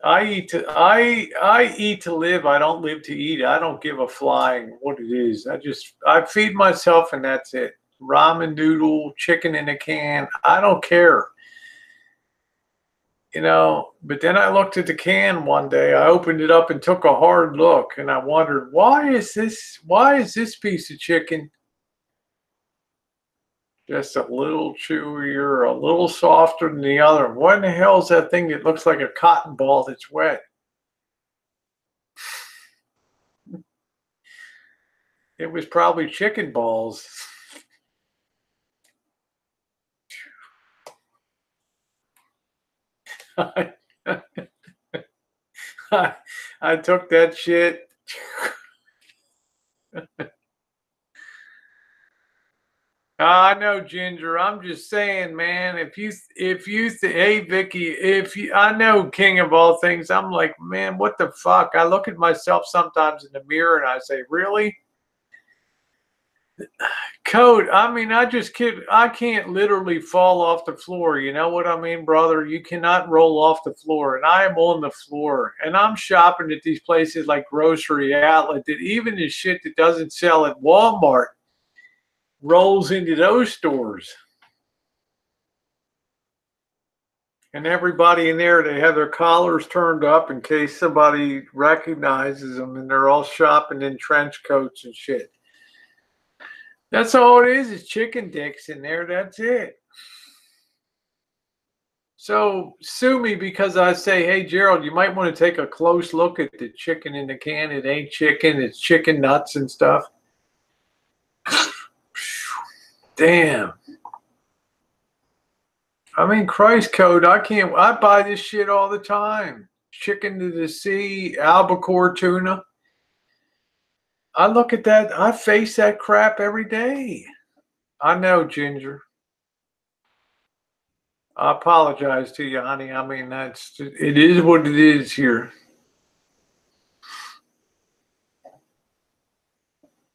I eat to live. I don't live to eat. I don't give a flying what it is. I feed myself and that's it. Ramen noodle, chicken in a can. I don't care. You know, but then I looked at the can one day. I opened it up and took a hard look and I wondered, why is this piece of chicken just a little chewier, a little softer than the other? What in the hell is that thing that looks like a cotton ball that's wet? It was probably chicken balls. I took that shit. I know, Ginger. I'm just saying, man. Hey, Vicky, I know, King of all things. I'm like, man, what the fuck? I look at myself sometimes in the mirror and I say, really? Code. I mean, I can't literally fall off the floor. You know what I mean, brother? You cannot roll off the floor, and I am on the floor, and I'm shopping at these places like Grocery Outlet that even the shit that doesn't sell at Walmart rolls into those stores. And everybody in there, they have their collars turned up in case somebody recognizes them, and they're all shopping in trench coats and shit. That's all it is chicken dicks in there. That's it. So sue me because I say, hey, Gerald, you might want to take a close look at the chicken in the can. It ain't chicken. It's chicken nuts and stuff. Damn. I mean, Christ, Code, I buy this shit all the time. Chicken to the sea, albacore tuna. I look at that. I face that crap every day. I know, Ginger. I apologize to you, honey. I mean, it is what it is here.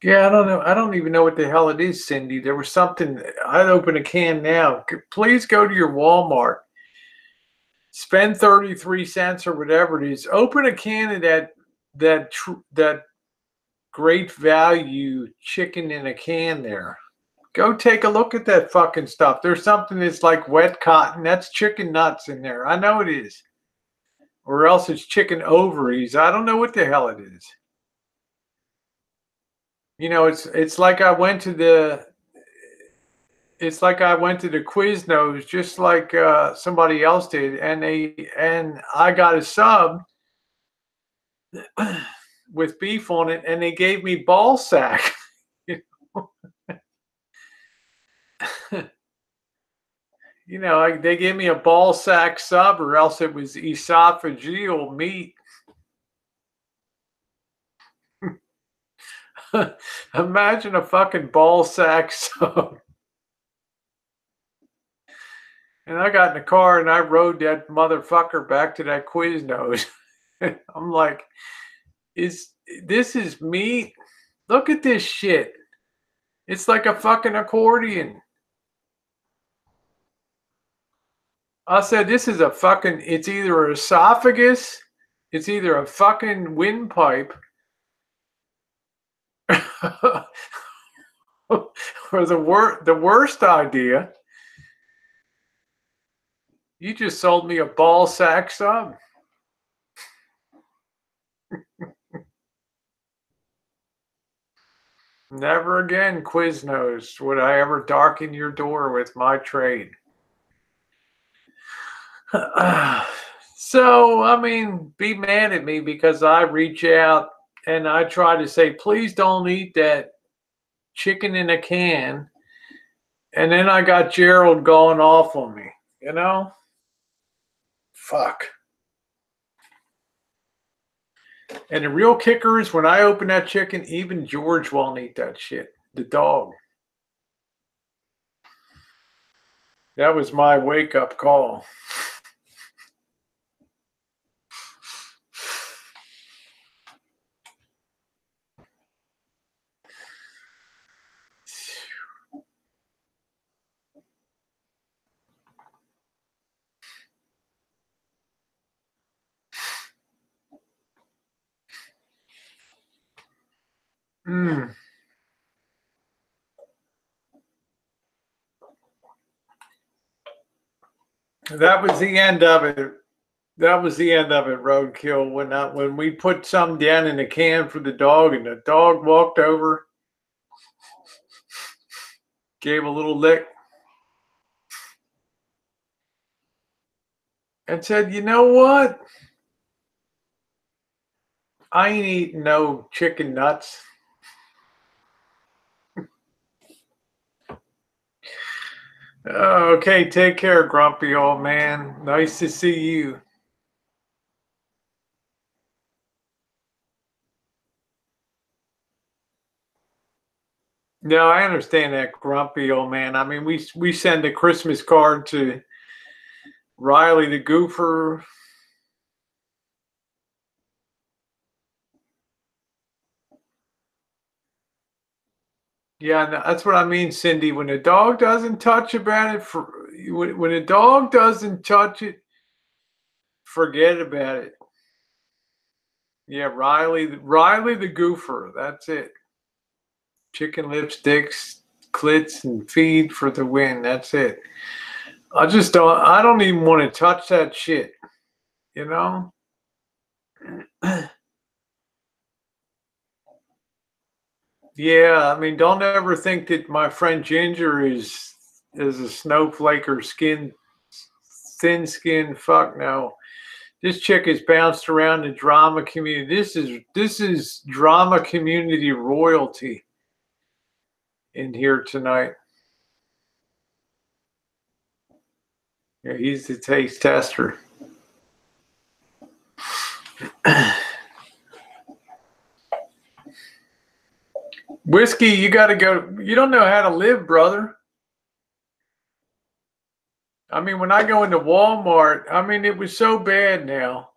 Yeah, I don't know. I don't even know what the hell it is, Cindy. There was something. I'd open a can now. Please go to your Walmart. Spend 33 cents or whatever it is. Open a can of that great value chicken in a can there. Go take a look at that fucking stuff. There's something that's like wet cotton. That's chicken nuts in there. I know it is. Or else it's chicken ovaries. I don't know what the hell it is. You know, it's like I went to the Quiznos just like somebody else did, and I got a sub with beef on it, and they gave me ball sack. You know, they gave me a ball sack sub, or else it was esophageal meat. Imagine a fucking ball sack sub. And I got in the car and I rode that motherfucker back to that Quiznos. I'm like, this is meat? Look at this shit. It's like a fucking accordion. I said, this is it's either an esophagus, it's either a fucking windpipe, or the worst idea, you just sold me a ball sack sub. Never again, Quiznos, would I ever darken your door with my trade. So, I mean, be mad at me because I reach out and I try to say, please don't eat that chicken in a can. And then I got Gerald going off on me, you know? Fuck. And the real kicker is when I open that chicken, even George won't eat that shit. The dog. That was my wake-up call. That was the end of it. That was the end of it, Roadkill. When we put some down in the can for the dog, and the dog walked over, gave a little lick, and said, you know what? I ain't eating no chicken nuts. Okay, take care, grumpy old man. Nice to see you. No, I understand that, grumpy old man. I mean, we send a Christmas card to Riley the Goofer. Yeah, no, that's what I mean, Cindy. When a dog doesn't touch about it, when a dog doesn't touch it, forget about it. Yeah, Riley the Goofer. That's it. Chicken lipsticks, clits, and feed for the win. That's it. I don't even want to touch that shit, you know? Yeah, I mean, don't ever think that my friend Ginger is a snowflake or thin skin. Fuck no. This chick has bounced around the drama community. This is drama community royalty in here tonight. Yeah, he's the taste tester. Whiskey, you got to go. You don't know how to live, brother. I mean, when I go into Walmart, I mean, it was so bad now.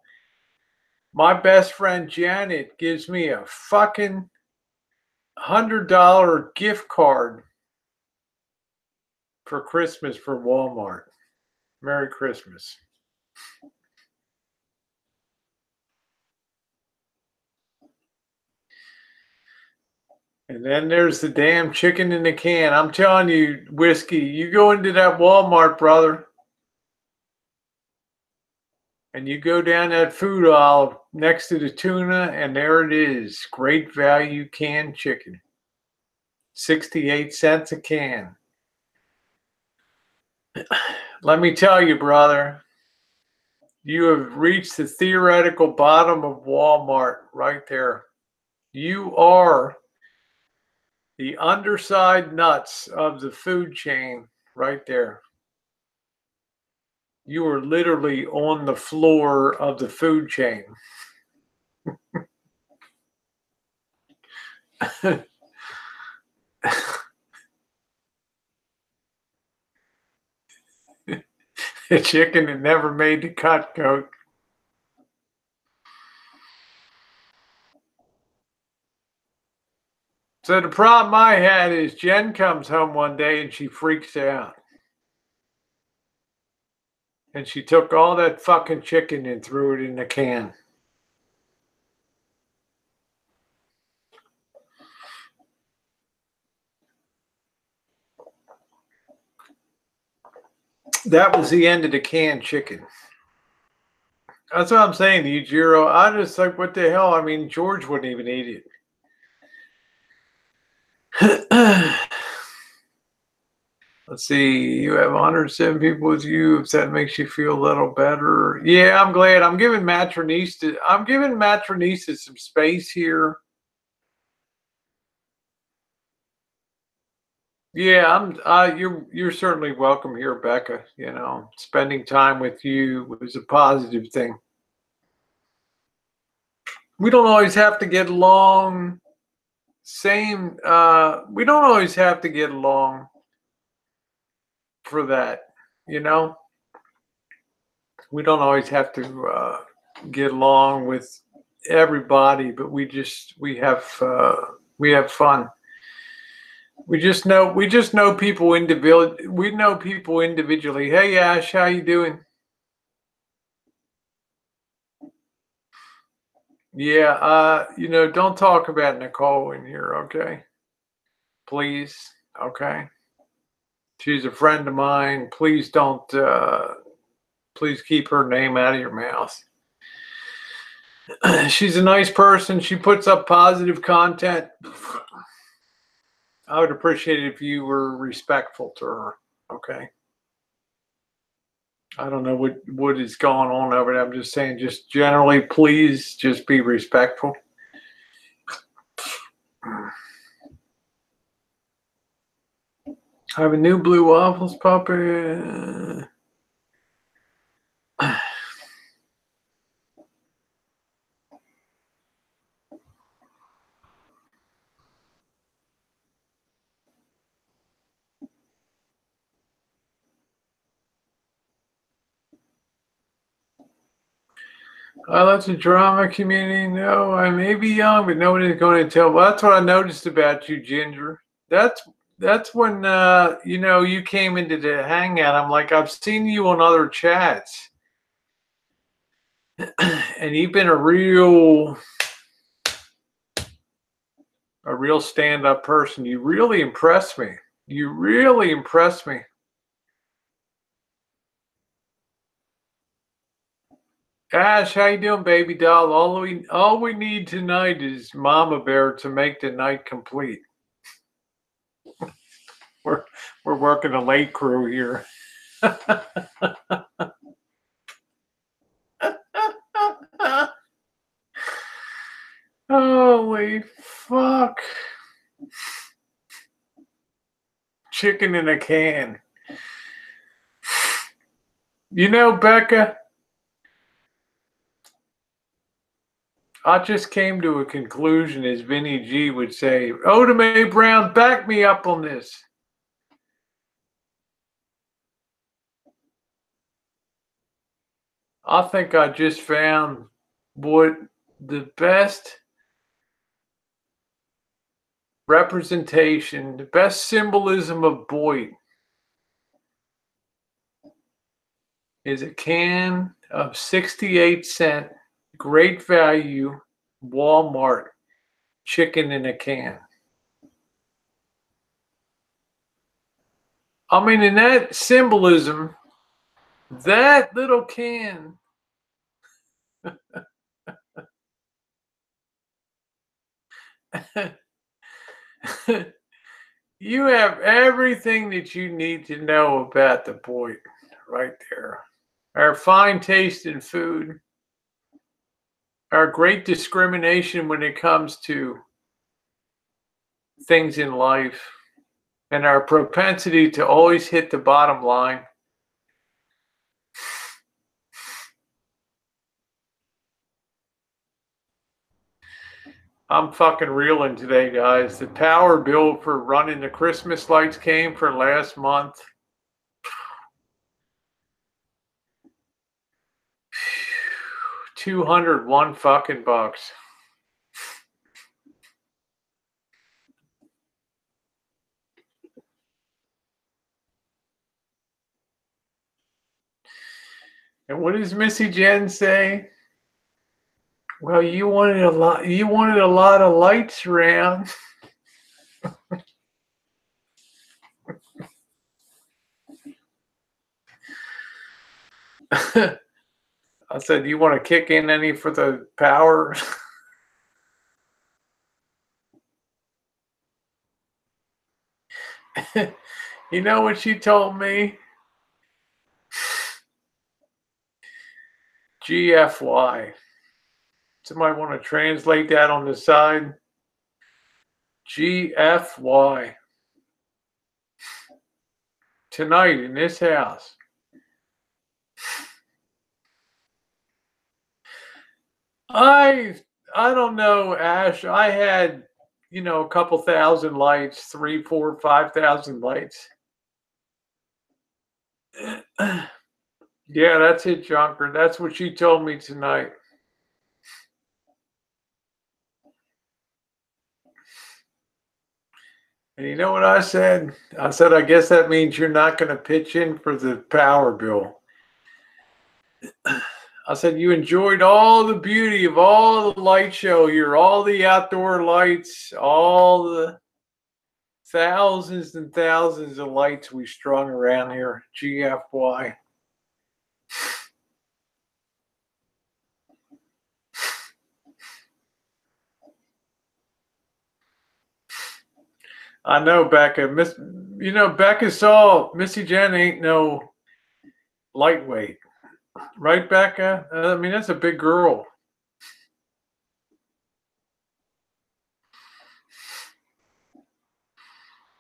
My best friend Janet gives me a fucking $100 gift card for Christmas for Walmart. Merry Christmas. And then there's the damn chicken in the can. I'm telling you, Whiskey, you go into that Walmart, brother, and you go down that food aisle next to the tuna, and there it is. Great value canned chicken. 68 cents a can. Let me tell you, brother, you have reached the theoretical bottom of Walmart right there. You are the underside nuts of the food chain right there. You are literally on the floor of the food chain. The chicken that never made the cut, coat. So the problem I had is Jen comes home one day and she freaks out. And she took all that fucking chicken and threw it in the can. That was the end of the canned chicken. That's what I'm saying to you, Jiro. I just like, what the hell? I mean, George wouldn't even eat it. Let's see. You have 107 people with you. If that makes you feel a little better. Yeah, I'm glad. I'm giving Matronista some space here. Yeah, you're certainly welcome here, Becca. You know, spending time with you was a positive thing. We don't always have to get along. We don't always have to get along for that, you know. We don't always have to get along with everybody, but we have fun. We just know people individually. We know people individually. Hey Ash, how you doing? Yeah, don't talk about Nicole in here, okay? Please, okay? She's a friend of mine. Please don't please keep her name out of your mouth. She's a nice person. She puts up positive content. I would appreciate it if you were respectful to her, okay? I don't know what is going on over there. I'm just saying, just generally, please just be respectful. I have a new blue waffles puppet. I let the drama community know I may be young, but nobody's going to tell. Well, that's what I noticed about you, Ginger. That's when you know, you came into the hangout. I'm like, I've seen you on other chats, and you've been a real stand-up person. You really impressed me. You really impressed me. Ash, how you doing, baby doll? All we need tonight is Mama Bear to make the night complete. We're working a late crew here. Holy fuck. Chicken in a can. You know, Becca, I just came to a conclusion, as Vinny G would say. Oda Mae Brown, back me up on this. I think I just found what the best representation, the best symbolism of Boyd is a can of 68-cent, great value, Walmart chicken in a can. I mean, in that symbolism, that little can you have everything that you need to know about the Boyd right there. Our fine taste in food, our great discrimination when it comes to things in life, and our propensity to always hit the bottom line. I'm fucking reeling today, guys. The power bill for running the Christmas lights came for last month. $201 fucking bucks. And what does Missy Jenn say? Well, you wanted a lot. You wanted a lot of lights around. I said, you want to kick in any for the power? You know what she told me? GFY. Somebody want to translate that on the side? GFY. Tonight in this house. I don't know, Ash. I had, you know, a couple thousand lights, 3, 4, 5,000 lights. Yeah, that's it, Junker. That's what she told me tonight. And you know what I said? I said, I guess that means you're not going to pitch in for the power bill. I said, you enjoyed all the beauty of all the light show here, all the outdoor lights, all the thousands and thousands of lights we strung around here. GFY. I know, Becca. You know, Becca saw Missy Jenn ain't no lightweight. Right, Becca? I mean, that's a big girl.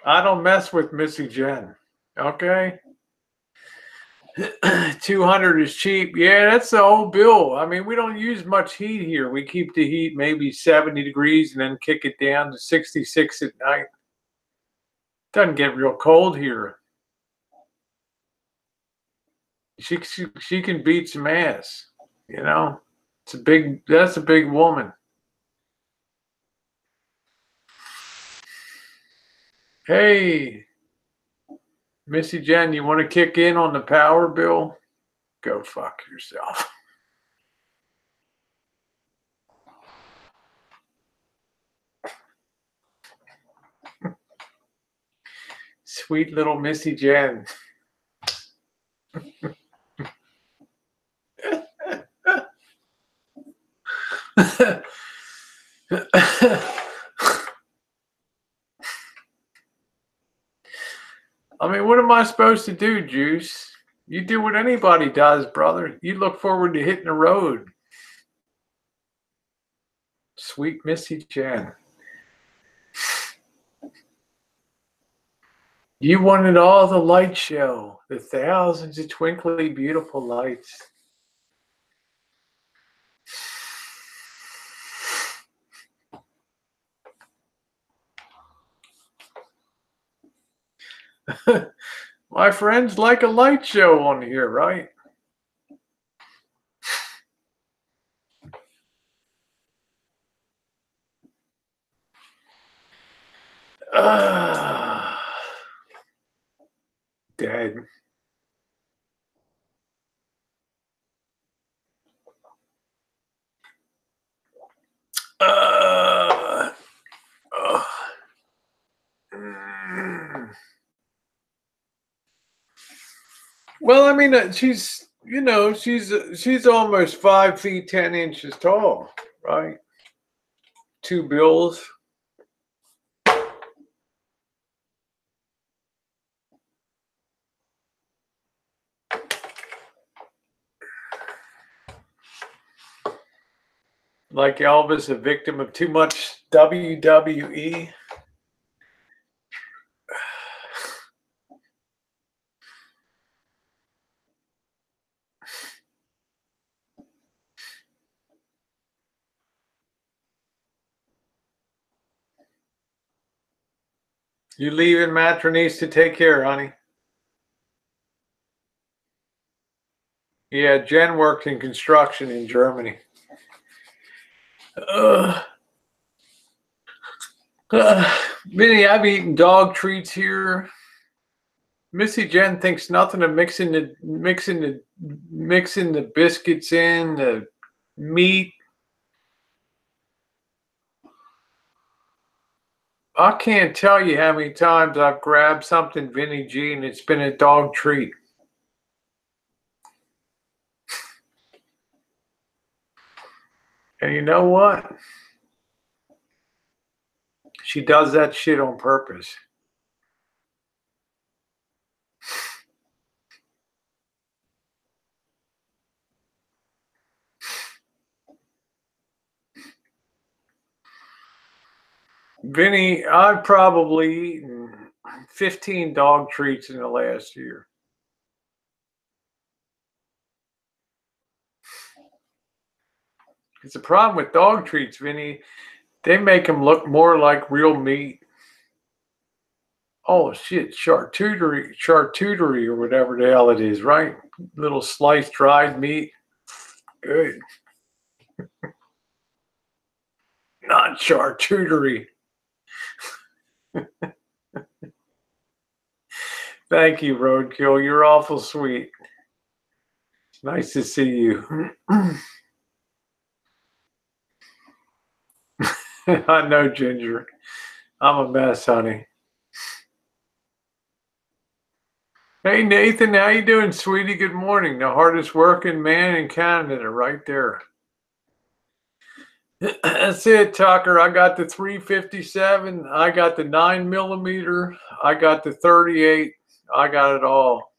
I don't mess with Missy Jenn. Okay. 200 is cheap. Yeah, that's the whole bill. I mean, we don't use much heat here. We keep the heat maybe 70 degrees and then kick it down to 66 at night. Doesn't get real cold here. She can beat some ass, you know. That's a big woman. Hey, Missy Jenn, you want to kick in on the power bill? Go fuck yourself. Sweet little Missy Jenn. I mean, what am I supposed to do, Juice? You do what anybody does, brother. You look forward to hitting the road. Sweet Missy Jenn. You wanted all the light show, the thousands of twinkly, beautiful lights. My friends like a light show on here, right? Dead. Well, I mean, she's almost 5 feet 10 inches tall, right? 2 bills. Like Elvis, a victim of too much WWE. You leaving Matronese to take care, honey? Yeah, Jen worked in construction in Germany. Vinny, I've eaten dog treats here. Missy Jenn thinks nothing of mixing the biscuits in, the meat. I can't tell you how many times I've grabbed something Vinny G and it's been a dog treat. And you know what? She does that shit on purpose. Vinny, I've probably eaten 15 dog treats in the last year. It's a problem with dog treats, Vinny. They make them look more like real meat. Oh shit, charcuterie or whatever the hell it is, right? Little sliced dried meat. Good. Not charcuterie. Thank you, Roadkill. You're awful sweet. It's nice to see you. I know, Ginger. I'm a mess, honey. Hey, Nathan, how you doing, sweetie? Good morning. The hardest working man in Canada right there. That's it, Tucker. I got the 357. I got the 9mm. I got the 38. I got it all.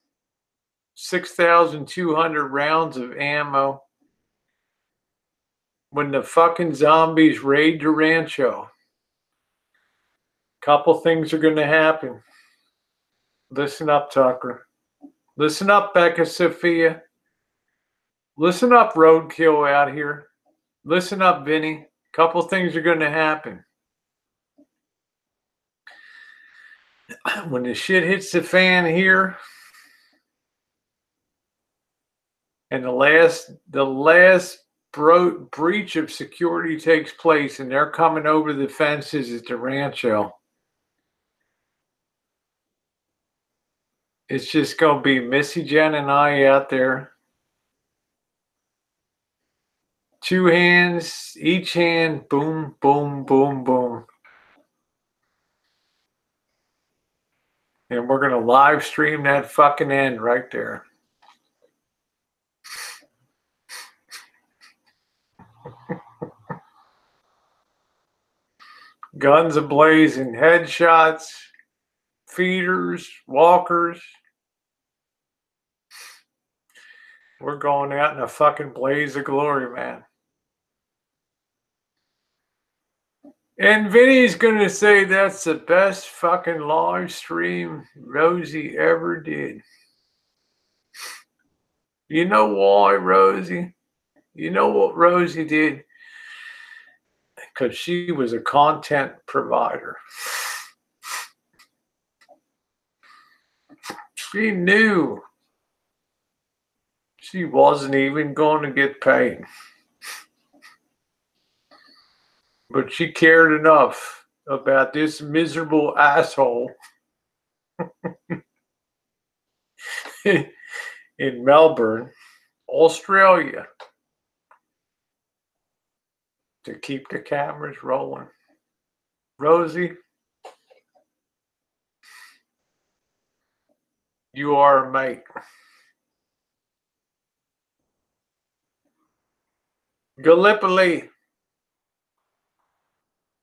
6,200 rounds of ammo. When the fucking zombies raid the Rancho. Couple things are going to happen. Listen up, Tucker. Listen up, Becca Sophia. Listen up, Roadkill out here. Listen up, Vinny. Couple things are going to happen. When the shit hits the fan here, and the last breach of security takes place, and they're coming over the fences at the Rancho, it's just going to be Missy Jenn and I out there. 2 hands, each hand, boom, boom, boom, boom. And we're going to live stream that fucking end right there. Guns a-blazing, headshots, feeders, walkers. We're going out in a fucking blaze of glory, man. And Vinny's going to say that's the best fucking live stream Rosie ever did. You know why, Rosie? You know what Rosie did? Because she was a content provider. She knew she wasn't even going to get paid. But she cared enough about this miserable asshole in Melbourne, Australia, to keep the cameras rolling. Rosie, you are a mate. Gallipoli,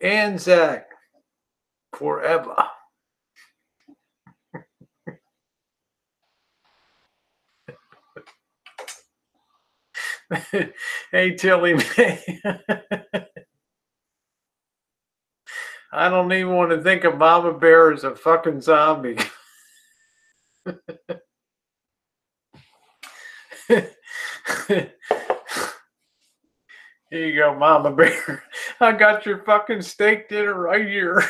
Anzac, forever. Hey, Tilly, man. I don't even want to think of Mama Bear as a fucking zombie. Here you go, Mama Bear. I got your fucking steak dinner right here.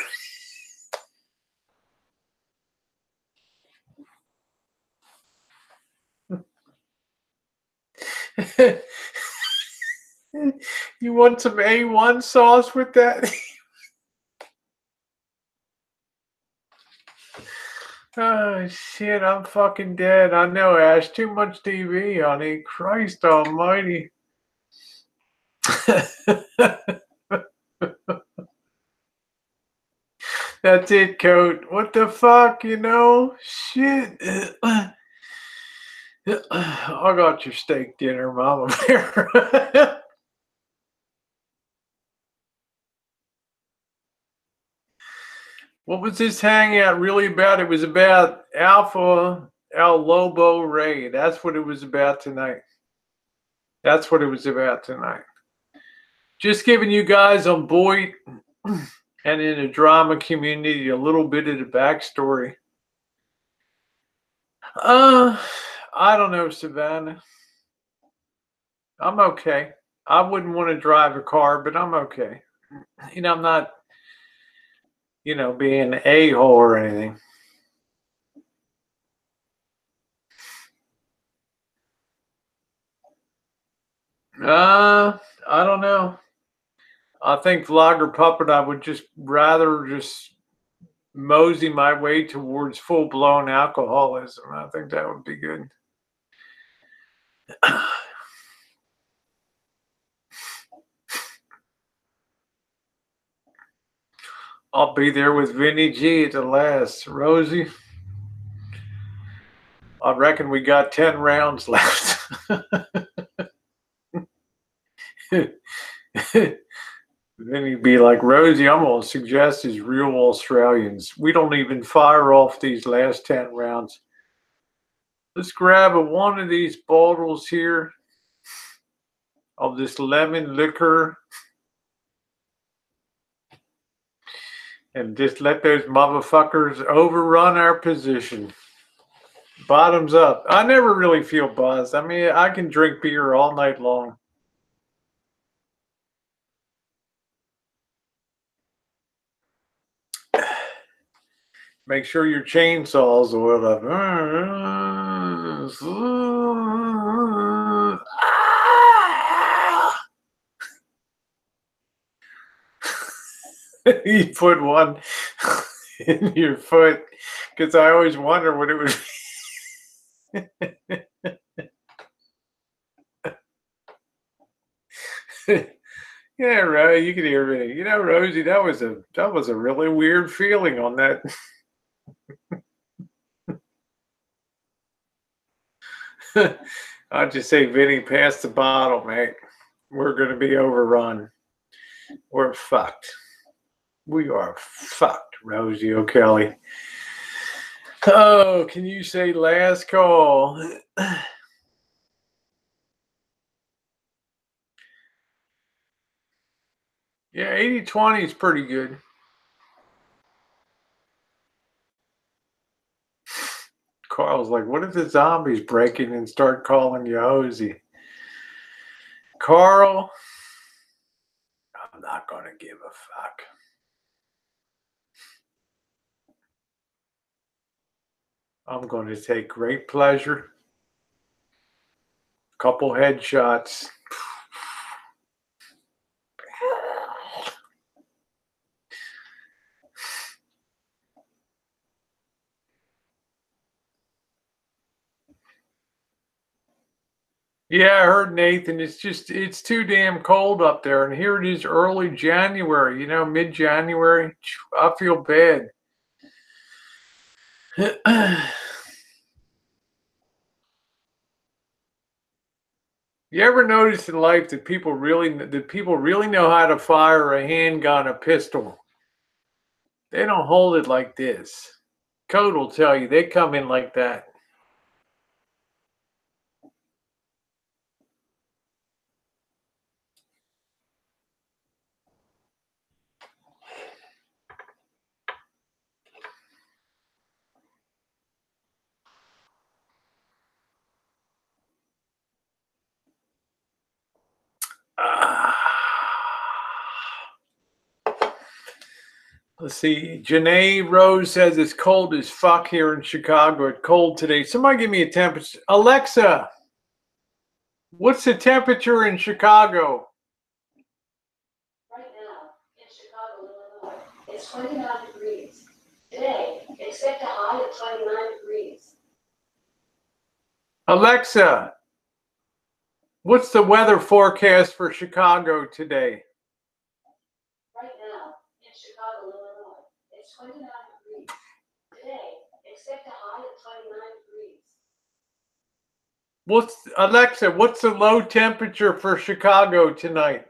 You want some A1 sauce with that? Oh, shit, I'm fucking dead. I know, Ash. Too much TV, honey. Christ almighty. That's it, Coat. What the fuck, you know? Shit. I got your steak dinner, Mama Bear. What was this hangout really about? It was about Alpha El Lobo Ray. That's what it was about tonight. That's what it was about tonight. Just giving you guys on Boyd and in the drama community a little bit of the backstory. I don't know, Savannah. I'm okay. I wouldn't want to drive a car, but I'm okay. You know, I'm not, you know, being an a-hole or anything. I don't know. I think Vlogger Puppet, I would just rather just mosey my way towards full-blown alcoholism. I think that would be good. I'll be there with Vinny G at the last. Rosie, I reckon we got 10 rounds left. Then he'd be like, Rosie, I'm going to suggest is real Australians. We don't even fire off these last 10 rounds. Let's grab one of these bottles here of this lemon liquor. and just let those motherfuckers overrun our position. Bottoms up. I never really feel buzzed. I mean, I can drink beer all night long. Make sure your chainsaw's oiled up. You put one in your foot, because I always wonder what it would be. Yeah, right. You can hear me. You know, Rosie, that was a really weird feeling on that. I'll just say, Vinny, pass the bottle, mate. We're going to be overrun. We're fucked. We are fucked, Rosie O'Kelly. Oh, can you say last call? Yeah, 80-20 is pretty good. Carl's like, what if the zombies break in and start calling you Hosey? Carl, I'm not going to give a fuck. I'm going to take great pleasure. Couple headshots. Yeah, I heard, Nathan. It's too damn cold up there. And here it is early January, mid-January. I feel bad. You ever notice in life that people really know how to fire a handgun, a pistol? They don't hold it like this. Code will tell you they come in like that. Let's see. Janae Rose says it's cold as fuck here in Chicago. It's cold today. Somebody give me a temperature. Alexa, what's the temperature in Chicago? Right now, in Chicago, Illinois, it's 29 degrees. Today, expect a high of 29 degrees. Alexa, what's the weather forecast for Chicago today? Right now, in Chicago, Illinois, it's 29 degrees. Today, expect a high of 29 degrees. Alexa, what's the low temperature for Chicago tonight?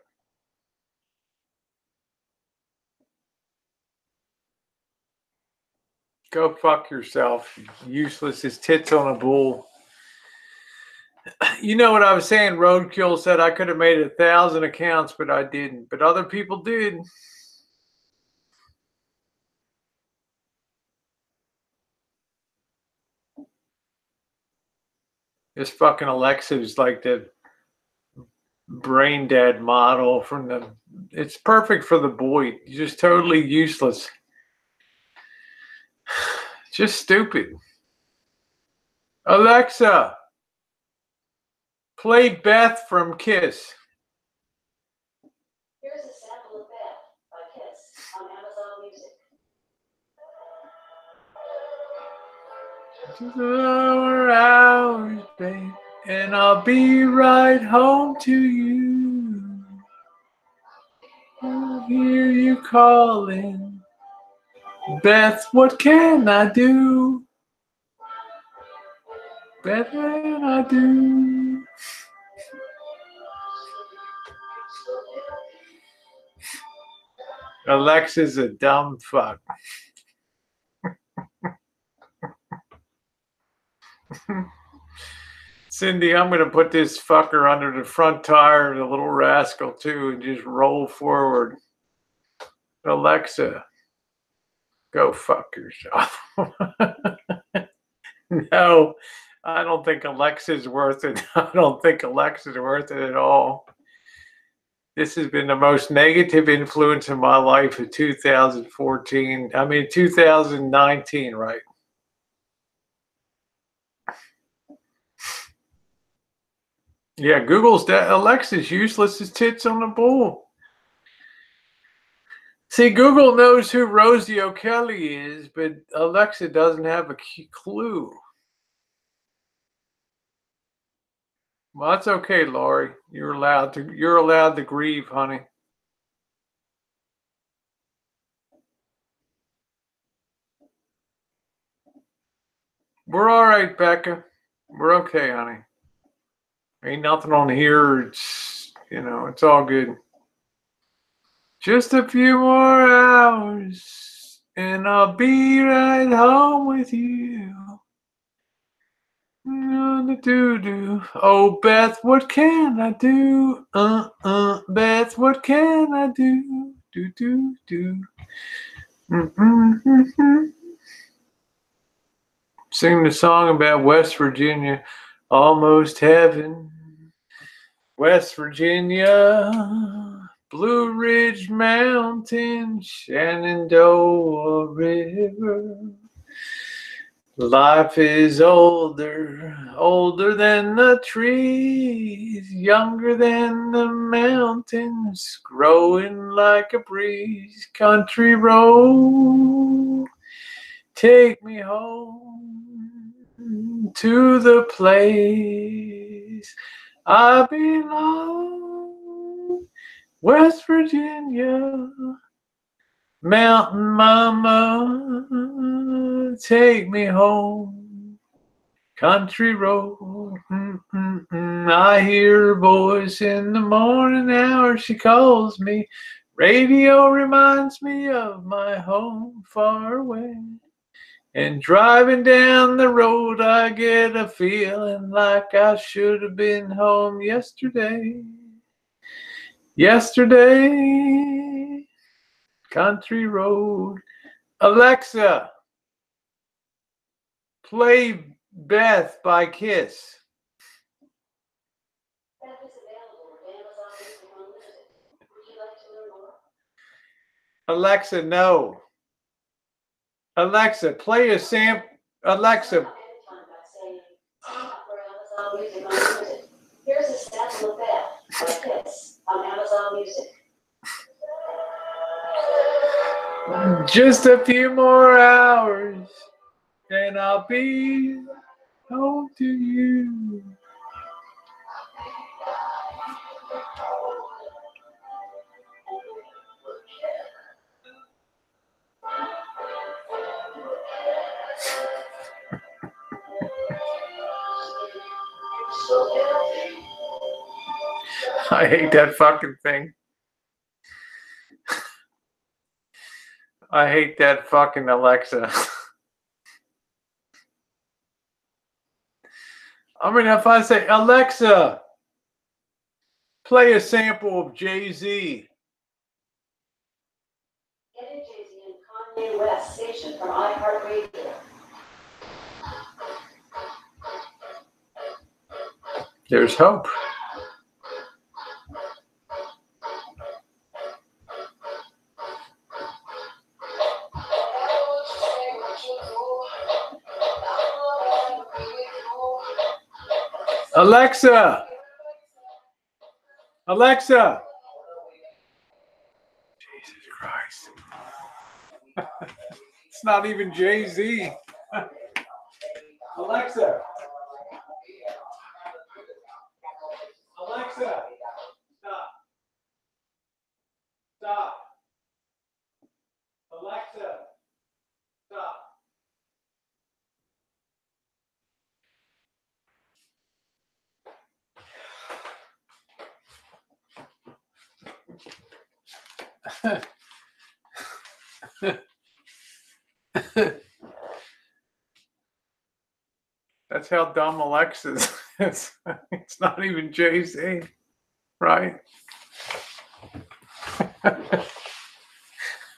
Go fuck yourself. Useless as tits on a bull. You know what I was saying? Roadkill said I could have made 1,000 accounts, but I didn't. But other people did. This fucking Alexa is like the brain dead model from the. It's perfect for the boy. Just totally useless. Just stupid. Alexa, play Beth from Kiss. Here's a sample of Beth by Kiss on Amazon Music. 4 hours, babe, and I'll be right home to you. I'll hear you calling. Beth, what can I do? Better than I do. Alexa's a dumb fuck. Cindy, I'm going to put this fucker under the front tire of the little rascal too and just roll forward. Alexa, Go fuck yourself. No, I don't think Alexa's worth it. I don't think Alexa's worth it at all. This has been the most negative influence in my life of 2014. I mean, 2019, right? Yeah, Google's that Alexa's useless as tits on a bull. See, Google knows who Rosie O'Kelly is, but Alexa doesn't have a clue. Well, that's okay, Laurie. You're allowed to grieve, honey. We're all right, Becca. We're okay, honey. Ain't nothing on here. It's, it's all good. Just a few more hours and I'll be right home with you. Oh, Beth, what can I do? Beth, what can I do? Do. Sing the song about West Virginia, almost heaven. West Virginia, Blue Ridge Mountain, Shenandoah River. Life is older than the trees, younger than the mountains, growing like a breeze. Country road, take me home to the place I belong. West Virginia, Mountain Mama, take me home. Country road, I hear her voice in the morning hour. She calls me. Radio reminds me of my home far away. And driving down the road, I get a feeling like I should have been home yesterday. Yesterday, country road. Alexa, play Beth by Kiss. Beth is available with Amazon Music Unlimited. Would you like to learn more? Alexa, no. Alexa, play a sample. Alexa. Anytime by saying, sign up for Amazon Music Unlimited. Here's a sample of Beth by Kiss on Amazon Music. Just a few more hours and I'll be home to you. I hate that fucking thing. I hate that fucking Alexa. I mean, if I say, Alexa, play a sample of Jay-Z. Getting Jay-Z and Kanye West station from iHeartRadio. There's hope. Alexa. Alexa. Jesus Christ. It's not even Jay-Z. Alexa. Alexa. Stop. Stop. Alexa. Stop. That's how dumb Alexa is. It's not even Jay-Z, right?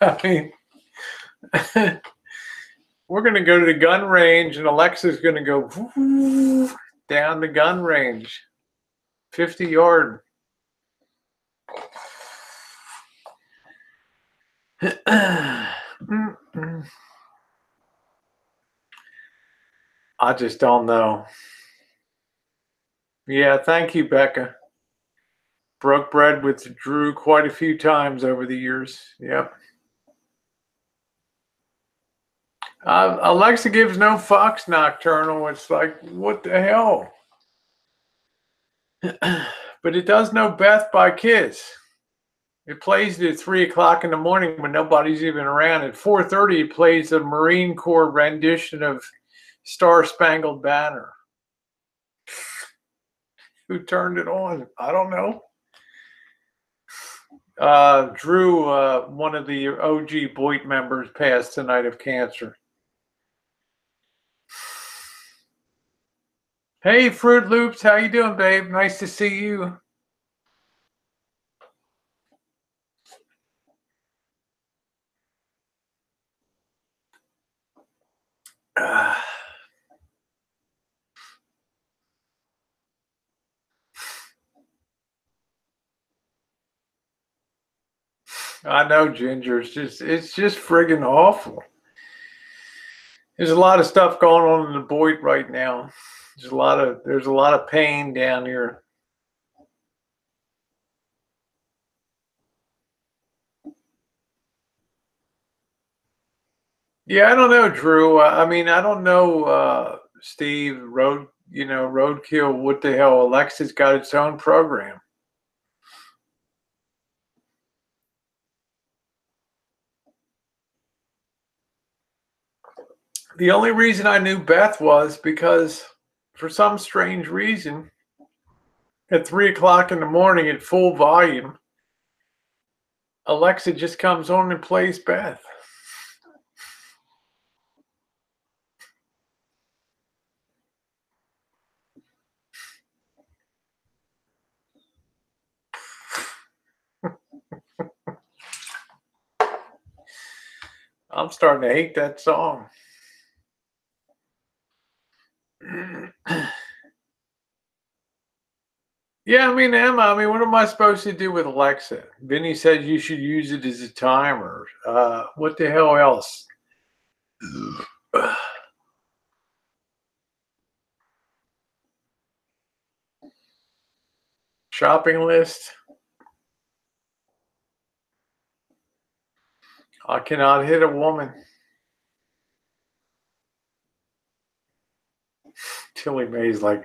I mean, We're going to go to the gun range, and Alexa's going to go down the gun range, 50-yard. I just don't know. Yeah, thank you, Becca. Broke bread with Drew quite a few times over the years. Yep. Alexa gives no fucks, Nocturnal. It's like, what the hell? But it does know Beth by Kiss. It plays it at 3 o'clock in the morning when nobody's even around. At 4:30, it plays a Marine Corps rendition of Star Spangled Banner. Who turned it on? I don't know. Drew, one of the OG Boyd members, passed tonight of cancer. Hey, Fruit Loops, how you doing, babe? Nice to see you. I know, Ginger. It's just friggin' awful. There's a lot of stuff going on in the Boyd right now. There's a lot of pain down here. Yeah, I don't know, Drew. I mean, I don't know, Steve. Roadkill. What the hell? Alexa's got its own program. The only reason I knew Beth was because, for some strange reason, at 3 o'clock in the morning at full volume, Alexa just comes on and plays Beth. I'm starting to hate that song. Yeah, I mean, Emma, what am I supposed to do with Alexa? Vinny said you should use it as a timer. What the hell else? Shopping list. I cannot hit a woman. Tilly Mae's like,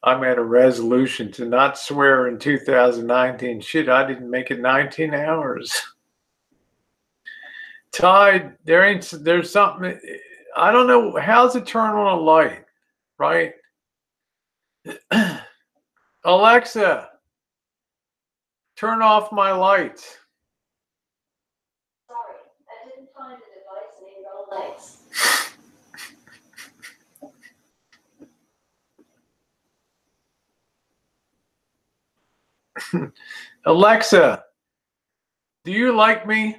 I made a resolution to not swear in 2019. Shit, I didn't make it 19 hours. Tide, there's something, I don't know. How's it turn on a light, right? Alexa, turn off my lights. Sorry, I didn't find a device named Rolex. Alexa, do you like me?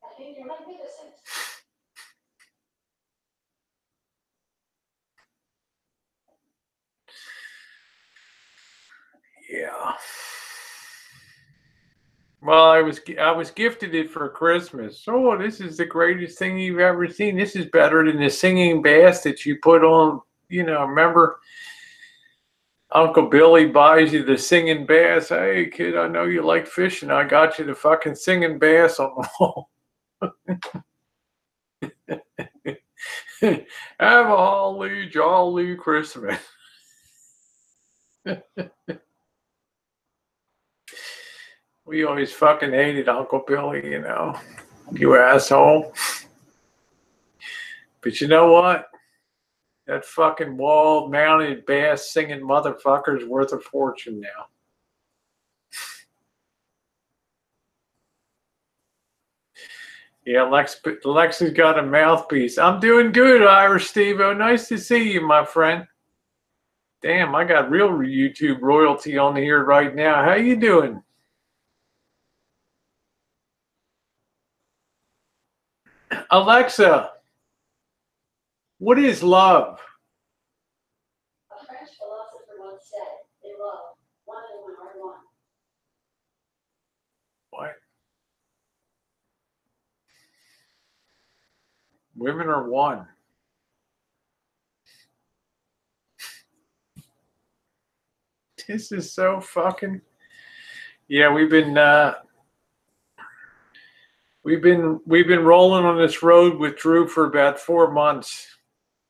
I think you're magnificent. Yeah. Well, I was gifted it for Christmas. Oh, this is the greatest thing you've ever seen. This is better than the singing bass that you put on. Remember, Uncle Billy buys you the singing bass. Hey, kid, I know you like fishing. I got you the fucking singing bass on the wall. Have a holly jolly Christmas. We always fucking hated Uncle Billy, you asshole. But you know what? That fucking wall-mounted bass singing motherfucker's worth a fortune now. Yeah, Lex's got a mouthpiece. I'm doing good, Irish Steve-O. Nice to see you, my friend. Damn, I got real YouTube royalty on here right now. How you doing? Alexa, what is love? A French philosopher once said, in love, one and one are one. What? Women are one. This is so fucking. Yeah, we've been rolling on this road with Drew for about 4 months.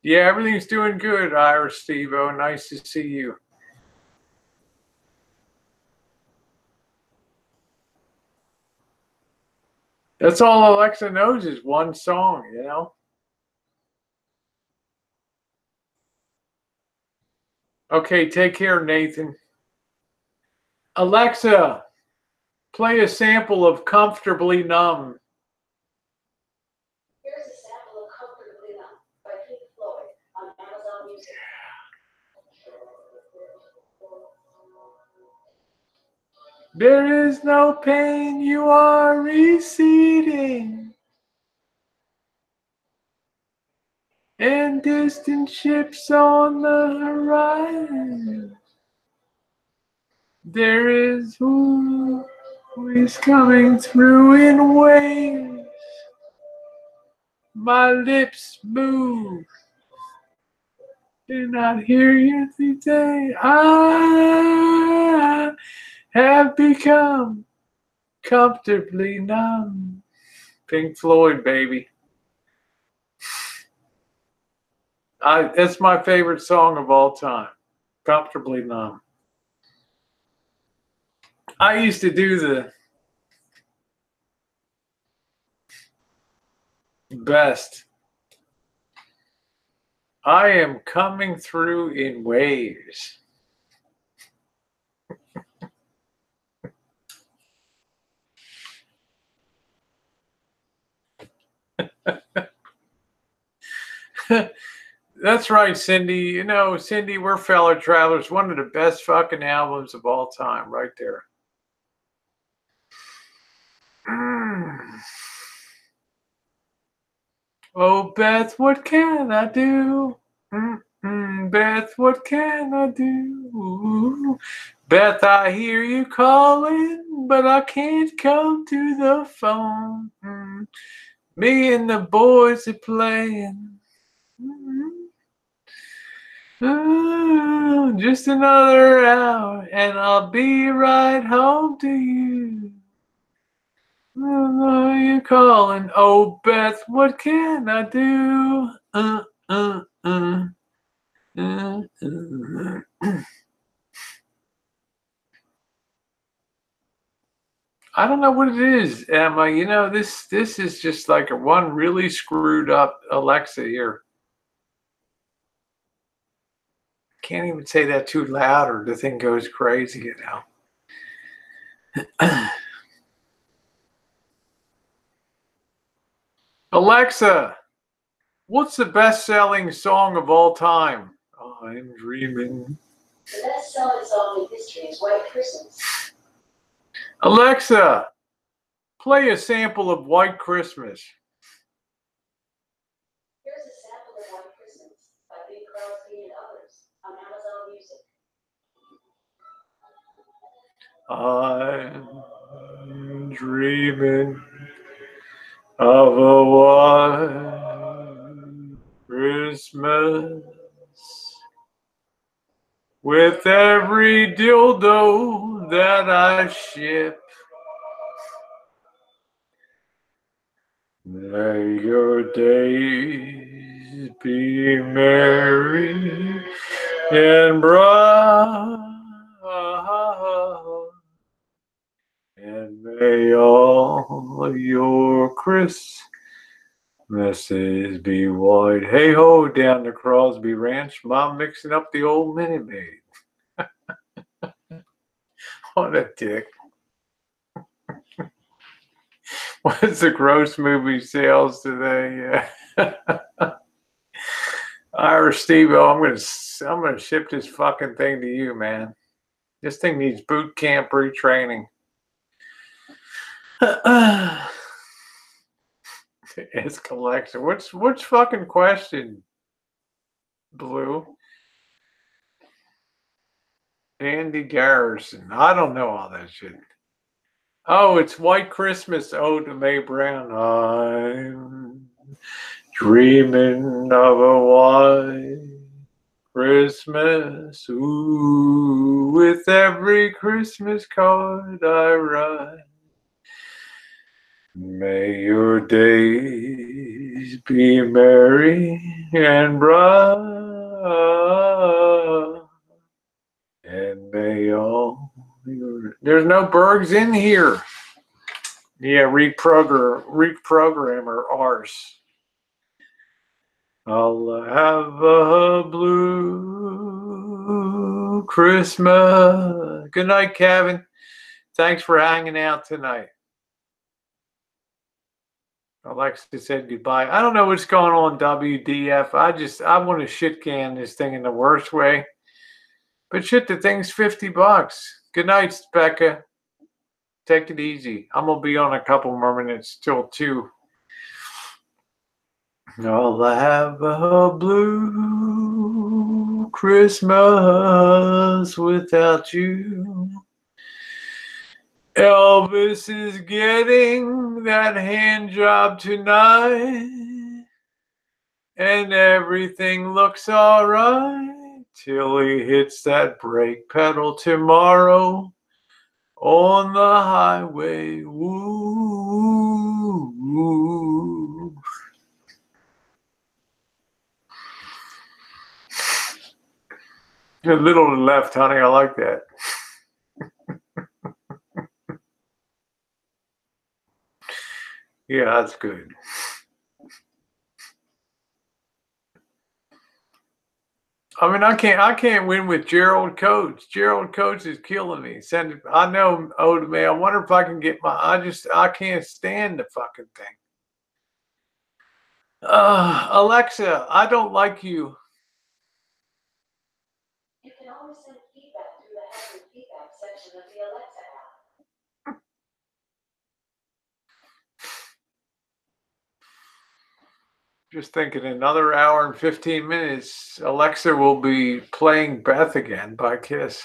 Yeah, everything's doing good, Ira Steve-O. Nice to see you. That's all Alexa knows is one song, you know? Okay, take care, Nathan. Alexa, play a sample of Comfortably Numb. Here's a sample of Comfortably Numb by Floyd on Amazon Music. There is no pain, you are receding, and distant ships on the horizon. There is who is coming through in waves. My lips move. Do not hear you today. I have become comfortably numb. Pink Floyd, baby. That's my favorite song of all time. Comfortably Numb. I used to do the best. I am coming through in waves. That's right, Cindy. You know, Cindy, we're fellow travelers. One of the best fucking albums of all time, right there. Oh, Beth, what can I do? Beth, what can I do? Beth, I hear you calling, but I can't come to the phone. Me and the boys are playing. Just another hour, and I'll be right home to you. You're calling. Oh, Beth, what can I do? I don't know what it is, Emma. You know, this is just like a one really screwed up Alexa here. Can't even say that too loud or the thing goes crazy, you know. Alexa, what's the best-selling song of all time? I'm dreaming. The best-selling song in history is White Christmas. Alexa, play a sample of White Christmas. Here's a sample of White Christmas by Bing Crosby and others on Amazon Music. I'm dreaming of a white Christmas with every dildo that I ship. May your days be merry and bright, and may all your Christmases be white. Hey ho, down to Crosby Ranch. Mom mixing up the old Mini Maid. What a dick. What's the gross movie sales today? Yeah. Ira Steve-O, I'm gonna ship this fucking thing to you, man. This thing needs boot camp retraining. Ask Alexa. Which fucking question, Blue? Andy Garrison. I don't know all that shit. Oh, it's White Christmas, Ode to Mae Brown. I'm dreaming of a white Christmas. Ooh, with every Christmas card I write. May your days be merry and bright. And may all your... There's no Bergs in here. Yeah, reprogrammer arse. I'll have a blue Christmas. Good night, Kevin. Thanks for hanging out tonight. Alexa said goodbye. I don't know what's going on, WDF. I want to shit can this thing in the worst way. But shit, the thing's $50. Good night, Becca. Take it easy. I'm going to be on a couple more minutes till 2. I'll have a blue Christmas without you. Elvis is getting that hand job tonight, and everything looks all right till he hits that brake pedal tomorrow on the highway. Woo, woo. A little to the left, honey. I like that. Yeah, that's good. I mean, I can't win with Gerald Coates. Gerald Coates is killing me. I know Ode to Mae. I wonder if I can get I can't stand the fucking thing. Alexa, I don't like you. You can always send feedback through the Have Your Feedback section of the Alexa app. Just thinking another hour and 15 minutes, Alexa will be playing Beth again by Kiss.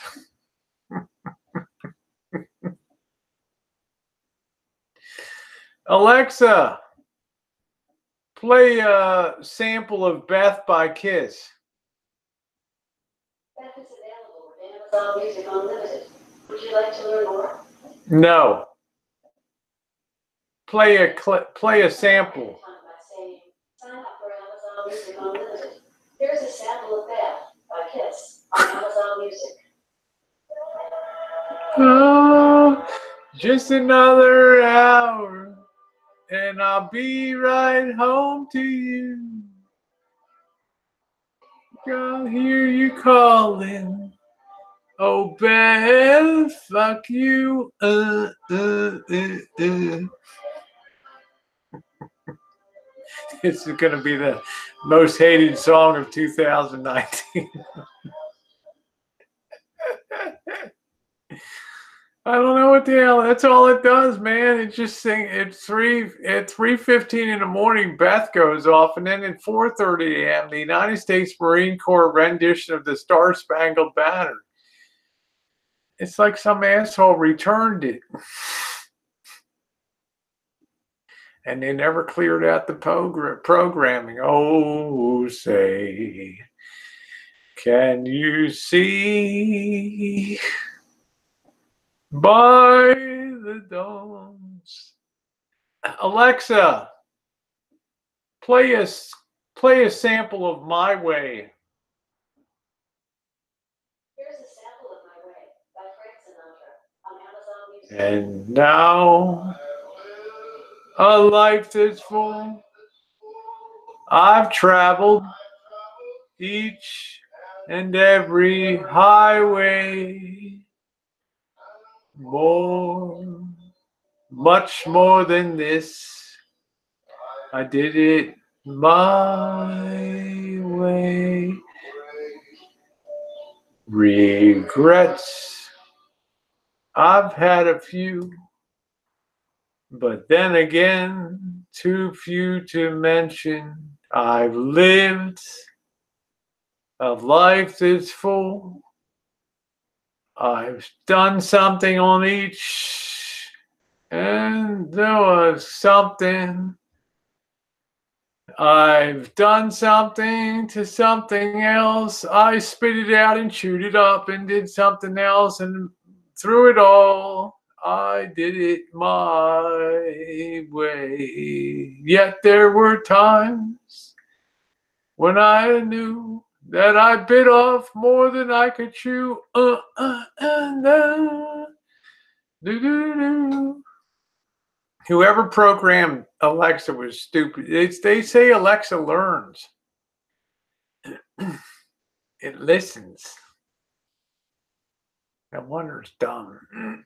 Alexa, play a sample of Beth by Kiss. Beth is available with Amazon Music Unlimited. Would you like to learn more? No. Play a sample. By saying, sign up for Amazon Music Unlimited. Here's a sample of Beth by Kiss on Amazon Music. Oh, just another hour, and I'll be right home to you. I'll hear you calling. Oh, Beth, fuck you. This is going to be the most hated song of 2019. I don't know what the hell. That's all it does, man. It just at 3:15 in the morning, Beth goes off, and then at 4:30 a.m., the United States Marine Corps rendition of the Star Spangled Banner. It's like some asshole returned it. And they never cleared out the programming. Oh, say, can you see by the dawn's... Alexa, play a sample of My Way. Here's a sample of My Way by Frank Sinatra on Amazon Music. And now, a life that's full. I've traveled each and every highway. Much more than this. I did it my way. Regrets, I've had a few. But then again, too few to mention. I've lived a life that's full. I've done something on each, and there was something. I've done something to something else. I spit it out and chewed it up and did something else, and through it all, I did it my way. Yet there were times when I knew that I bit off more than I could chew. Whoever programmed Alexa was stupid. They say Alexa learns. It listens. No wonder it's dumb.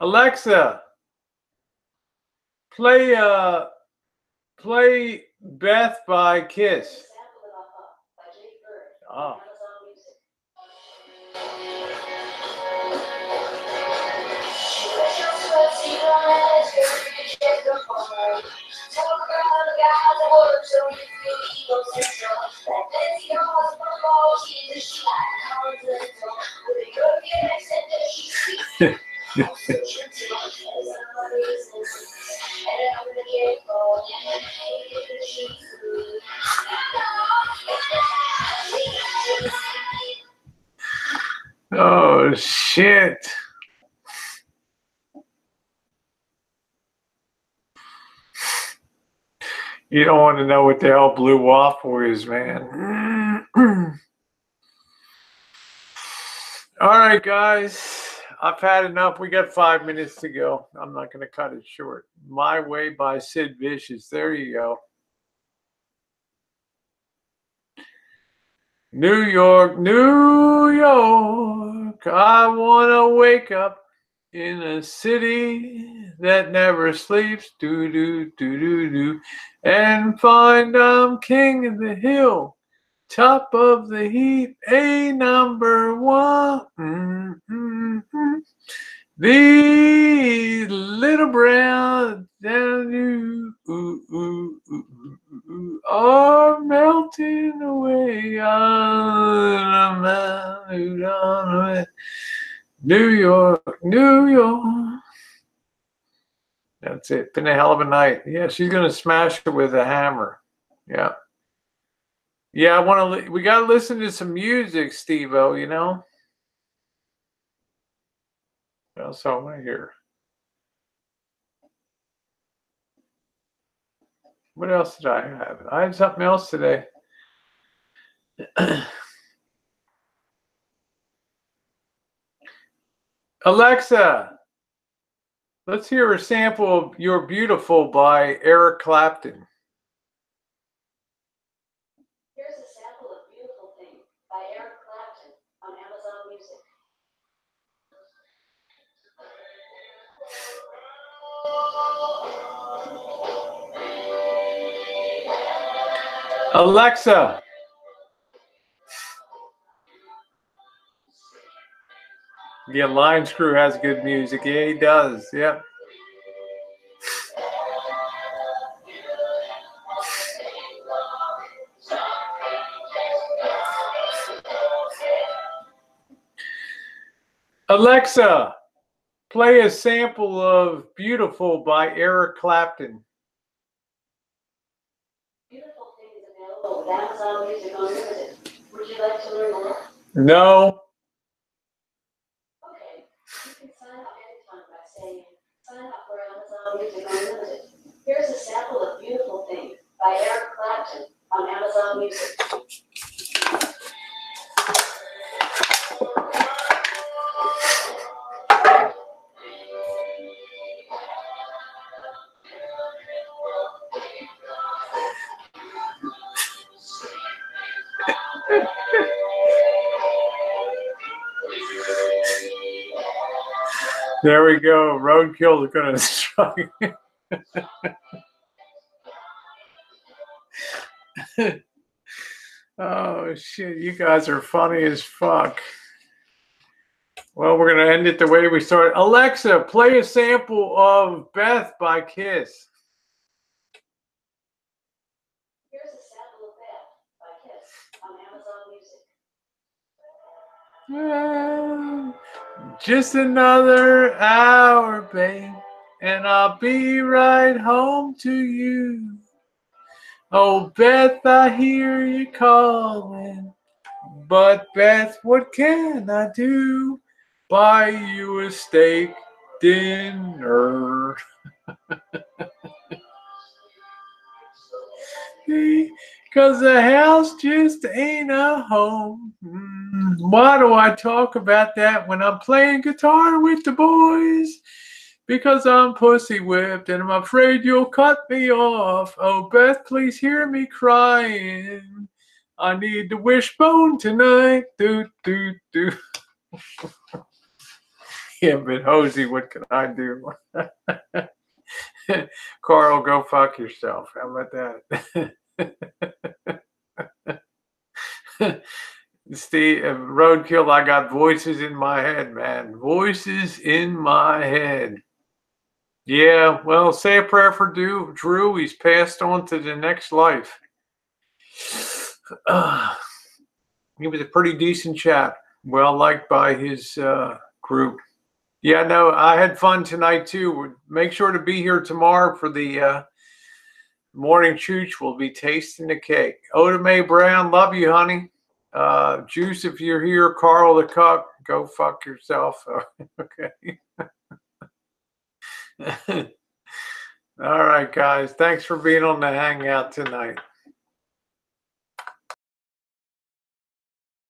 Alexa, play Beth by Kiss. Oh. Oh, shit. You don't want to know what the hell Blue Waffle is, man. All right, guys. I've had enough. We got 5 minutes to go. I'm not going to cut it short. My Way by Sid Vicious. There you go. New York, New York. I want to wake up in a city that never sleeps, and find I'm king of the hill, top of the heap, a number one. These little brown down are melting away on the New York, New York. That's it. Been a hell of a night. Yeah, she's gonna smash it with a hammer. Yeah. Yeah, I want to. We gotta listen to some music, Steve-O. You know. What else I want to hear? What else did I have? I had something else today. Alexa, let's hear a sample of You're Beautiful by Eric Clapton. Here's a sample of Beautiful Thing by Eric Clapton on Amazon Music. Alexa. Yeah, Line Screw has good music. Yeah, he does. Yep. Alexa, play a sample of Beautiful by Eric Clapton. Beautiful Thing is available with Amazon Music Unlimited. Would you like to learn more? No. Okay, you can sign up anytime by saying, sign up for Amazon Music Unlimited. Here's a sample of Beautiful Thing by Eric Clapton on Amazon Music. There we go. Roadkill is going to strike. Oh, shit. You guys are funny as fuck. Well, we're going to end it the way we started. Alexa, play a sample of Beth by Kiss. Here's a sample of Beth by Kiss on Amazon Music. Just another hour, babe, and I'll be right home to you. Oh, Beth, I hear you calling. But Beth, what can I do? Buy you a steak dinner. Because the house just ain't a home. Why do I talk about that when I'm playing guitar with the boys? Because I'm pussy whipped and I'm afraid you'll cut me off. Oh, Beth, please hear me crying. I need the wishbone tonight. Do, do, do. Yeah, but Rosie, what can I do? Carl, go fuck yourself. How about that? Steve, Roadkill, I got voices in my head, man. Voices in my head. Yeah, well, say a prayer for Drew. He's passed on to the next life. He was a pretty decent chap, well liked by his group. Yeah, no, I had fun tonight too. Make sure to be here tomorrow for the morning chooch. We'll be tasting the cake. Oda Mae Brown, love you, honey. Juice, if you're here. Carl the Cuck, go fuck yourself. Okay. All right, guys. Thanks for being on the hangout tonight.